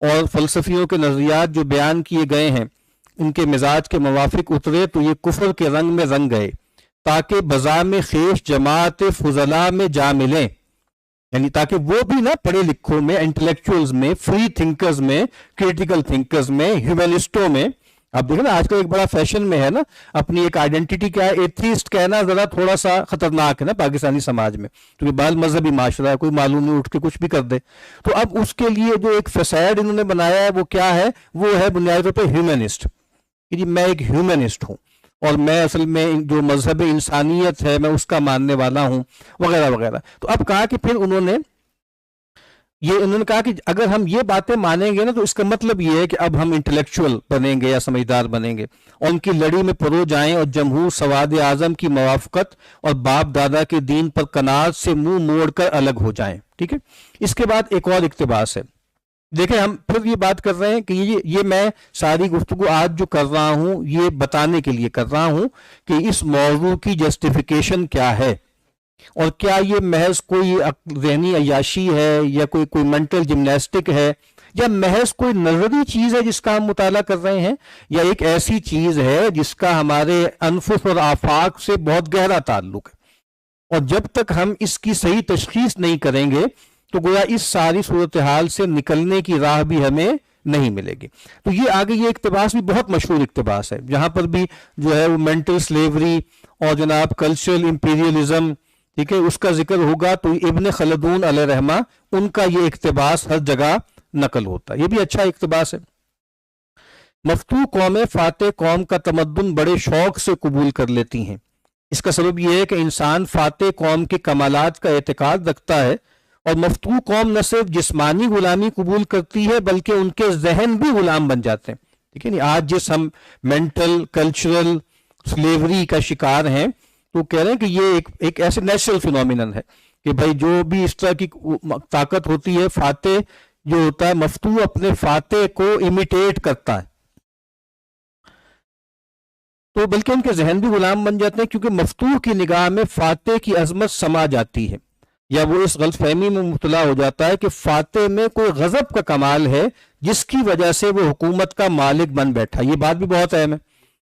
اور فلسفیوں کے نظریات جو بیان کیے گئے ہیں ان کے مزاج کے موافق اترے، تو یہ کفر کے رنگ میں رنگ گئے تاکہ بزام خیش جماعت فضلاء میں جا ملیں. یعنی تاکہ وہ بھی نا پڑھے لکھوں میں، انٹلیکچوئلز میں، فری تھنکرز میں، کریٹیکل تھنکرز میں، ہیومنسٹوں میں. آپ دیکھیں نا آج کل ایک بڑا فیشن میں ہے نا اپنی ایک آئیڈینٹی کیا ہے، ایتھیسٹ کہنا ذرا تھوڑا سا خطرناک ہے نا پاکستانی سماج میں، کیونکہ بال مذہبی معاشرہ ہے، کوئی معلوم نہیں اٹھ کے کچھ بھی کر دے. تو اب اس کے لیے جو ایک فساد انہوں نے بنایا ہے وہ کیا ہے؟ وہ ہے بنیادی طور پہ ہیومنسٹ، کہ جی میں ایک ہیومنسٹ ہوں اور میں اصل میں جو مذہب انسانیت ہے میں اس کا ماننے والا ہوں، وغیرہ وغیرہ. تو اب کہا کہ پھر انہوں نے کہا کہ اگر ہم یہ باتیں مانیں گے نا تو اس کا مطلب یہ ہے کہ اب ہم انٹلیکچوئل بنیں گے یا سمجھدار بنیں گے، اور ان کی لڑی میں پرو جائیں اور جمہور سواد اعظم کی موافقت اور باپ دادا کے دین پر قناعت سے منہ موڑ کر الگ ہو جائیں. ٹھیک ہے، اس کے بعد ایک اور اقتباس ہے. دیکھیں ہم پھر یہ بات کر رہے ہیں کہ یہ میں ساری گفتگو آج جو کر رہا ہوں یہ بتانے کے لیے کر رہا ہوں کہ اس موضوع کی جسٹیفیکیشن کیا ہے، اور کیا یہ محض کوئی ذہنی عیاشی ہے یا کوئی مینٹل جمناسٹک ہے، یا محض کوئی نظری چیز ہے جس کا ہم مطالعہ کر رہے ہیں، یا ایک ایسی چیز ہے جس کا ہمارے انفس اور آفاق سے بہت گہرا تعلق ہے. اور جب تک ہم اس کی صحیح تشخیص نہیں کریں گے تو گویا اس ساری صورتحال سے نکلنے کی راہ بھی ہمیں نہیں ملے گی. تو یہ آگے یہ اقتباس بھی بہت مشہور اقتباس ہے، جہاں پر بھی جو ہے وہ مینٹل سلیوری اور جناب کلچرل امپیریلزم، ٹھیک ہے، اس کا ذکر ہوگا تو ابن خلدون علیہ رحمہ ان کا یہ اقتباس ہر جگہ نقل ہوتا ہے. یہ بھی اچھا اقتباس ہے. مفتوح قومیں فاتح قوم کا تمدن بڑے شوق سے قبول کر لیتی ہیں. اس کا سبب یہ ہے کہ انسان فاتح قوم کے کمالات کا اعتقاد رکھتا ہے، اور مفتوح قوم نہ صرف جسمانی غلامی قبول کرتی ہے بلکہ ان کے ذہن بھی غلام بن جاتے ہیں. ٹھیک ہے نہیں، آج جس ہم مینٹل کلچرل سلیوری کا شکار ہیں تو کہہ رہے ہیں کہ یہ ایک ایسے نیچرل فینومینن ہے کہ بھائی جو بھی اس طرح کی طاقت ہوتی ہے، فاتح جو ہوتا ہے مفتوح اپنے فاتح کو امیٹیٹ کرتا ہے، تو بلکہ ان کے ذہن بھی غلام بن جاتے ہیں، کیونکہ مفتوح کی نگاہ میں فاتح کی عظمت سما جاتی ہے، یا وہ اس غلط فہمی میں مبتلا ہو جاتا ہے کہ فاتح میں کوئی غضب کا کمال ہے جس کی وجہ سے وہ حکومت کا مالک بن بیٹھا. یہ بات بھی بہت اہم ہے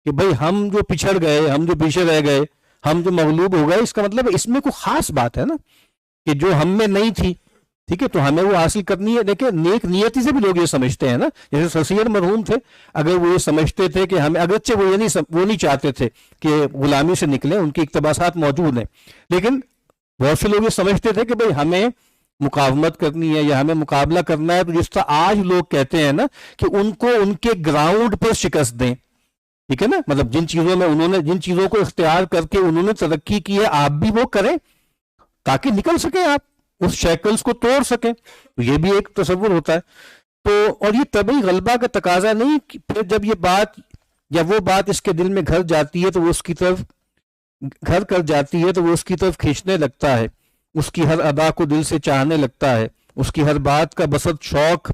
کہ بھئی ہم جو پچھڑ گئے، ہم جو پیچھے رہ گئے، ہم جو مغلوب ہو گئے، اس کا مطلب اس میں کوئی خاص بات ہے نا کہ جو ہم میں نہیں تھی، ٹھیک ہے، تو ہمیں وہ حاصل کرنی ہے. دیکھیں نیک نیتی سے بھی لوگ یہ سمجھتے ہیں نا، جیسے سر سید مرحوم تھے، اگر وہ یہ سمجھتے تھے کہ ہمیں، اگرچہ وہ نہیں چاہتے تھے کہ غلامی سے نکلیں، ان کے اقتباسات موجود ہیں، لیکن بہت سے لوگ یہ سمجھتے تھے کہ بھئی ہمیں مقاومت کرنی ہے یا ہمیں مقابلہ کرنا ہے، تو جس طرح آج لوگ کہتے ہیں نا کہ ان کو ان کے گراؤنڈ پر شکست دیں، ٹھیک ہے نا، مطلب جن چیزوں میں انہوں نے، جن چیزوں کو اختیار کر کے انہوں نے ترقی کی ہے، آپ بھی وہ کریں تاکہ نکل سکیں، آپ اس شیکلز کو توڑ سکیں. تو یہ بھی ایک تصور ہوتا ہے. تو اور یہ طبعی غلبہ کا تقاضا نہیں، پھر جب یہ بات یا وہ بات اس کے دل میں گھر جاتی ہے تو وہ اس کی طرف گھر کر جاتی ہے تو وہ اس کی طرف کھینچنے لگتا ہے، اس کی ہر ادا کو دل سے چاہنے لگتا ہے، اس کی ہر بات کا بسط شوق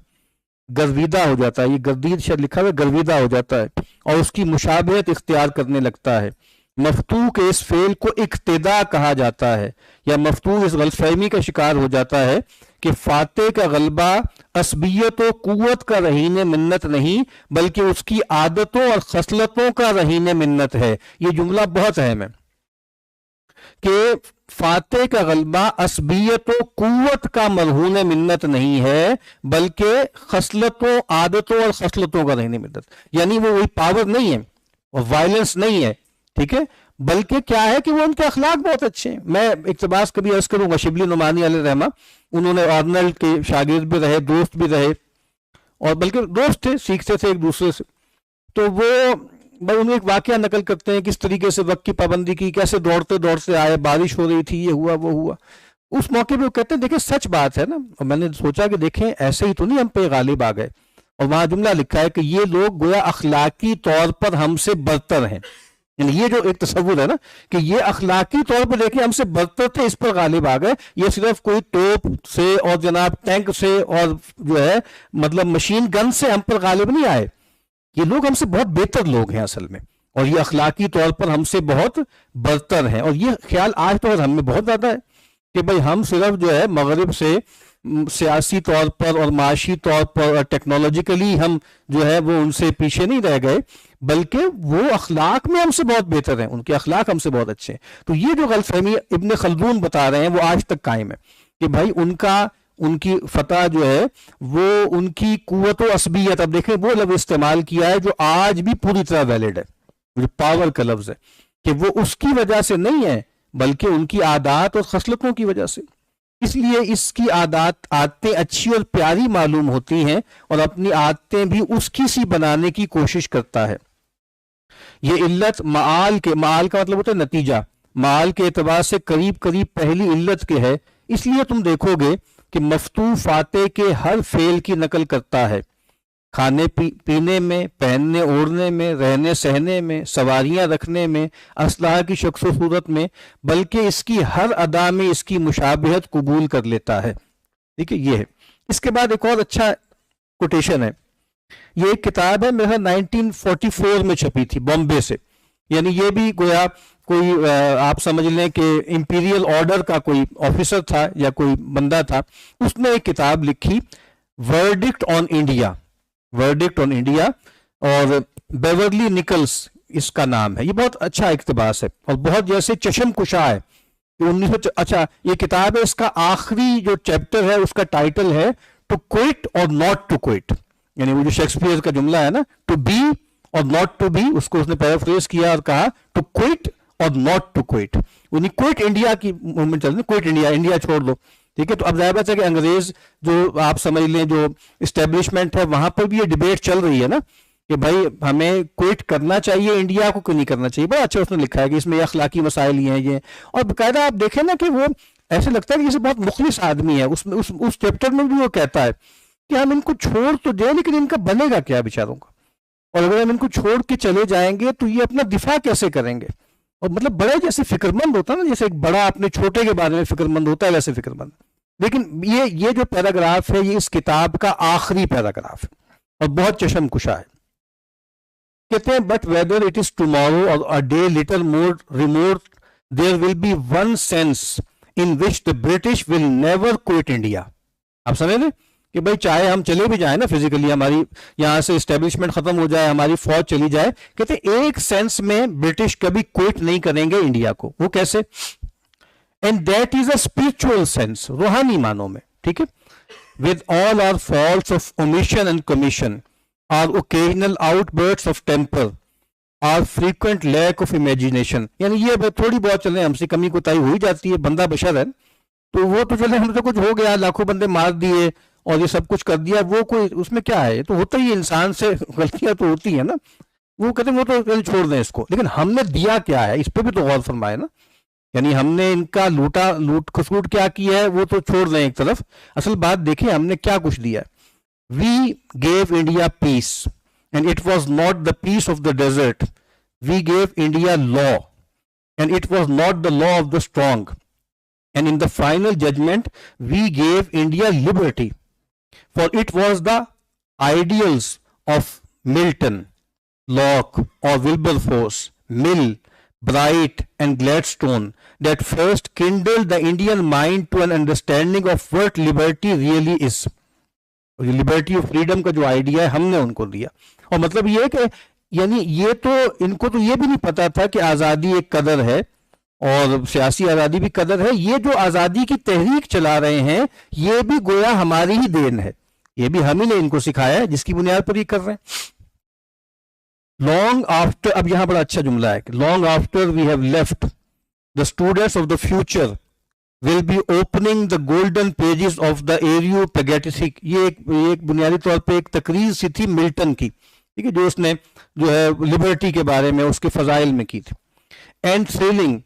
گرویدہ ہو جاتا ہے. یہ گردید شاید لکھا ہوا گرویدہ ہو جاتا ہے اور اس کی مشابہت اختیار کرنے لگتا ہے. مفتوح کے اس فعل کو اقتدا کہا جاتا ہے، یا مفتوح اس غلط فہمی کا شکار ہو جاتا ہے کہ فاتح کا غلبہ عصبیت و قوت کا رہین منت نہیں بلکہ اس کی عادتوں اور خصلتوں کا رہین منت ہے. یہ جملہ بہت اہم ہے کہ فاتح کا غلبہ عصبیت و قوت کا مرہون منت نہیں ہے بلکہ خصلتوں، عادتوں اور خصلتوں کا رہین منت. یعنی وہ وہی پاور نہیں ہے اور وائلنس نہیں ہے، ٹھیک ہے، بلکہ کیا ہے کہ وہ ان کے اخلاق بہت اچھے ہیں. میں اقتباس کبھی عرض کروں گا، شبلی نعمانی علیہ رحمہ، انہوں نے آرنلڈ کے شاگرد بھی رہے، دوست بھی رہے، اور بلکہ دوست تھے، سیکھتے تھے ایک دوسرے سے. تو وہ انہیں ایک واقعہ نقل کرتے ہیں کس طریقے سے وقت کی پابندی کی، کیسے دوڑتے دوڑتے آئے، بارش ہو رہی تھی، یہ ہوا وہ ہوا. اس موقع پہ وہ کہتے ہیں دیکھیں سچ بات ہے نا، اور میں نے سوچا کہ دیکھیں ایسے ہی تو نہیں ہم پہ غالب آ گئے. اور وہاں جملہ لکھا ہے کہ یہ لوگ گویا اخلاقی طور پر ہم سے برتر ہیں. یعنی یہ جو ایک تصور ہے نا کہ یہ اخلاقی طور پر دیکھیں ہم سے برتر تھے، اس پر غالب آ گئے. یہ صرف کوئی توپ سے اور جناب ٹینک سے اور جو ہے مطلب مشین گن سے ہم پر غالب نہیں آئے. یہ لوگ ہم سے بہت بہتر لوگ ہیں اصل میں، اور یہ اخلاقی طور پر ہم سے بہت برتر ہیں. اور یہ خیال آج تو ہم میں بہت زیادہ ہے کہ بھئی ہم صرف جو ہے مغرب سے سیاسی طور پر اور معاشی طور پر اور ٹیکنالوجیکلی ہم جو ہے وہ ان سے پیچھے نہیں رہ گئے، بلکہ وہ اخلاق میں ہم سے بہت بہتر ہیں، ان کے اخلاق ہم سے بہت اچھے ہیں. تو یہ جو غلط فہمی ابن خلدون بتا رہے ہیں وہ آج تک قائم ہے کہ بھائی ان کی فتح جو ہے وہ ان کی قوت و عصبیت. اب دیکھیں وہ لفظ استعمال کیا ہے جو آج بھی پوری طرح ویلڈ ہے، جو پاور کا لفظ ہے، کہ وہ اس کی وجہ سے نہیں ہے بلکہ ان کی عادات اور خصلتوں کی وجہ سے. اس لیے اس کی عادتیں اچھی اور پیاری معلوم ہوتی ہیں اور اپنی عادتیں بھی اس کی سی بنانے کی کوشش کرتا ہے. یہ علت معال کا مطلب ہوتا ہے نتیجہ، معال کے اعتبار سے قریب قریب پہلی علت کے ہے. اس لیے تم دیکھو گے کہ مفتوح فاتح کے ہر فعل کی نقل کرتا ہے، کھانے پینے میں، پہننے اوڑھنے میں، رہنے سہنے میں، سواریاں رکھنے میں، اسلحہ کی شخص و صورت میں، بلکہ اس کی ہر ادا میں اس کی مشابہت قبول کر لیتا ہے. ٹھیک ہے، یہ ہے. اس کے بعد ایک اور اچھا کوٹیشن ہے. یہ ایک کتاب ہے میرا 1944 میں چھپی تھی بامبے سے. یعنی یہ بھی گویا کوئی آپ سمجھ لیں کہ امپیریل آرڈر کا کوئی آفیسر تھا یا کوئی بندہ تھا، اس نے ایک کتاب لکھی verdict on India, verdict on India, اور بیورلی نکلز اس کا نام ہے. یہ بہت اچھا اقتباس ہے اور بہت جیسے چشم کشا ہے. اچھا یہ کتاب ہے، اس کا آخری جو چیپٹر ہے اس کا ٹائٹل ہے ٹو کوئٹ اور ناٹ ٹو کوئٹ. یعنی وہ جو شیکسپیئر کا جملہ ہے نا، ٹو بی اور ناٹ ٹو بی، اس کو اس نے پیرافریز کیا اور کہا ٹو کوئٹ اور ناٹ ٹو کوئٹ. یعنی کوئٹ انڈیا کی موومنٹ چل رہی ہے، کوئٹ انڈیا چھوڑ دو. ٹھیک ہے، تو اب ظاہر بات ہے کہ انگریز جو آپ سمجھ لیں جو اسٹیبلشمنٹ ہے وہاں پر بھی یہ ڈیبیٹ چل رہی ہے نا کہ بھائی ہمیں کوئٹ کرنا چاہیے انڈیا کو، کیوں نہیں کرنا چاہیے. بڑا اچھا اس نے لکھا ہے کہ اس میں یہ اخلاقی مسائل یہ ہیں یہ. اور باقاعدہ آپ دیکھیں نا کہ وہ ایسے لگتا ہے کہ جیسے بہت مخلص آدمی ہے. اس چیپٹر میں بھی وہ کہتا ہے کہ ہم ان کو چھوڑ تو دیں لیکن ان کا بنے گا کیا بیچاروں کا، اور اگر ہم ان کو چھوڑ کے چلے جائیں گے تو یہ اپنا دفاع کیسے کریں گے. اور مطلب بڑے جیسے فکر مند ہوتا ہے نا، جیسے ایک بڑا اپنے چھوٹے کے بارے میں فکر مند ہوتا ہے ویسے فکر مند. لیکن یہ جو پیراگراف ہے یہ اس کتاب کا آخری پیراگراف ہے اور بہت چشم کشا ہے. کہتے ہیں but whether it is tomorrow اور a day little more remote there will be one sense in which the British will never quit India. آپ سمجھ لیں کہ بھائی چاہے ہم چلے بھی جائیں نا فزیکلی, ہماری یہاں سے اسٹیبلشمنٹ ختم ہو جائے, ہماری فوج چلی جائے, کہتے ایک سینس میں برٹش کبھی کوئٹ نہیں کریں گے انڈیا کو. وہ کیسے؟ And that is a spiritual sense, روحانی معنوں میں, ٹھیک ہے. with all our faults of omission and commission, our occasional outbursts of temper, our frequent lack of imagination, یعنی یہ تھوڑی بہت چلیں ہم سے کمی کوتاہی ہو ہی جاتی ہے, بندہ بشر ہے, تو وہ تو چلے ہم سے کچھ ہو گیا, لاکھوں بندے مار دیے اور یہ سب کچھ کر دیا, وہ کوئی اس میں کیا ہے, تو ہوتا ہی انسان سے غلطیاں تو ہوتی ہیں نا. وہ کہتے ہیں وہ تو چھوڑ دیں اس کو, لیکن ہم نے دیا کیا ہے اس پہ بھی تو غور فرمائے نا. یعنی ہم نے ان کا لوٹ کھسوٹ کیا کیا ہے وہ تو چھوڑ دیں ایک طرف, اصل بات دیکھیں ہم نے کیا کچھ دیا ہے. We gave India peace and it was not the peace of the desert. We gave India law and it was not the law of the strong. And in the final judgement we gave India liberty, for it was the ideals of Milton, Locke اور Wilberforce, Mill, Bright and Gladstone that first kindled the Indian mind to an understanding of what liberty really is. Liberty of freedom کا جو آئیڈیا ہے ہم نے ان کو دیا. اور مطلب یہ کہ یعنی یہ تو ان کو تو یہ بھی نہیں پتا تھا کہ آزادی ایک قدر ہے اور سیاسی آزادی بھی قدر ہے. یہ جو آزادی کی تحریک چلا رہے ہیں یہ بھی گویا ہماری ہی دین ہے, یہ بھی ہم ہی نے ان کو سکھایا ہے جس کی بنیاد پر یہ کر رہے ہیں. Long after, اب یہاں بڑا اچھا جملہ ہے کہ long after we have left, the students of the future will be opening the golden pages of the Areopagitic. یہ ایک بنیادی طور پہ ایک تقریر سی تھی ملٹن کی, ٹھیک ہے, جو اس نے جو ہے لبرٹی کے بارے میں اس کے فضائل میں کی تھی. And thrilling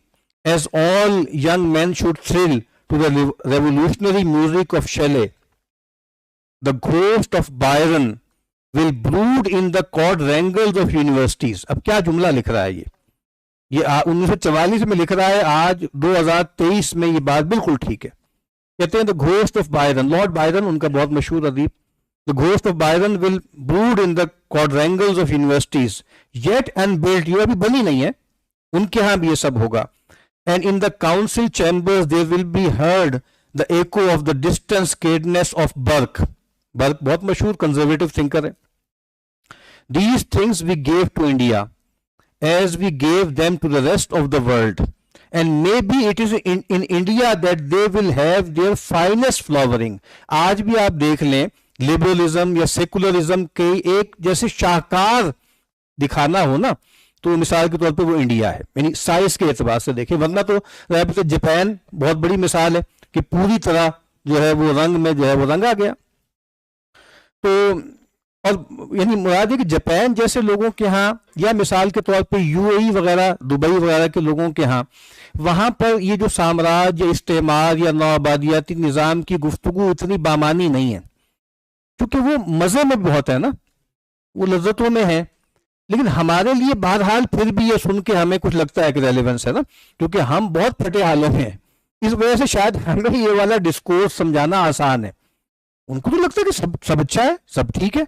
as all young men should thrill to the revolutionary music of Shelley, the ghost of Byron will brood in the quadrangles of universities. اب کیا جملہ لکھ رہا ہے یہ 1944 میں لکھ رہا ہے, آج 2023 میں یہ بات بالکل ٹھیک ہے. کہتے ہیں the ghost of Byron, Lord Byron ان کا بہت مشہور ادیب, the ghost of Byron will brood in the quadrangles of universities, yet unbuilt, یہ ابھی بنی نہیں ہے, ان کے ہاں بھی یہ سب ہوگا. And in the council chambers there will be heard the echo of the distant cadence of Burke. برک بہت مشہور کنزرویٹو تھنکر ہے. These things we gave to India as we gave them to the rest of the world, and maybe it is in India that they will have their finest flowering. آج بھی آپ دیکھ لیں لبرلزم یا سیکولرزم کے ایک جیسے شاہکار دکھانا ہو نا, تو مثال کے طور پہ وہ انڈیا ہے, یعنی سائز کے اعتبار سے دیکھیں, ورنہ تو جاپان بہت بڑی مثال ہے کہ پوری طرح جو ہے وہ رنگ میں جو ہے وہ رنگ آ گیا. تو اور یعنی مراد ہے کہ جاپان جیسے لوگوں کے ہاں یا مثال کے طور پہ یو اے ای وغیرہ, دبئی وغیرہ کے لوگوں کے ہاں, وہاں پر یہ جو سامراج یا استعمار یا نوآبادیاتی نظام کی گفتگو اتنی بامانی نہیں ہے, کیونکہ وہ مزے میں بہت ہے نا, وہ لذتوں میں ہے. لیکن ہمارے لیے بہرحال پھر بھی یہ سن کے ہمیں کچھ لگتا ہے کہ ریلیونس ہے نا, کیونکہ ہم بہت پھٹے حالوں میں ہیں. اس وجہ سے شاید ہمیں یہ والا ڈسکورس سمجھانا آسان ہے. ان کو تو لگتا ہے کہ سب اچھا ہے, سب ٹھیک ہے,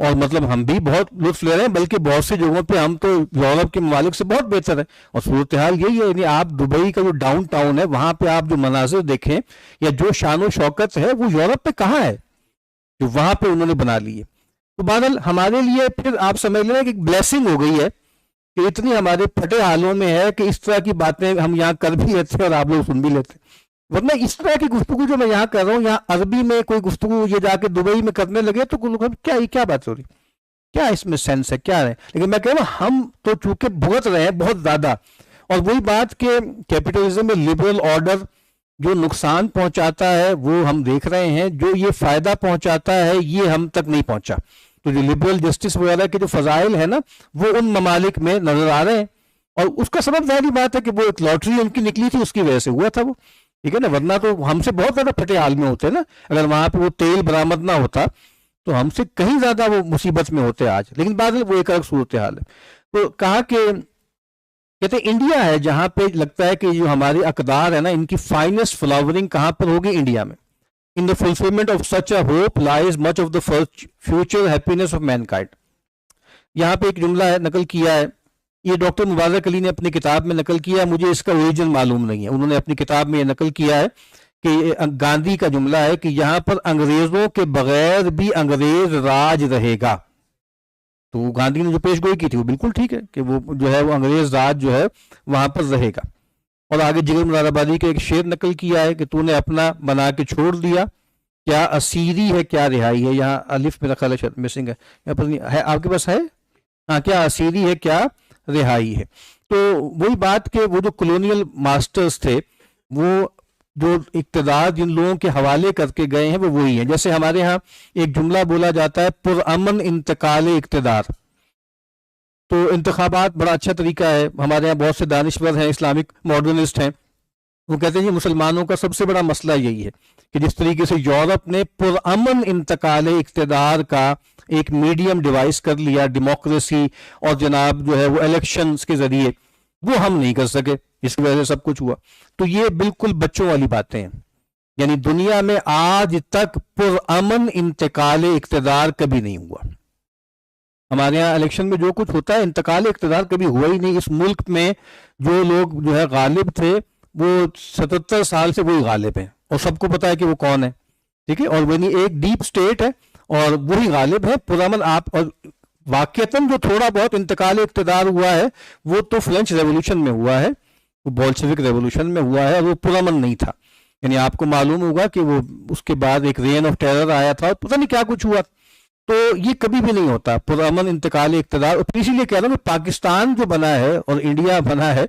اور مطلب ہم بھی بہت لطف لے رہے ہیں, بلکہ بہت سی جگہوں پہ ہم تو یورپ کے ممالک سے بہت بہتر ہے. اور صورتحال یہی ہے, یعنی آپ دبئی کا جو ڈاؤن ٹاؤن ہے وہاں پہ آپ جو مناظر دیکھیں یا جو شان و شوکت ہے وہ یورپ پہ کہاں ہے جو وہاں پہ انہوں نے بنا لی ہے. تو بہرحال ہمارے لیے پھر آپ سمجھ لیں کہ ایک بلیسنگ ہو گئی ہے کہ اتنی ہمارے پھٹے حالوں میں ہے کہ اس طرح کی باتیں ہم یہاں کر بھی لیتے ہیں اور آپ لوگ سن بھی لیتے ہیں. ورنہ اس طرح کی گفتگو جو میں یہاں کر رہا ہوں, یہاں عربی میں کوئی گفتگو یہ جا کے دبئی میں کرنے لگے تو کیا بات ہو رہی, کیا اس میں سینس ہے, کیا ہے. لیکن میں کہہ رہا ہوں ہم تو چونکہ بھگت رہے ہیں بہت زیادہ, اور وہی بات کہ کیپٹلزم میں لبرل آرڈر جو نقصان پہنچاتا ہے وہ ہم دیکھ رہے ہیں, جو یہ فائدہ پہنچاتا ہے یہ ہم تک نہیں پہنچا. تو جو لبرل جسٹس وغیرہ کے جو فضائل ہیں نا وہ ان ممالک میں نظر آ رہے ہیں, اور اس کا سبب ظاہری بات ہے کہ وہ ایک لاٹری ان کی نکلی تھی, اس کی وجہ سے ہوا تھا وہ, ٹھیک ہے نا. ورنہ تو ہم سے بہت زیادہ پھٹے حال میں ہوتے نا, اگر وہاں پہ وہ تیل برآمد نہ ہوتا تو ہم سے کہیں زیادہ وہ مصیبت میں ہوتے آج. لیکن بعد وہ ایک الگ صورتحال ہے. تو کہا کہ کہتے انڈیا ہے جہاں پہ لگتا ہے کہ جو ہمارے اقدار ہے نا ان کی فائنسٹ فلاورنگ کہاں پر ہوگی, انڈیا میں. In the fulfillment of such a hope lies much of the future happiness of mankind. یہاں پہ ایک جملہ ہے نقل کیا ہے, یہ ڈاکٹر مبارک علی نے اپنی کتاب میں نقل کیا ہے, مجھے اس کا اوریجن معلوم نہیں ہے, انہوں نے اپنی کتاب میں یہ نقل کیا ہے کہ گاندھی کا جملہ ہے کہ یہاں پر انگریزوں کے بغیر بھی انگریز راج رہے گا. تو گاندھی نے جو پیش گوئی کی تھی وہ بالکل ٹھیک ہے کہ وہ جو ہے وہ انگریز راج جو ہے وہاں پر رہے گا. اور آگے جگر مراد آبادی کا ایک شعر نقل کیا ہے کہ تو نے اپنا بنا کے چھوڑ دیا، کیا اسیری ہے کیا رہائی ہے. یہاں الف میرا خیال ہے مسنگ ہے، یہاں پر ہے آپ کے پاس ہے، ہاں، کیا اسیری ہے کیا رہائی ہے. تو وہی بات کہ وہ جو کلونیل ماسٹرز تھے وہ جو اقتدار جن لوگوں کے حوالے کر کے گئے ہیں وہ وہی ہیں. جیسے ہمارے ہاں ایک جملہ بولا جاتا ہے پرامن انتقال اقتدار. تو انتخابات بڑا اچھا طریقہ ہے. ہمارے ہاں بہت سے دانشور ہیں، اسلامک ماڈرنسٹ ہیں، وہ کہتے ہیں کہ مسلمانوں کا سب سے بڑا مسئلہ یہی ہے کہ جس طریقے سے یورپ نے پرامن انتقال اقتدار کا ایک میڈیم ڈیوائس کر لیا، ڈیموکریسی اور جناب جو ہے وہ الیکشنز کے ذریعے، وہ ہم نہیں کر سکے، اس کی وجہ سے سب کچھ ہوا. تو یہ بالکل بچوں والی باتیں ہیں. یعنی دنیا میں آج تک پرامن انتقال اقتدار کبھی نہیں ہوا. ہمارے یہاں الیکشن میں جو کچھ ہوتا ہے انتقال اقتدار کبھی ہوا ہی نہیں. اس ملک میں جو لوگ جو ہے غالب تھے وہ 77 سال سے وہی غالب ہیں اور سب کو پتا ہے کہ وہ کون ہے، ٹھیک ہے. اور وہ ایک ڈیپ سٹیٹ ہے اور وہی غالب ہے پرامن. آپ اور واقعتاً جو تھوڑا بہت انتقال اقتدار ہوا ہے وہ تو فرینچ ریولوشن میں ہوا ہے، وہ بولشوک ریولوشن میں ہوا ہے، اور وہ پرامن نہیں تھا. یعنی آپ کو معلوم ہوگا کہ وہ اس کے بعد ایک رین آف ٹیرر آیا تھا، پتہ نہیں کیا کچھ ہوا. تو یہ کبھی بھی نہیں ہوتا پرامن انتقال اقتدار. اور اسی لیے کہہ رہا ہوں کہ پاکستان جو بنا ہے اور انڈیا بنا ہے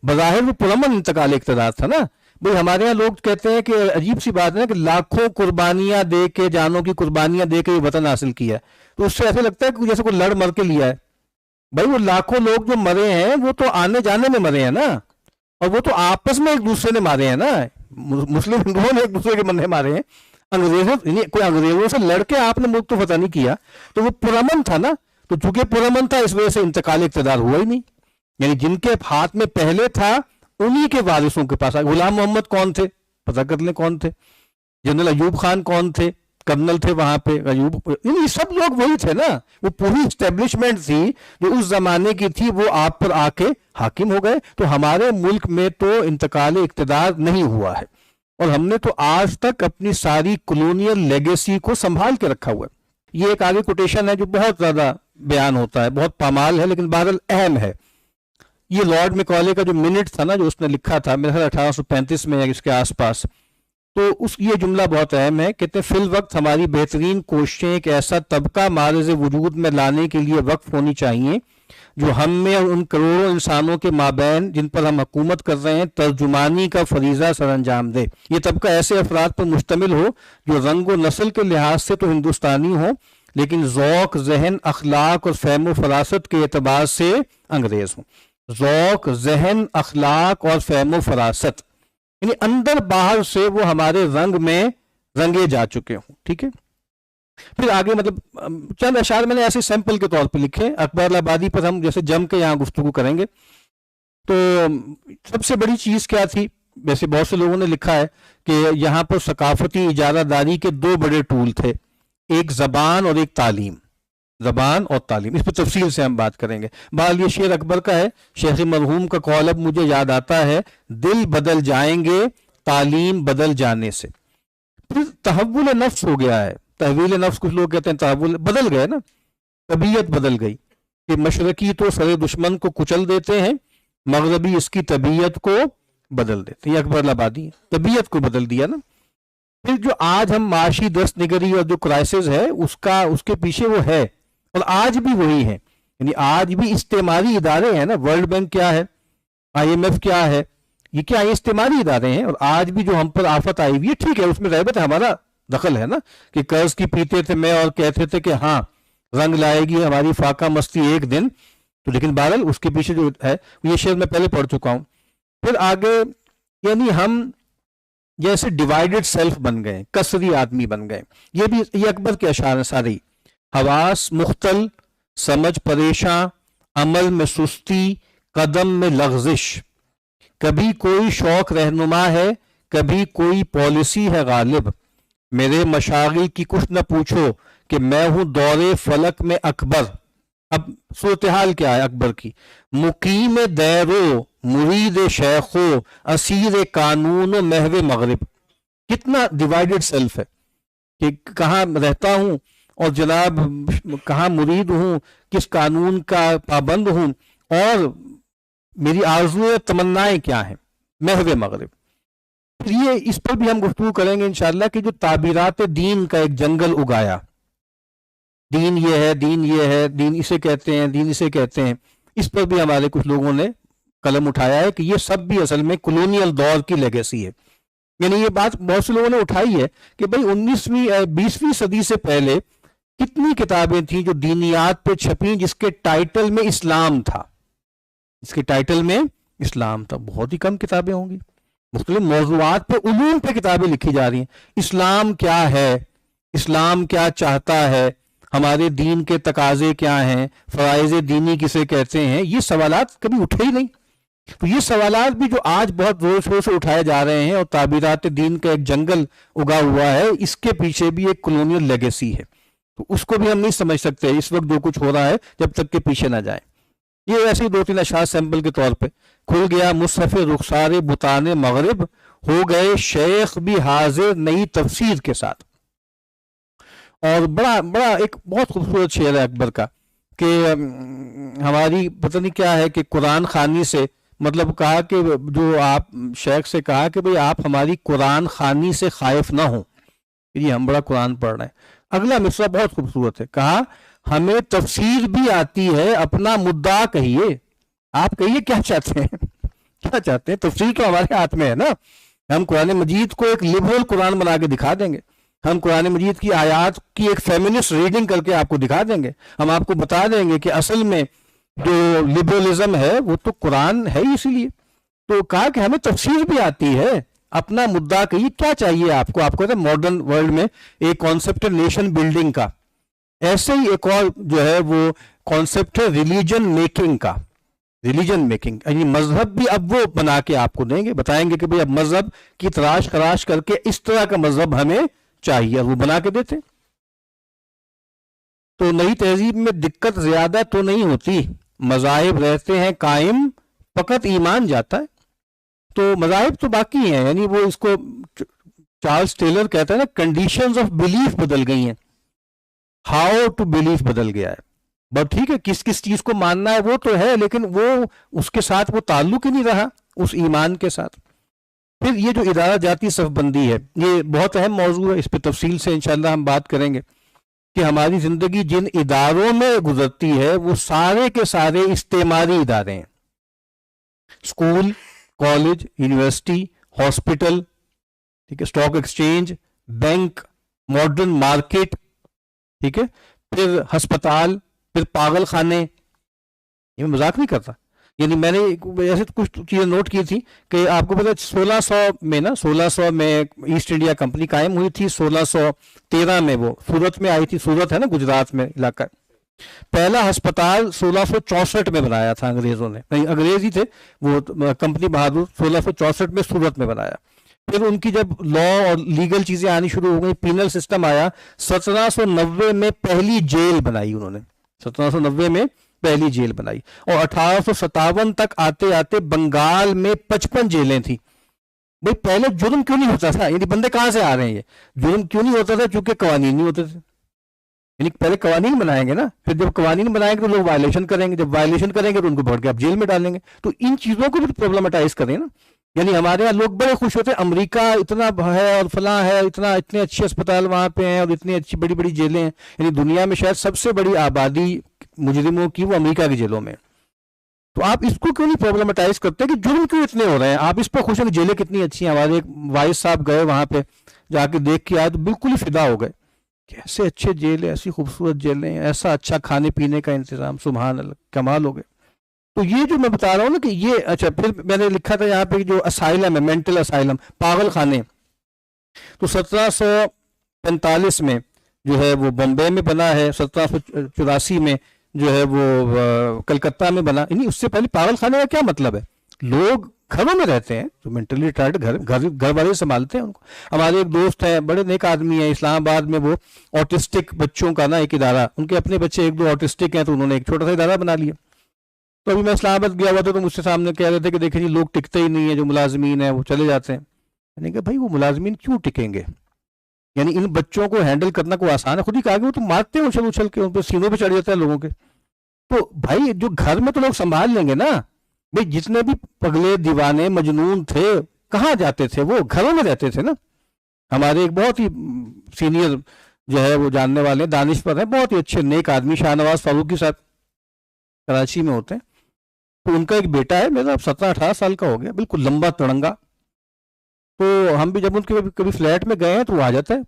بظاہر وہ پرامن انتقال اقتدار تھا نا. بھائی ہمارے یہاں لوگ کہتے ہیں کہ عجیب سی بات ہے کہ لاکھوں قربانیاں دے کے، جانوں کی قربانیاں دے کے یہ وطن حاصل کیا ہے. تو اس سے ایسے لگتا ہے کہ جیسے کوئی لڑ مر کے لیا ہے. بھائی وہ لاکھوں لوگ جو مرے ہیں وہ تو آنے جانے میں مرے ہیں نا، اور وہ تو آپس میں ایک دوسرے نے مارے ہیں نا. مسلم ہندوؤں نے ایک دوسرے کے مرنے مارے ہیں. انگریزوں کوئی انگریزوں سے لڑ کے آپ نے ملک تو فتح نہیں کیا، تو وہ پرامن تھا نا. تو چونکہ پرامن تھا اس وجہ سے انتقال اقتدار ہوا ہی نہیں. یعنی جن کے ہاتھ میں پہلے تھا انہی کے وارثوں کے پاس. غلام محمد کون تھے پتہ کر لیں کون تھے، جنرل ایوب خان کون تھے، کرنل تھے وہاں پہ ایوب. یعنی سب لوگ وہی تھے نا. وہ پوری اسٹیبلشمنٹ تھی جو اس زمانے کی تھی، وہ آپ پر آ کے حاکم ہو گئے. تو ہمارے ملک میں تو انتقال اقتدار نہیں ہوا ہے، اور ہم نے تو آج تک اپنی ساری کلونیل لیگیسی کو سنبھال کے رکھا ہوا ہے. یہ ایک آگے کوٹیشن ہے جو بہت زیادہ بیان ہوتا ہے، بہت پامال ہے، لیکن بہرحال اہم ہے. یہ لارڈ میکالے کا جو منٹ تھا نا جو اس نے لکھا تھا میرے خیال 1835 میں یا اس کے آس پاس، تو یہ جملہ بہت اہم ہے. کہتے ہیں فی الوقت ہماری بہترین کوششیں ایک ایسا طبقہ معرض وجود میں لانے کے لیے وقف ہونی چاہیے جو ہم میں اور ان کروڑوں انسانوں کے مابین جن پر ہم حکومت کر رہے ہیں ترجمانی کا فریضہ سر انجام دے. یہ طبقہ ایسے افراد پر مشتمل ہو جو رنگ و نسل کے لحاظ سے تو ہندوستانی ہوں لیکن ذوق، ذہن، اخلاق اور فہم و فراست کے اعتبار سے انگریز ہوں. ذوق، ذہن، اخلاق اور فہم و فراست، یعنی اندر باہر سے وہ ہمارے رنگ میں رنگے جا چکے ہوں. ٹھیک ہے. پھر آگے مطلب چند اشعار میں نے ایسے سیمپل کے طور پہ لکھے. اکبر آبادی پر ہم جیسے جم کے یہاں گفتگو کریں گے. تو سب سے بڑی چیز کیا تھی؟ ویسے بہت سے لوگوں نے لکھا ہے کہ یہاں پر ثقافتی اجارہ داری کے دو بڑے ٹول تھے، ایک زبان اور ایک تعلیم. زبان اور تعلیم، اس پہ تفصیل سے ہم بات کریں گے. بہرحال یہ شعر اکبر کا ہے. شیخ مرحوم کا قول اب مجھے یاد آتا ہے، دل بدل جائیں گے تعلیم بدل جانے سے. پھر تحول نفس ہو گیا ہے. تحویل نفس کچھ لوگ کہتے ہیں تحول، بدل گئے نا، طبیعت بدل گئی. کہ مشرقی تو سر دشمن کو کچل دیتے ہیں، مغربی اس کی طبیعت کو بدل دیتے ہیں. یہ اکبر آبادی طبیعت کو بدل دیا نا. پھر جو آج ہم معاشی دست نگری اور جو کرائسس ہے اس کے پیچھے وہ ہے، اور آج بھی وہی ہے. یعنی آج بھی استعماری ادارے ہیں نا. ورلڈ بینک کیا ہے، آئی ایم ایف کیا ہے، یہ کیا استعماری ادارے ہیں. اور آج بھی جو ہم پر آفت آئی ہوئی ہے، ٹھیک ہے اس میں رہبت ہمارا دخل ہے نا کہ قرض کی پیتے تھے میں اور کہتے تھے کہ ہاں رنگ لائے گی ہماری فاقہ مستی ایک دن. تو لیکن بہرحال اس کے پیچھے جو ہے یہ شعر میں پہلے پڑھ چکا ہوں. پھر آگے یعنی ہم جیسے ڈیوائیڈڈ سیلف بن گئے، کثری آدمی بن گئے. یہ اکبر کے اشعار ہیں سارے. حواس مختل، سمجھ پریشاں، عمل میں سستی، قدم میں لغزش. کبھی کوئی شوق رہنما ہے، کبھی کوئی پالیسی ہے غالب. میرے مشاغل کی کچھ نہ پوچھو کہ میں ہوں دور فلک میں اکبر. اب صورتحال کیا ہے اکبر کی؟ مقیم دیرو، مرید شیخو، اسیر قانون و محو مغرب. کتنا ڈیوائیڈڈ سیلف ہے کہ کہاں رہتا ہوں اور جناب کہاں مرید ہوں، کس قانون کا پابند ہوں، اور میری آرزویں تمنائیں کیا ہیں، محو مغرب۔ پھر یہ اس پر بھی ہم گفتگو کریں گے انشاءاللہ کہ جو تعبیرات دین کا ایک جنگل اگایا، دین یہ ہے، دین یہ ہے، دین اسے کہتے ہیں، دین اسے کہتے ہیں، اس پر بھی ہمارے کچھ لوگوں نے قلم اٹھایا ہے کہ یہ سب بھی اصل میں کلونیل دور کی لیگیسی ہے۔ یعنی یہ بات بہت سے لوگوں نے اٹھائی ہے کہ بھئی 20ویں صدی سے پہلے کتنی کتابیں تھیں جو دینیات پہ چھپیں جس کے ٹائٹل میں اسلام تھا، اس کے ٹائٹل میں اسلام تھا؟ بہت ہی کم کتابیں ہوں گی۔ مختلف موضوعات پہ، علوم پہ کتابیں لکھی جا رہی ہیں، اسلام کیا ہے، اسلام کیا چاہتا ہے، ہمارے دین کے تقاضے کیا ہیں، فرائض دینی کسے کہتے ہیں، یہ سوالات کبھی اٹھے ہی نہیں۔ تو یہ سوالات بھی جو آج بہت زور شور سے اٹھائے جا رہے ہیں اور تعبیرات دین کا ایک جنگل اگا ہوا ہے، اس کے پیچھے بھی ایک کلونیل لیگیسی ہے، تو اس کو بھی ہم نہیں سمجھ سکتے اس وقت جو کچھ ہو رہا ہے جب تک کہ پیچھے نہ جائیں۔ یہ ایسے ہی 2-3 اشعار سیمپل کے طور پہ: کھل گیا مصحف رخسار بتان مغرب، ہو گئے شیخ بھی حاضر نئی تفسیر کے ساتھ۔ اور بڑا ایک بہت خوبصورت شعر ہے اکبر کا کہ ہماری پتہ نہیں کیا ہے کہ قرآن خوانی سے مطلب کہا کہ جو آپ شیخ سے کہا کہ بھئی آپ ہماری قرآن خوانی سے خائف نہ ہوں، یہ ہم بڑا قرآن پڑھ رہے ہیں۔ اگلا مصرع بہت خوبصورت ہے، کہا ہمیں تفسیر بھی آتی ہے، اپنا مدعا کہیے۔ آپ کہیے کیا چاہتے ہیں، کیا چاہتے ہیں؟ تفسیر تو ہمارے ہاتھ میں ہے نا، ہم قرآن مجید کو ایک لبرل قرآن بنا کے دکھا دیں گے، ہم قرآن مجید کی آیات کی ایک فیمنسٹ ریڈنگ کر کے آپ کو دکھا دیں گے، ہم آپ کو بتا دیں گے کہ اصل میں جو لبرلزم ہے وہ تو قرآن ہے ہی، اسی لیے تو کہا کہ ہمیں تفسیر بھی آتی ہے، اپنا مدعا کہیے۔ کیا چاہیے آپ کو؟ آپ کو ماڈرن ورلڈ میں ایک کانسیپٹ ہے نیشن بلڈنگ کا، ایسے ہی ایک اور جو ہے وہ کانسیپٹ ہے ریلیجن میکنگ کا، ریلیجن میکنگ، یعنی مذہب بھی اب وہ بنا کے آپ کو دیں گے، بتائیں گے کہ بھئی اب مذہب کی تراش خراش کر کے اس طرح کا مذہب ہمیں چاہیے، اور وہ بنا کے دیتے۔ تو نئی تہذیب میں دقت زیادہ تو نہیں ہوتی، مذاہب رہتے ہیں قائم، فقط ایمان جاتا ہے۔ تو مذاہب تو باقی ہیں، یعنی وہ اس کو چارلز ٹیلر کہتا ہے نا، کنڈیشنز آف بلیف بدل گئی ہیں، ہاؤ ٹو بلیف بدل گیا ہے۔ بس ٹھیک ہے، کس کس چیز کو ماننا ہے وہ تو ہے، لیکن وہ اس کے ساتھ وہ تعلق ہی نہیں رہا اس ایمان کے ساتھ۔ پھر یہ جو ادارہ جاتی صف بندی ہے، یہ بہت اہم موضوع ہے، اس پہ تفصیل سے انشاءاللہ ہم بات کریں گے کہ ہماری زندگی جن اداروں میں گزرتی ہے وہ سارے کے سارے استعماری ادارے ہیں، اسکول، کالج، یونیورسٹی، ہاسپٹل، ٹھیک ہے، stock exchange, bank, modern market, ٹھیک ہے، پھر ہسپتال، پھر پاگل خانے۔ یہ میں مذاق نہیں کرتا، یعنی میں نے ایسے کچھ چیزیں نوٹ کی تھی کہ آپ کو پتا 1600 میں ایسٹ انڈیا کمپنی قائم ہوئی تھی، 1613 میں وہ سورت میں آئی تھی، سورت ہے نا گجرات میں علاقہ۔ پہلا ہسپتال 1664 میں بنایا تھا انگریزوں نے، نہیں انگریز ہی تھے وہ، کمپنی بہادر 1664 میں سورت میں بنایا۔ پھر ان کی جب لا اور لیگل چیزیں آنی شروع ہو گئی، پینل سسٹم آیا، 1790 میں پہلی جیل بنائی انہوں نے، 1790 میں پہلی جیل بنائی، اور 1857 تک آتے آتے بنگال میں 55 جیلیں تھیں۔ بھئی پہلے جرم کیوں نہیں ہوتا تھا؟ یعنی بندے کہاں سے آ رہے ہیں؟ یہ جرم کیوں نہیں ہوتا تھا؟ چونکہ قوانین نہیں ہوتے تھے، یعنی پہلے قوانین بنائیں گے نا، پھر جب قوانین بنائیں گے تو لوگ وائلیشن کریں گے، جب وائلیشن کریں گے تو ان کو پکڑ کے آپ جیل میں ڈالیں گے۔ تو ان چیزوں کو بھی پرابلمٹائز کریں نا، یعنی ہمارے یہاں لوگ بڑے خوش ہوتے ہیں امریکہ اتنا ہے اور فلاں ہے، اتنے اچھے اسپتال وہاں پہ ہیں اور اتنی اچھی بڑی بڑی جیلیں ہیں، یعنی دنیا میں شاید سب سے بڑی آبادی مجرموں کی وہ امریکہ کی جیلوں میں۔ تو آپ اس کو کیوں نہیں پرابلمٹائز کرتے کہ جرم کیوں اتنے ہو رہے ہیں؟ آپ اس پہ خوش ہیں کہ جیلیں کتنی اچھی ہیں۔ ہمارے ایک وائس صاحب گئے وہاں پہ، جا کے دیکھ کے آئے تو بالکل ہی فدا ہو گئے، کیسے اچھے جیل ہیں، ایسی خوبصورت جیلیں، ایسا اچھا کھانے پینے کا انتظام، سبحان اللہ، کمال ہو گئے۔ تو یہ جو میں بتا رہا ہوں نا کہ یہ اچھا، پھر میں نے لکھا تھا یہاں پہ جو اسائلم ہے، مینٹل اسائلم، پاگل خانے، تو 1745 میں جو ہے وہ بمبئی میں بنا ہے، 1784 میں جو ہے وہ کلکتہ میں بنا۔ یعنی اس سے پہلے پاگل خانے کا کیا مطلب ہے؟ لوگ گھروں میں رہتے ہیں جو مینٹلی ریٹارڈ، گھر والے سنبھالتے ہیں ان کو۔ ہمارے ایک دوست ہیں، بڑے نیک آدمی ہیں، اسلام آباد میں وہ آٹسٹک بچوں کا نا ایک ادارہ، ان کے اپنے بچے 1-2 آٹسٹک ہیں، تو انہوں نے ایک چھوٹا سا ادارہ بنا لیا۔ تو ابھی میں اسلام آباد گیا ہوا تھا تو مجھ سے سامنے کہہ رہے تھے کہ دیکھیں جی لوگ ٹکتے ہی نہیں ہیں، جو ملازمین ہیں وہ چلے جاتے ہیں۔ یعنی کہ بھائی وہ ملازمین کیوں ٹکیں گے؟ یعنی ان بچوں کو ہینڈل کرنا کوئی آسان ہے؟ خود ہی کہا کہ وہ تو مارتے ہیں اچھل اچھل کے، ان پہ سینوں پہ چڑھ جاتا ہے لوگوں کے. تو بھائی جو گھر میں تو لوگ سنبھال لیں گے نا. بھائی جتنے بھی پگلے دیوانے مجنون تھے کہاں جاتے تھے؟ وہ گھروں میں رہتے تھے نا. ہمارے ایک بہت ہی سینئر جو ہے وہ جاننے والے دانش پر ہیں، بہت ہی اچھے نیک آدمی، شاہ نواز فاروقی صاحب کراچی میں ہوتے ہیں. تو ان کا ایک بیٹا ہے میرا 17-18 سال کا ہو گیا، بالکل لمبا تڑنگا. تو ہم بھی جب ان کے کبھی فلیٹ میں گئے ہیں تو وہ آ جاتا ہے،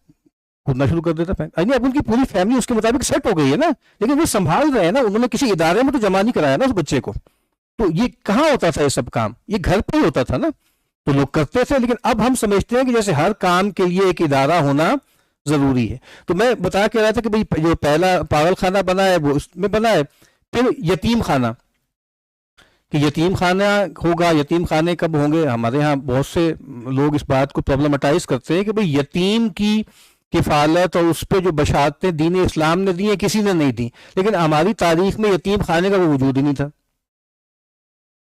کودنا شروع کر دیتا ہے. اب ان کی پوری فیملی اس کے مطابق سیٹ ہو گئی ہے نا، لیکن وہ سنبھال رہے ہیں نا، انہوں نے کسی ادارے میں تو جمع نہیں کرایا نا اس بچے کو. تو یہ کہاں ہوتا تھا یہ سب کام؟ یہ گھر پہ ہی ہوتا تھا نا. تو لوگ کرتے تھے، لیکن اب ہم سمجھتے ہیں کہ جیسے ہر کام کے لیے ایک ادارہ ہونا ضروری ہے. تو میں بتا کے رہا تھا کہ بھئی جو پہلا پاگل خانہ بنا ہے وہ اس میں بنا ہے. پھر یتیم خانہ، کہ یتیم خانہ ہوگا، یتیم خانے کب ہوں گے؟ ہمارے ہاں بہت سے لوگ اس بات کو پرابلمٹائز کرتے ہیں کہ بھئی یتیم کی کفالت اور اس پہ جو بشارتیں دین اسلام نے دی ہیں کسی نے نہیں دی. لیکن ہماری تاریخ میں یتیم خانے کا کوئی وجود ہی نہیں تھا،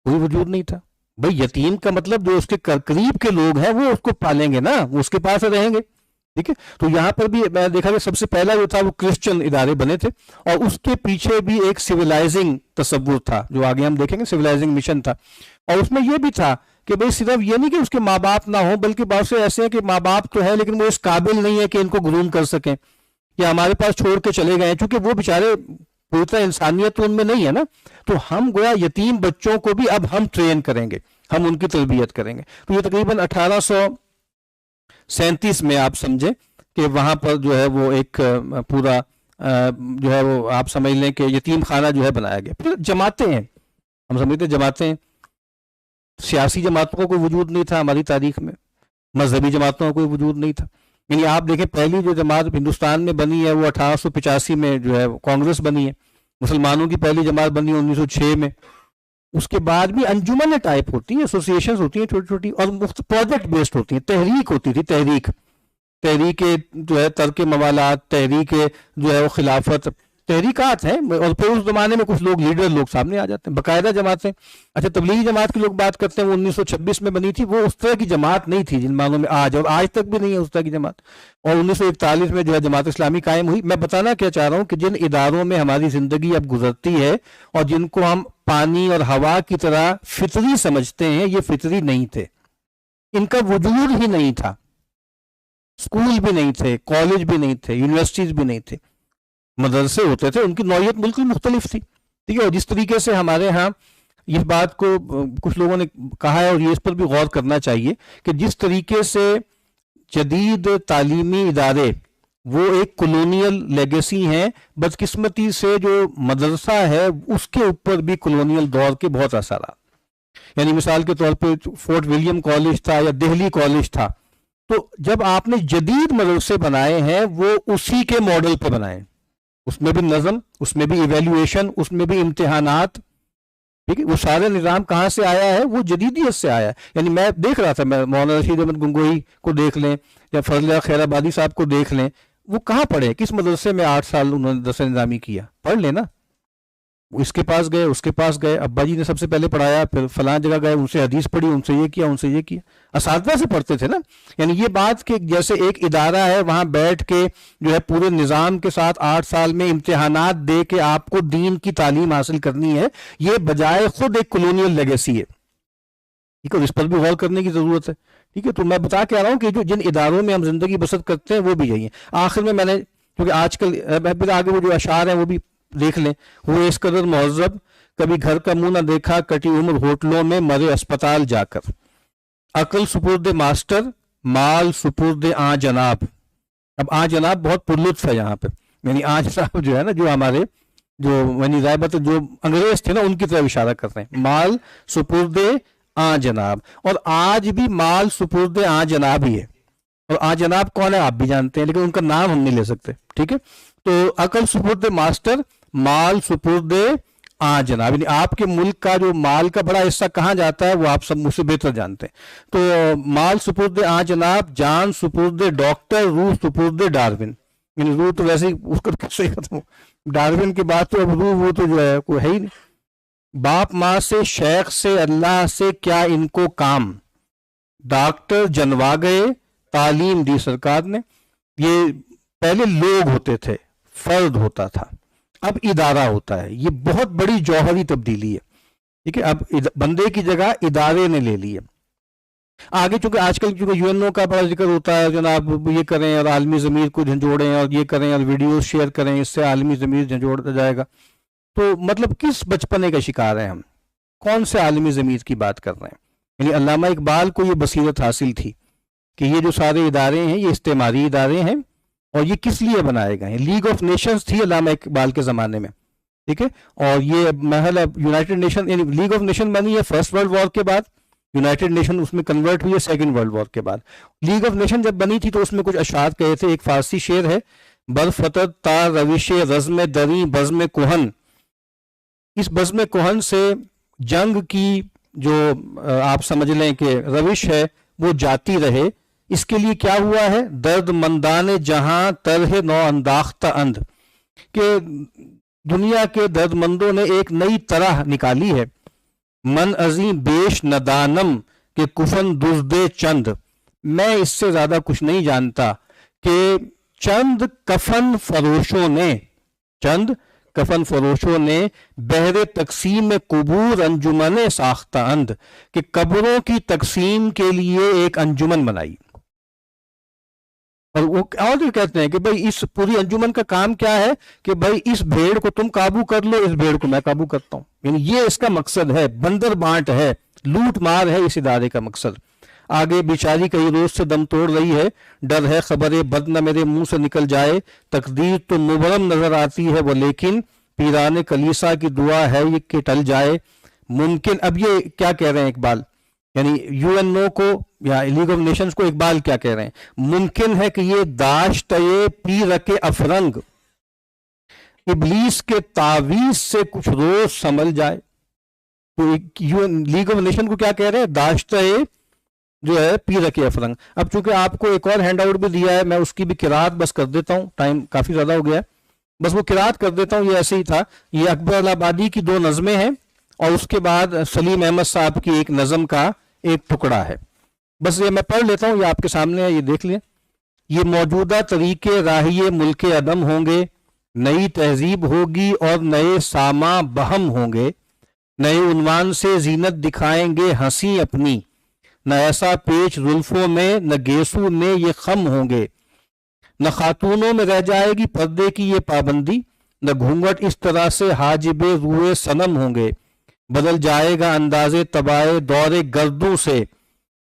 کوئی وجود نہیں تھا. بھئی یتیم کا مطلب جو اس کے قریب کے لوگ ہیں وہ اس کو پالیں گے نا، وہ اس کے پاس رہیں گے. ٹھیک ہے. تو یہاں پر بھی میں دیکھا کہ سب سے پہلا جو تھا وہ کرسچن ادارے بنے تھے، اور اس کے پیچھے بھی ایک سویلائزنگ تصور تھا جو آگے ہم دیکھیں گے، سویلائزنگ مشن تھا. اور اس میں یہ بھی تھا کہ بھئی صرف یہ نہیں کہ اس کے ماں باپ نہ ہوں، بلکہ بہت سے ایسے ہیں کہ ماں باپ تو ہیں لیکن وہ اس قابل نہیں ہے کہ ان کو گروم کر سکیں یا ہمارے پاس چھوڑ کے چلے گئے ہیں، چونکہ وہ بیچارے پوری طرح انسانیت تو ان میں نہیں ہے نا. تو ہم گویا یتیم بچوں کو بھی اب ہم ٹرین کریں گے، ہم ان کی تربیت کریں گے. تو یہ تقریباً 1837 میں آپ سمجھیں کہ وہاں پر جو ہے وہ ایک پورا جو ہے وہ آپ سمجھ لیں کہ یتیم خانہ جو ہے بنایا گیا. پھر جماعتیں ہیں، ہم سمجھتے جماعتیں، سیاسی جماعتوں کا کوئی وجود نہیں تھا ہماری تاریخ میں، مذہبی جماعتوں کا کوئی وجود نہیں تھا. یعنی آپ دیکھیں پہلی جو جماعت ہندوستان میں بنی ہے وہ 1885 میں جو ہے کانگریس بنی ہے. مسلمانوں کی پہلی جماعت بنی 1906 میں. اس کے بعد بھی انجمن ٹائپ ہوتی ہیں، ایسوسیشنز ہوتی ہیں چھوٹی چھوٹی، اور پروجیکٹ بیسڈ ہوتی ہیں. تحریک ہوتی تھی، تحریک جو ہے ترک موالات، تحریک جو ہے وہ خلافت، تحریکات ہیں. اور پھر اس زمانے میں کچھ لوگ لیڈر لوگ سامنے آ جاتے ہیں، باقاعدہ جماعتیں. اچھا تبلیغی جماعت کی لوگ بات کرتے ہیں، وہ 1926 میں بنی تھی. وہ اس طرح کی جماعت نہیں تھی جن معنوں میں آج، اور آج تک بھی نہیں ہے اس طرح کی جماعت. اور 1941 میں جو ہے جماعت اسلامی قائم ہوئی. میں بتانا کیا چاہ رہا ہوں کہ جن اداروں میں ہماری زندگی اب گزرتی ہے اور جن کو ہم پانی اور ہوا کی طرح فطری سمجھتے ہیں، یہ فطری نہیں تھے، ان کا وجود ہی نہیں تھا. اسکول بھی نہیں تھے، کالج بھی نہیں تھے، یونیورسٹیز بھی نہیں تھے، مدرسے ہوتے تھے. ان کی نوعیت بالکل مختلف تھی. ٹھیک ہے. اور جس طریقے سے ہمارے ہاں اس بات کو کچھ لوگوں نے کہا ہے اور یہ اس پر بھی غور کرنا چاہیے کہ جس طریقے سے جدید تعلیمی ادارے وہ ایک کولونیل لیگیسی ہیں، بدقسمتی سے جو مدرسہ ہے اس کے اوپر بھی کولونیل دور کے بہت اثرات. یعنی مثال کے طور پہ فورٹ ولیم کالج تھا یا دہلی کالج تھا. تو جب آپ نے جدید مدرسے بنائے ہیں وہ اسی کے ماڈل پہ بنائے، اس میں بھی نظم، اس میں بھی ایویلویشن، اس میں بھی امتحانات. ٹھیک ہے. وہ سارا نظام کہاں سے آیا ہے؟ وہ جدیدیت سے آیا ہے. یعنی میں دیکھ رہا تھا، میں مولانا رشید احمد گنگوہی کو دیکھ لیں یا فضل خیر آبادی صاحب کو دیکھ لیں، وہ کہاں پڑھے؟ کس مدرسے میں 8 سال انہوں نے درس نظامی کیا؟ پڑھ لیں نا. اس کے پاس گئے، اس کے پاس گئے، ابا جی نے سب سے پہلے پڑھایا، پھر فلاں جگہ گئے، ان سے حدیث پڑھی، ان سے یہ کیا، ان سے یہ کیا. اساتذہ سے پڑھتے تھے نا. یعنی یہ بات کہ جیسے ایک ادارہ ہے وہاں بیٹھ کے جو ہے پورے نظام کے ساتھ 8 سال میں امتحانات دے کے آپ کو دین کی تعلیم حاصل کرنی ہے، یہ بجائے خود ایک کولونیل لیگیسی ہے. ٹھیک ہے. اس پر بھی غور کرنے کی ضرورت ہے. ٹھیک ہے. تو میں بتا کے آ رہا ہوں کہ جو جن اداروں میں ہم زندگی بسر کرتے ہیں وہ بھی یہی ہیں. آخر میں نے کیونکہ آج کل آگے وہ جو اشعار ہیں وہ بھی دیکھ لیں. وہ اس قدر مہذب، کبھی گھر کا منہ نہ دیکھا، کٹی عمر ہوٹلوں میں، مرے اسپتال جا کر. عقل سپرد ماسٹر، مال سپرد آ جناب. اب آ جناب بہت پرلطف ہے یہاں پہ. یعنی آ جناب جو ہے نا، جو ہمارے جو یعنی ظاہر جو انگریز تھے نا ان کی طرف اشارہ کرتے ہیں. مال سپرد آ جناب. اور آج بھی مال سپرد آ جناب ہی ہے. اور آ جناب کون ہے آپ بھی جانتے ہیں، لیکن ان کا نام ہم نہیں لے سکتے. ٹھیک ہے. تو عقل سپرد ماسٹر، مال سپرد آ جناب. یعنی آپ کے ملک کا جو مال کا بڑا حصہ کہاں جاتا ہے وہ آپ سب مجھ سے بہتر جانتے ہیں. تو مال سپرد آ جناب، جان سپرد ڈاکٹر، روح سپرد ڈاروین. یعنی روح تو ویسے ہی اس کو کیسے ختم، ڈاروین کی بات تو اب روح وہ تو جو ہے کوئی ہے ہی نہیں. باپ ماں سے، شیخ سے، اللہ سے کیا ان کو کام. ڈاکٹر جنوا گئے، تعلیم دی سرکار نے. یہ پہلے لوگ ہوتے تھے، فرد ہوتا تھا، اب ادارہ ہوتا ہے. یہ بہت بڑی جوہری تبدیلی ہے. ٹھیک ہے، اب بندے کی جگہ ادارے نے لے لی ہے. آگے چونکہ آج کل چونکہ یو این او کا بڑا ذکر ہوتا ہے، جناب یہ کریں اور عالمی ضمیر کو جھنجھوڑیں اور یہ کریں اور ویڈیوز شیئر کریں، اس سے عالمی ضمیر جھنجھوڑتا جائے گا. تو مطلب کس بچپنے کا شکار ہیں ہم؟ کون سے عالمی ضمیر کی بات کر رہے ہیں؟ یعنی علامہ اقبال کو یہ بصیرت حاصل تھی کہ یہ جو سارے ادارے ہیں یہ استعماری ادارے ہیں اور یہ کس لیے بنائے گئے ہیں. لیگ آف نیشنز تھی علامہ اقبال کے زمانے میں. ٹھیک ہے، اور یہ محل یونائٹڈ نیشن، یعنی لیگ آف نیشن بنی ہے فرسٹ ورلڈ وار کے بعد، یونائٹڈ نیشن اس میں کنورٹ ہوئی ہے سیکنڈ ورلڈ وار کے بعد. لیگ آف نیشن جب بنی تھی تو اس میں کچھ اشعار کہے تھے. ایک فارسی شعر ہے، برفتت تا روش رزم دری بزم کہن. اس بزم کہن سے جنگ کی جو آپ سمجھ لیں کہ روش ہے وہ جاتی رہے. اس کے لیے کیا ہوا ہے؟ درد مندان جہاں طرح نو انداختہ اند، کہ دنیا کے درد مندوں نے ایک نئی طرح نکالی ہے. من عظیم بیش ندانم کہ کفن دزدے چند. میں اس سے زیادہ کچھ نہیں جانتا کہ چند کفن فروشوں نے بہر تقسیم قبور انجمن ساختہ اند، کہ قبروں کی تقسیم کے لیے ایک انجمن بنائی. اور وہ اور یہ کہتے ہیں کہ بھائی اس پوری انجمن کا کام کیا ہے کہ بھائی اس بھیڑ کو تم قابو کر لو، اس بھیڑ کو میں قابو کرتا ہوں. یعنی یہ اس کا مقصد ہے، بندر بانٹ ہے، لوٹ مار ہے اس ادارے کا مقصد. آگے بیچاری کئی روز سے دم توڑ رہی ہے، ڈر ہے خبر بد نہ میرے منہ سے نکل جائے، تقدیر تو مبرم نظر آتی ہے وہ لیکن پیران کلیسا کی دعا ہے یہ کہ ٹل جائے. ممکن اب یہ کیا کہہ رہے ہیں اقبال، یعنی یو این او کو یا لیگ آف نیشنز کو اقبال کیا کہہ رہے ہیں؟ ممکن ہے کہ یہ داشتہ پی رکے افرنگ ابلیس کے تعویذ سے کچھ روز سنبھل جائے. تو لیگ آف نیشن کو کیا کہہ رہے ہیں؟ داشتہ جو ہے پی رکے افرنگ. اب چونکہ آپ کو ایک اور ہینڈ آؤٹ بھی دیا ہے، میں اس کی بھی قرات بس کر دیتا ہوں، ٹائم کافی زیادہ ہو گیا ہے، بس وہ قرات کر دیتا ہوں. یہ ایسے ہی تھا. یہ اکبر الہآبادی کی 2 نظمیں ہیں اور اس کے بعد سلیم احمد صاحب کی ایک نظم کا ایک ٹکڑا ہے. بس یہ میں پڑھ لیتا ہوں، یہ آپ کے سامنے ہے، یہ دیکھ لیں. یہ موجودہ طریقے راہی ملک عدم ہوں گے، نئی تہذیب ہوگی اور نئے ساما بہم ہوں گے. نئے عنوان سے زینت دکھائیں گے ہنسی اپنی، نہ ایسا پیچ زلفوں میں نہ گیسو میں یہ خم ہوں گے. نہ خاتونوں میں رہ جائے گی پردے کی یہ پابندی، نہ گھونگھٹ اس طرح سے حاجب روئے صنم ہوں گے. بدل جائے گا انداز تباہ دور گردوں سے،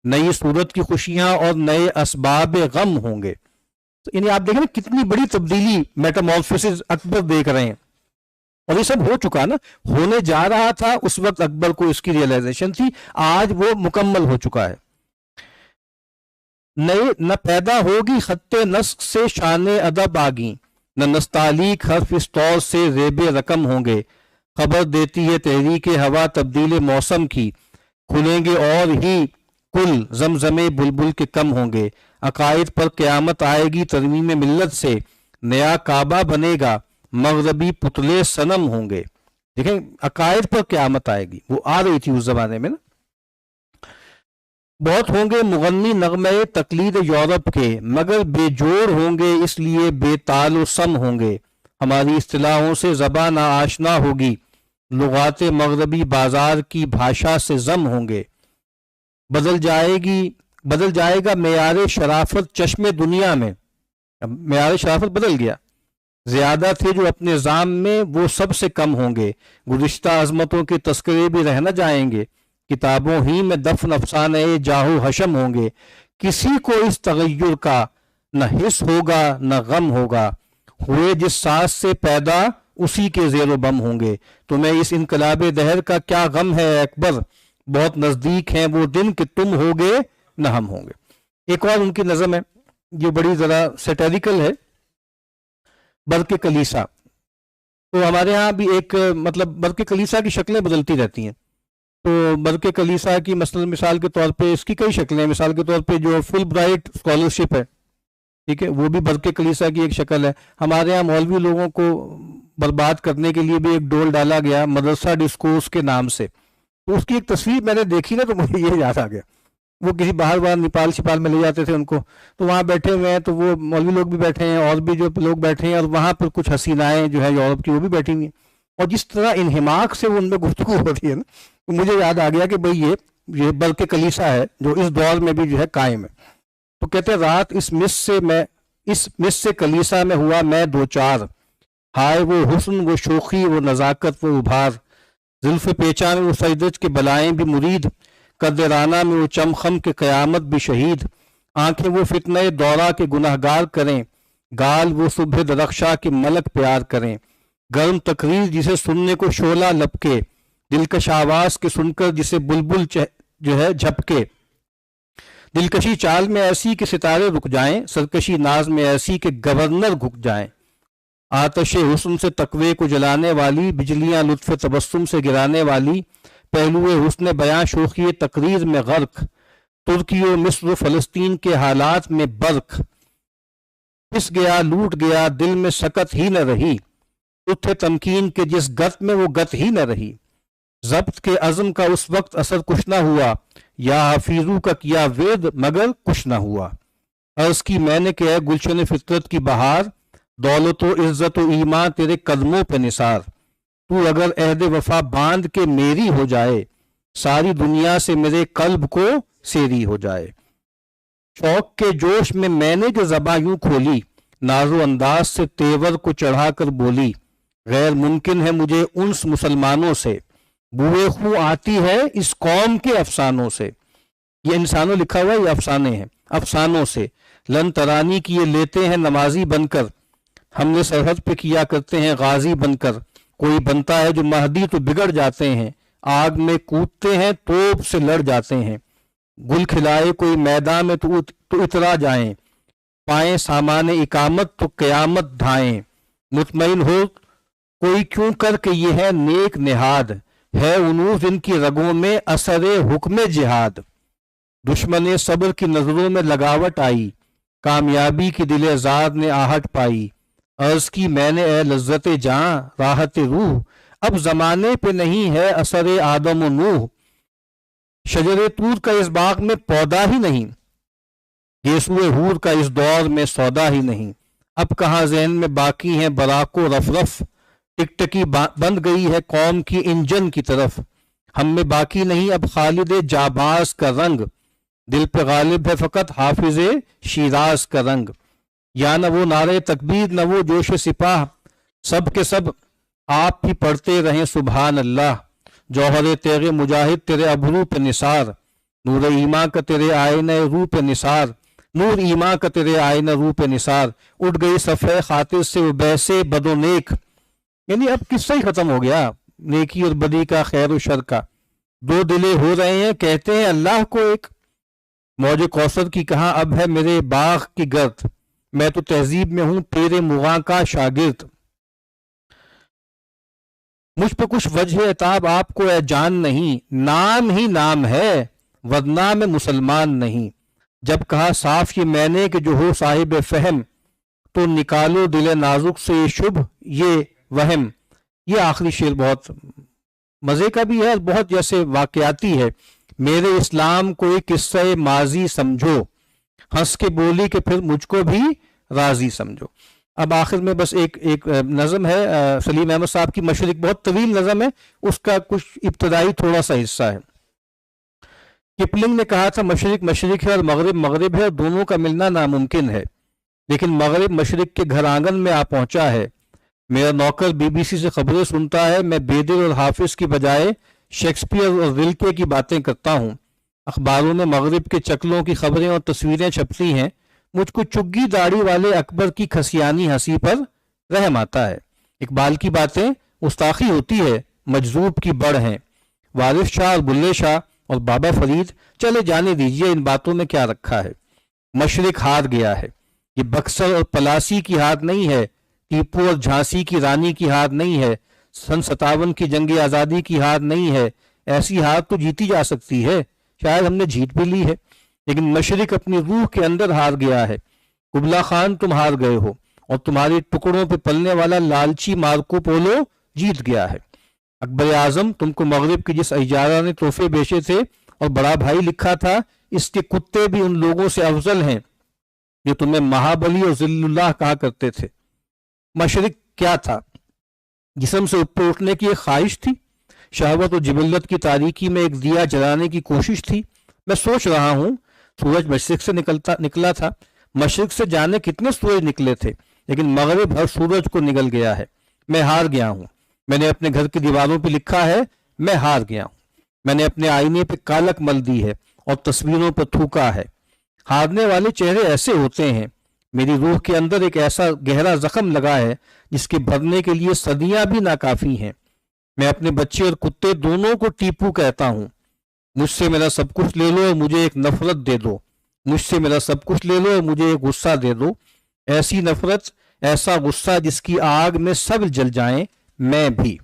نئی صورت کی خوشیاں اور نئے اسباب غم ہوں گے. یعنی آپ دیکھیں نا کتنی بڑی تبدیلی میٹامورفوسس اکبر دیکھ رہے ہیں. اور یہ سب ہو چکا نا، ہونے جا رہا تھا اس وقت اکبر کو اس کی ریئلائزیشن تھی، آج وہ مکمل ہو چکا ہے. نہ پیدا ہوگی خط نسق سے شان ادب آگی، نہ نستعلیق حرف اس طور سے ریب رقم ہوں گے. خبر دیتی ہے تحریک ہوا تبدیل موسم کی، کھلیں گے اور ہی کل زمزمے بلبل کے کم ہوں گے. عقائد پر قیامت آئے گی ترمیم ملت سے، نیا کعبہ بنے گا مغربی پتلے صنم ہوں گے. دیکھیں عقائد پر قیامت آئے گی، وہ آ رہی تھی اس زمانے میں نا. بہت ہوں گے مغنی نغمے تقلید یورپ کے، مگر بے جوڑ ہوں گے اس لیے بے تال و سم ہوں گے. ہماری اصطلاحوں سے زبان آشنا ہوگی، لغات مغربی بازار کی بھاشا سے ضم ہوں گے. بدل جائے گا معیار شرافت چشم دنیا میں. معیار شرافت بدل گیا، زیادہ تھے جو اپنے ذام میں وہ سب سے کم ہوں گے. گزشتہ عظمتوں کے تذکرے بھی رہ نہ جائیں گے، کتابوں ہی میں دفن افسانے جاہو حشم ہوں گے. کسی کو اس تغیر کا نہ حس ہوگا نہ غم ہوگا، ہوئے جس ساز سے پیدا اسی کے زیر و بم ہوں گے. تمہیں اس انقلاب دہر کا کیا غم ہے اکبر، بہت نزدیک ہیں وہ دن کہ تم ہوگے نہ ہم ہوں گے. ایک اور ان کی نظم ہے جو بڑی ذرا سیٹیریکل ہے، برق کلیسا. تو ہمارے ہاں بھی ایک مطلب برق کلیسا کی شکلیں بدلتی رہتی ہیں. تو برق کلیسا کی مثال کے طور پہ اس کی کئی شکلیں ہیں. مثال کے طور پہ جو فل برائٹ اسکالرشپ ہے، ٹھیک ہے، وہ بھی برق کلیسا کی ایک شکل ہے. ہمارے ہاں مولوی لوگوں کو برباد کرنے کے لیے بھی ایک ڈول ڈالا گیا مدرسہ ڈسکورس کے نام سے. تو اس کی ایک تصویر میں نے دیکھی نا تو مجھے یہ یاد آ گیا. وہ کسی باہر نیپال شپال میں لے جاتے تھے ان کو، تو وہاں بیٹھے ہوئے ہیں، تو وہ مولوی لوگ بھی بیٹھے ہیں اور بھی جو لوگ بیٹھے ہیں، اور وہاں پر کچھ حسینائیں جو ہے یورپ کی وہ بھی بیٹھی ہوئی ہیں، اور جس طرح انہماک سے وہ ان میں گفتگو ہو رہی ہے نا، تو مجھے یاد آ گیا کہ بھئی یہ بلکہ کلیسا ہے جو اس دور میں بھی جو ہے قائم ہے۔ تو کہتے ہیں رات اس مس سے کلیسا میں ہوا میں دو چار، ہائے وہ حسن وہ شوخی وہ نزاکت وہ ابھار، زلف پیچا میں وہ سجدج کے بلائیں بھی مرید، قد رانہ میں وہ چمخم کے قیامت بھی شہید، آنکھیں وہ فتنہ دورہ کے گناہگار کریں، گال وہ صبح درخشاں کے ملک پیار کریں، گرم تقریر جسے سننے کو شعلہ لپکے، دلکش آواز کے سن کر جسے بلبل جو ہے جھپکے، دلکشی چال میں ایسی کہ ستارے رک جائیں، سرکشی ناز میں ایسی کہ گورنر گھک جائیں، آتش حسن سے تقوی کو جلانے والی، بجلیاں لطف تبسم سے گرانے والی، پہلو حسن بیاں شوخی تقریر میں غرق، ترکی و مصر و فلسطین کے حالات میں برق، پس گیا لوٹ گیا دل میں سکت ہی نہ رہی، اتھے تمکین کے جس گت میں وہ گت ہی نہ رہی، ضبط کے عزم کا اس وقت اثر کچھ نہ ہوا، یا حفیظو کا کیا وید مگر کچھ نہ ہوا، عرض کی میں نے کہ اے گلشن فطرت کی بہار، دولت و عزت و ایمان تیرے قدموں پہ نثار، تو اگر عہد وفا باندھ کے میری ہو جائے، ساری دنیا سے میرے قلب کو سیری ہو جائے، شوق کے جوش میں نے جو زباں یوں کھولی، ناز و انداز سے تیور کو چڑھا کر بولی، غیر ممکن ہے مجھے انس مسلمانوں سے، بوئے خوں آتی ہے اس قوم کے افسانوں سے، یہ انسانوں لکھا ہوا ہے، یہ افسانے ہیں، افسانوں سے، لن ترانی کی یہ لیتے ہیں نمازی بن کر، ہم نے سرحد پہ کیا کرتے ہیں غازی بن کر، کوئی بنتا ہے جو مہدی تو بگڑ جاتے ہیں، آگ میں کودتے ہیں توپ سے لڑ جاتے ہیں، گل کھلائے کوئی میدان میں تو اترا جائیں، پائیں سامان اقامت تو قیامت ڈھائیں، مطمئن ہو کوئی کیوں کر کہ یہ ہے نیک نہاد، ہے انوف ان کی رگوں میں اثر حکم جہاد، دشمن صبر کی نظروں میں لگاوٹ آئی، کامیابی کی دل زاد نے آہٹ پائی، عرض کی میں نے اے لذت جاں راحت روح، اب زمانے پہ نہیں ہے اثر آدم و نوح، شجر طور کا اس باغ میں پودا ہی نہیں، یسوع حور کا اس دور میں سودا ہی نہیں، اب کہاں ذہن میں باقی ہیں براق و رفرف، ٹکٹکی بند گئی ہے قوم کی انجن کی طرف، ہم میں باقی نہیں اب خالد جاباز کا رنگ، دل پہ غالب ہے فقط حافظ شیراز کا رنگ، یا نہ وہ نعرے تکبیر نہ وہ جوش سپاہ، سب کے سب آپ ہی پڑھتے رہیں سبحان اللہ، جوہر تیغ مجاہد تیرے ابرو پہ نثار، نور ایمان کا تیرے آئینہ روح پہ نثار، نور ایمان کا تیرے آئینہ روح پہ نثار، اٹھ گئی صفحہ خاطر سے وہ بیسے بد و نیک، یعنی اب قصہ ہی ختم ہو گیا، نیکی اور بدی کا خیر و شر کا، دو دلے ہو رہے ہیں کہتے ہیں اللہ کو ایک، موج کوثر کی کہاں اب ہے میرے باغ کی گرد، میں تو تہذیب میں ہوں تیرے مغاں کا شاگرد، مجھ پہ کچھ وجہ عتاب آپ کو اے جان نہیں، نام ہی نام ہے ورنہ میں مسلمان نہیں، جب کہا صاف یہ میں نے کہ جو ہو صاحب فہم، تو نکالو دل نازک سے یہ شبہ یہ وہم، یہ آخری شعر بہت مزے کا بھی ہے اور بہت جیسے واقعاتی ہے، میرے اسلام کو ایک قصہ ماضی سمجھو، ہنس کے بولی کہ پھر مجھ کو بھی راضی سمجھو۔ اب آخر میں بس ایک نظم ہے سلیم احمد صاحب کی مشرق، بہت طویل نظم ہے، اس کا کچھ ابتدائی تھوڑا سا حصہ ہے۔ کپلنگ نے کہا تھا مشرق مشرق ہے اور مغرب مغرب ہے اور دونوں کا ملنا ناممکن ہے، لیکن مغرب مشرق کے گھر آنگن میں آ پہنچا ہے، میرا نوکر بی بی سی سے خبریں سنتا ہے، میں بیدر اور حافظ کی بجائے شیکسپیئر اور ریلکے کی باتیں کرتا ہوں، اخباروں میں مغرب کے چکلوں کی خبریں اور تصویریں چھپتی ہیں، مجھ کو چگی داڑھی والے اکبر کی کھسیانی ہنسی پر رحم آتا ہے، اقبال کی باتیں گستاخی ہوتی ہے، مجذوب کی بڑھ ہیں، وارث شاہ اور بلے شاہ اور بابا فرید چلے جانے دیجئے، ان باتوں میں کیا رکھا ہے، مشرق ہار گیا ہے، یہ بکسر اور پلاسی کی ہار نہیں ہے، ٹیپو اور جھانسی کی رانی کی ہار نہیں ہے، سن 57 کی جنگ آزادی کی ہار نہیں ہے، ایسی ہار تو جیتی جا سکتی ہے، شاید ہم نے جیت بھی لی ہے، لیکن مشرق اپنی روح کے اندر ہار گیا ہے، قبلہ خان تم ہار گئے ہو اور تمہاری ٹکڑوں پہ پلنے والا لالچی مارکو پولو جیت گیا ہے، اکبر اعظم تم کو مغرب کی جس ایجارہ نے تحفے بیچے تھے اور بڑا بھائی لکھا تھا اس کے کتے بھی ان لوگوں سے افضل ہیں جو تمہیں مہابلی اور ذل اللہ کہا کرتے تھے۔ مشرق کیا تھا؟ جسم سے اوپر اٹھنے کی ایک خواہش تھی، شہوت و جبلت کی تاریکی میں ایک دیا جلانے کی کوشش تھی۔ میں سوچ رہا ہوں سورج مشرق سے نکلا تھا، مشرق سے جانے کتنے سورج نکلے تھے، لیکن مغرب ہر سورج کو نگل گیا ہے۔ میں ہار گیا ہوں۔ میں نے اپنے گھر کی دیواروں پہ لکھا ہے میں ہار گیا ہوں۔ میں نے اپنے آئینے پہ کالک مل دی ہے اور تصویروں پہ تھوکا ہے۔ ہارنے والے چہرے ایسے ہوتے ہیں۔ میری روح کے اندر ایک ایسا گہرا زخم لگا ہے جس کے بھرنے کے لیے صدیاں بھی ناکافی ہیں۔ میں اپنے بچے اور کتے دونوں کو ٹیپو کہتا ہوں۔ مجھ سے میرا سب کچھ لے لو اور مجھے ایک نفرت دے دو، مجھ سے میرا سب کچھ لے لو اور مجھے ایک غصہ دے دو، ایسی نفرت، ایسا غصہ جس کی آگ میں سب جل جائیں، میں بھی۔